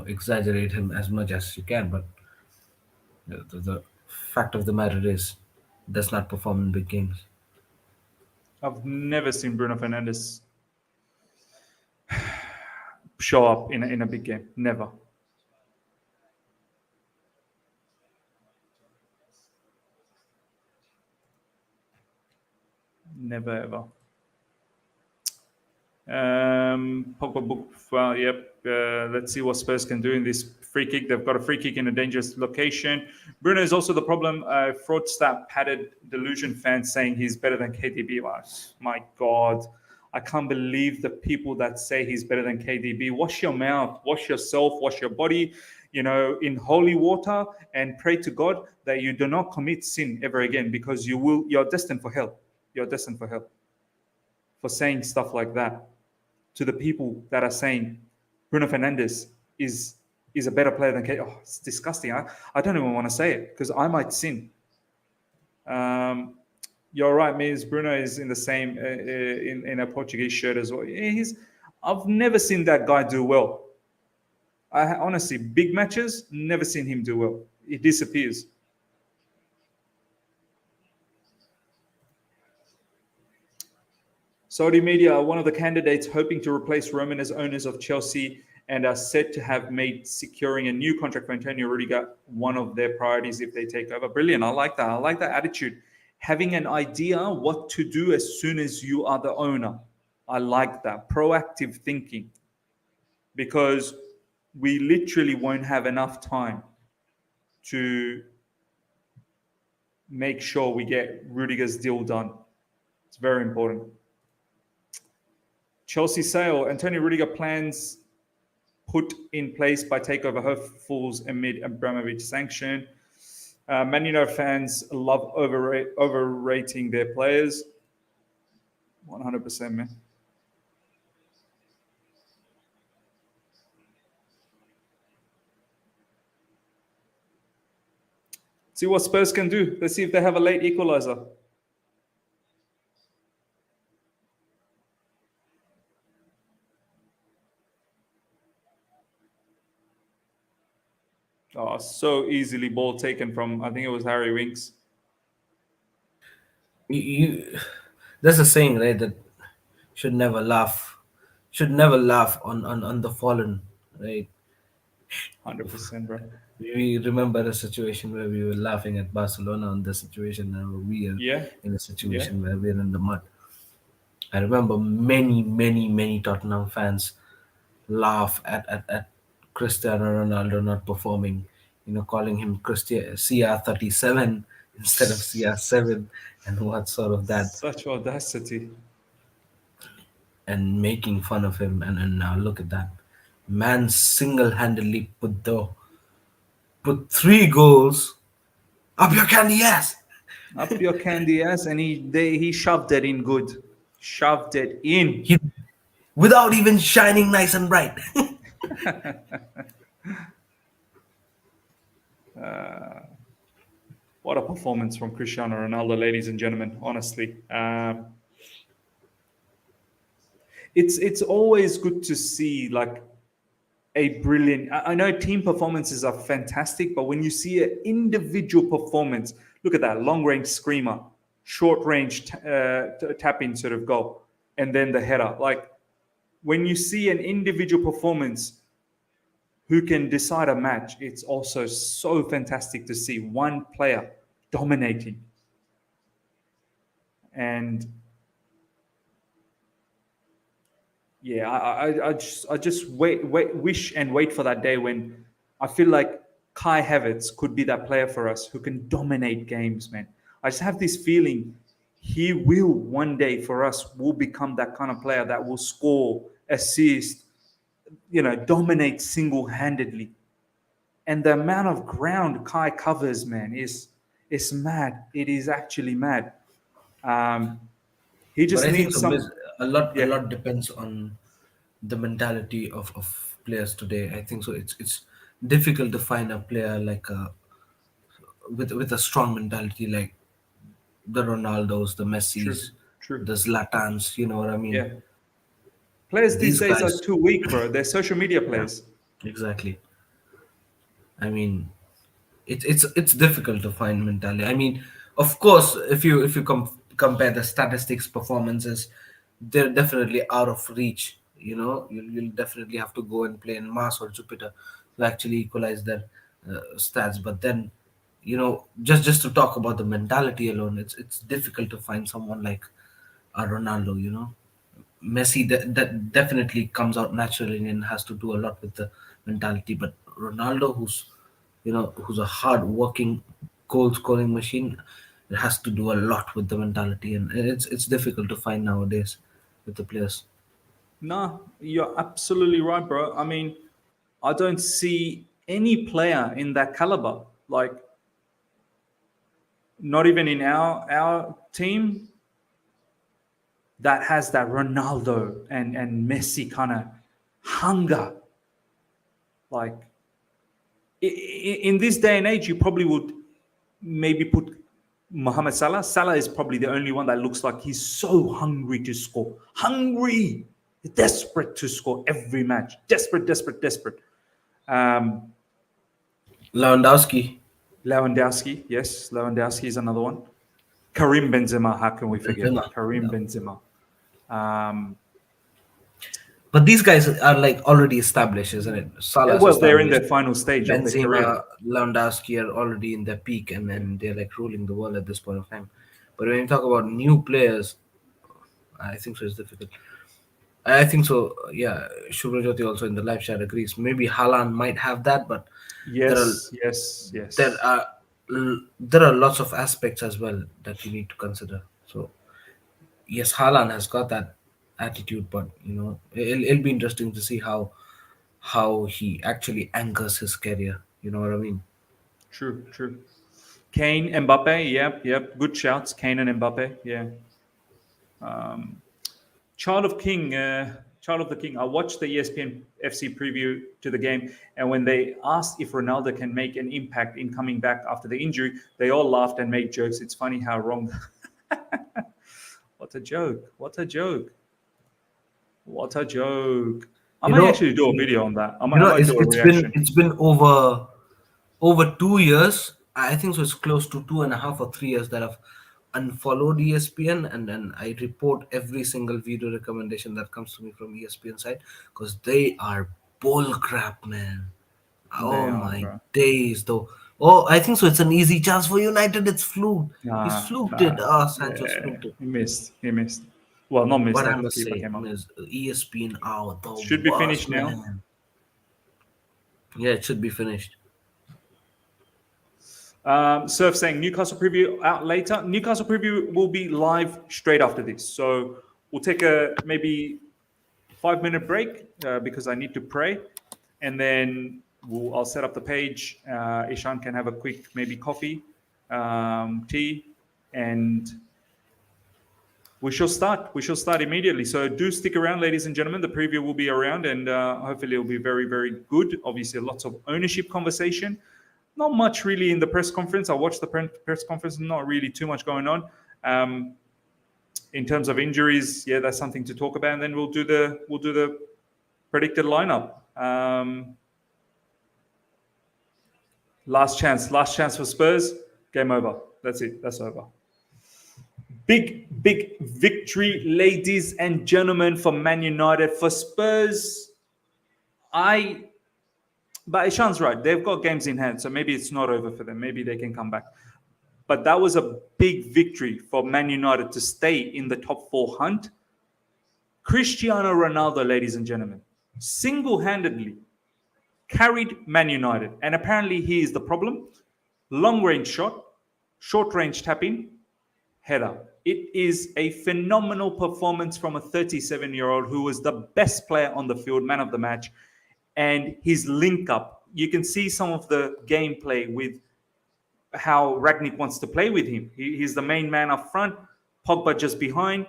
exaggerate him as much as you can. But the fact of the matter is, does not perform in big games. I've never seen Bruno Fernandes show up in a big game. Never. Never ever. Pogba book. Well, yep. Let's see what Spurs can do in this free kick. They've got a free kick in a dangerous location. Bruno is also the problem. Fraudster padded delusion fans saying he's better than KDB. My God, I can't believe the people that say he's better than KDB. Wash your mouth, wash yourself, wash your body, in holy water, and pray to God that you do not commit sin ever again, because you're destined for hell. You're destined for hell for saying stuff like that to the people that are saying Bruno Fernandes is a better player than Kane. Oh, it's disgusting. I don't even want to say it because I might sin. You're right, Miz. Bruno is in the same in a Portuguese shirt as well. I've never seen that guy do well. I honestly, big matches, never seen him do well. He disappears. Saudi media are one of the candidates hoping to replace Roman as owners of Chelsea and are said to have made securing a new contract for Antonio Rudiger one of their priorities if they take over. Brilliant. I like that. I like that attitude. Having an idea what to do as soon as you are the owner. I like that. Proactive thinking. Because we literally won't have enough time to make sure we get Rudiger's deal done. It's very important. Chelsea sale. Antonio Rudiger plans put in place by takeover hopefuls amid Abramovich sanction. Man United fans love overrating their players. 100%, man. See what Spurs can do. Let's see if they have a late equalizer. Oh, so easily ball taken from, I think it was Harry Winks. There's a saying, right, that should never laugh, on the fallen, right? 100%, bro. We remember a situation where we were laughing at Barcelona on the situation, and we are Yeah, in a yeah. situation where we're in the mud. I remember many Tottenham fans laugh at Cristiano Ronaldo not performing, calling him CR37 instead of CR7, and what sort of that, Such audacity. and making fun of him. And now look at that. Man single handedly put 3 goals up your candy ass. Up your candy ass, and he shoved it in good. Shoved it in. He, without even shining nice and bright. What a performance from Cristiano Ronaldo, ladies and gentlemen. Honestly, it's always good to see like a brilliant. I know team performances are fantastic, but when you see an individual performance, look at that long range screamer, short range tap in sort of goal, and then the header. Like when you see an individual performance who can decide a match, it's also so fantastic to see one player dominating. And yeah, I just wish and wait for that day when I feel like Kai Havertz could be that player for us who can dominate games, man. I just have this feeling he will one day for us will become that kind of player that will score, assist, dominate single-handedly. And the amount of ground Kai covers, man, is mad. It is actually mad. Um, he But just I think needs so. Miss, some, a yeah, lot depends on the mentality of players today. I think so. It's difficult to find a player like with a strong mentality like the Ronaldos, the true, Messis, true, the Zlatans. You know what I mean? yeah. Players these These days are guys. too weak, bro. They're social media Yeah, players. exactly. I mean, it's difficult to find mentality. I mean, of course, if you compare the statistics performances, they're definitely out of reach. You'll definitely have to go and play in Mars or Jupiter to actually equalize their stats. But then, just to talk about the mentality alone, it's difficult to find someone like a Ronaldo. Messi that definitely comes out naturally and has to do a lot with the mentality. But Ronaldo, who's a hard working goal scoring machine, it has to do a lot with the mentality, and it's difficult to find nowadays with the players. No, you're absolutely right, bro. I mean, I don't see any player in that caliber. Like, not even in our team that has that Ronaldo and Messi kind of hunger. Like, in this day and age, you probably would maybe put Mohamed Salah. Salah is probably the only one that looks like he's so hungry to score. Hungry, desperate to score every match. Desperate, desperate, desperate. Um, Lewandowski, Lewandowski, yes, Lewandowski is another one. Karim Benzema, how can we forget Benzema. Karim Yeah. Benzema? Um, But these guys are like already established, isn't it? Salah's well, they're in established. their final stage of their career. Benzema, Lewandowski are already in their peak, and Yeah, then they're like ruling the world at this point of time. But when you talk about new players, I think so it's difficult. I think so. Yeah, Shubrajyoti also in the live chat agrees. Maybe Haaland might have that, but there are yes, yes, there yes. are there are lots of aspects as well that you need to consider. So yes, Haaland has got that attitude, but it'll be interesting to see how he actually anchors his career. You know what I mean? True, true. Kane, Mbappe, yep, yep. Good shouts, Kane and Mbappe, yeah. Um, Child of King, Child of the King. I watched the ESPN FC preview to the game, and when they asked if Ronaldo can make an impact in coming back after the injury, they all laughed and made jokes. It's funny how wrong. What a joke! What a joke! What a joke! I You might know, actually do a video on that. I might it's do a it's been reaction. it's been over 2 years. I think so. It's close to 2.5 or 3 years that I've unfollowed ESPN, and then I report every single video recommendation that comes to me from ESPN side because they are bull crap, man. They Oh are, my bro. days, though. Oh, I think so. It's an easy chance for United. It's fluked. He's Nah, fluked it. nah. Sancho's Yeah, fluked it. he missed. He missed. Well, not missed. What I The must keeper say came up. is ESPN are the Should be worst, finished now. man. Yeah, it should be finished. Surf saying Newcastle preview out later. Newcastle preview will be live straight after this. So we'll take a maybe 5 minute break because I need to pray. And then I'll set up the page. Ishan can have a quick maybe coffee, tea, and we shall start. We shall start immediately. So do stick around, ladies and gentlemen. The preview will be around, and hopefully it'll be very, very good. Obviously, lots of ownership conversation. Not much really in the press conference. I watched the press conference. Not really too much going on. In terms of injuries, yeah, that's something to talk about. And then we'll do the predicted lineup. Last chance for Spurs. Game over. That's it. That's over. Big victory, ladies and gentlemen, for Man United. For Spurs, I. But Ishan's right. They've got games in hand, so maybe it's not over for them. Maybe they can come back. But that was a big victory for Man United to stay in the top four hunt. Cristiano Ronaldo, ladies and gentlemen, single-handedly carried Man United. And apparently he is the problem. Long range shot, short range tap in, header. It is a phenomenal performance from a 37-year-old who was the best player on the field, man of the match. And his link up, you can see some of the gameplay with how Ragnick wants to play with him. He's the main man up front, Pogba just behind,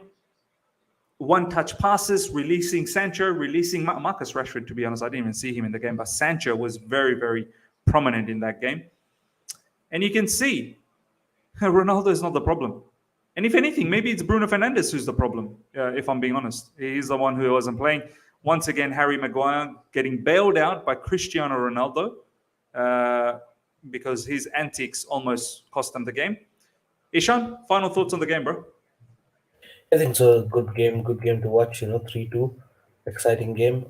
one touch passes, releasing Sancho, releasing Marcus Rashford. To be honest, I didn't even see him in the game, but Sancho was very, very prominent in that game. And you can see Ronaldo is not the problem. And if anything, maybe it's Bruno Fernandes who's the problem, if I'm being honest. He's the one who wasn't playing. Once again, Harry Maguire getting bailed out by Cristiano Ronaldo because his antics almost cost them the game. Ishan, final thoughts on the game, bro? I think it's a good game to watch. 3-2, exciting game.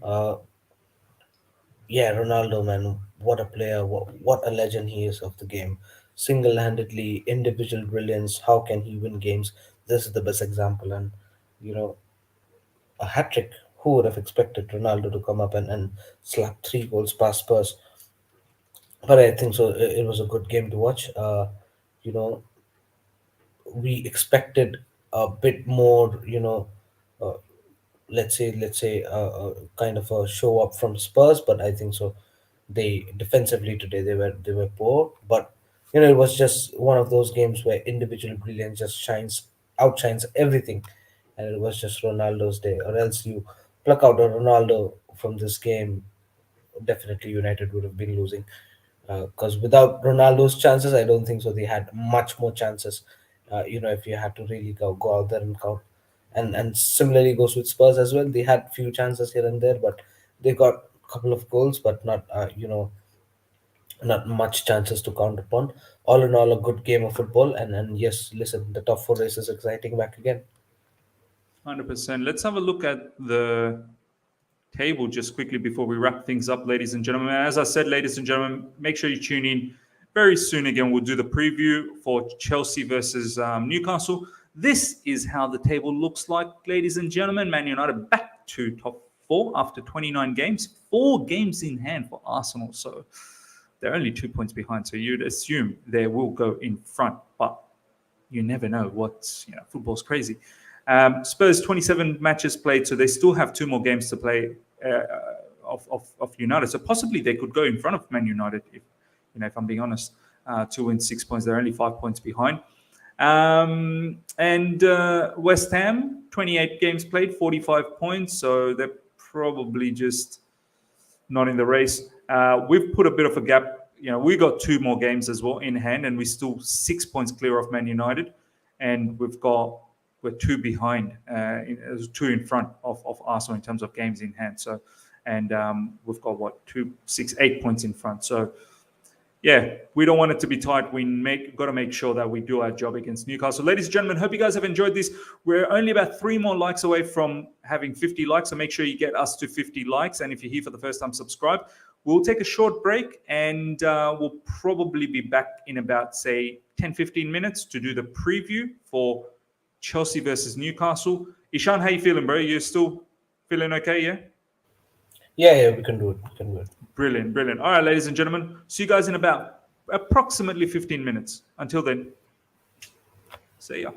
Yeah, Ronaldo, man, what a player, what a legend he is of the game. Single-handedly, individual brilliance. How can he win games? This is the best example, and you know, a hat trick. Who would have expected Ronaldo to come up and slap 3 goals past Spurs? But I think so. It was a good game to watch. You know, we expected a bit more. Uh, kind of a show up from Spurs, but I think so. They defensively today they were poor, but it was just one of those games where individual brilliance just outshines everything, and it was just Ronaldo's day. Or else you pluck out a Ronaldo from this game, definitely United would have been losing. Because without Ronaldo's chances, I don't think so. They had much more chances. If you had to really go out there and count, and similarly goes with Spurs as well. They had few chances here and there, but they got a couple of goals, but not much chances to count upon. All in all, a good game of football. And yes, listen, the top four race is exciting back again. 100%. Let's have a look at the table just quickly before we wrap things up, ladies and gentlemen. As I said, ladies and gentlemen, make sure you tune in very soon. Again, we'll do the preview for Chelsea versus Newcastle. This is how the table looks like, ladies and gentlemen. Man United back to top four after 29 games, 4 games in hand for Arsenal. So they're only 2 points behind. So you'd assume they will go in front, but you never know. Football's crazy. Spurs 27 matches played, so they still have 2 more games to play of United. So possibly they could go in front of Man United if I'm being honest. 2 wins, 6 points. They're only 5 points behind. And West Ham 28 games played, 45 points. So they're probably just not in the race. We've put a bit of a gap. We got 2 more games as well in hand, and we're still 6 points clear of Man United, and we're 2 behind, 2 in front of Arsenal in terms of games in hand. So, and we've got 8 points in front. So, yeah, we don't want it to be tight. Got to make sure that we do our job against Newcastle. Ladies and gentlemen, hope you guys have enjoyed this. We're only about 3 more likes away from having 50 likes. So make sure you get us to 50 likes. And if you're here for the first time, subscribe. We'll take a short break, and we'll probably be back in about, say, 10-15 minutes to do the preview for Chelsea versus Newcastle. Ishan, how you feeling, bro? You still feeling okay, yeah? Yeah, we can do it. We can do it. Brilliant. All right, ladies and gentlemen. See you guys in about approximately 15 minutes. Until then, see ya.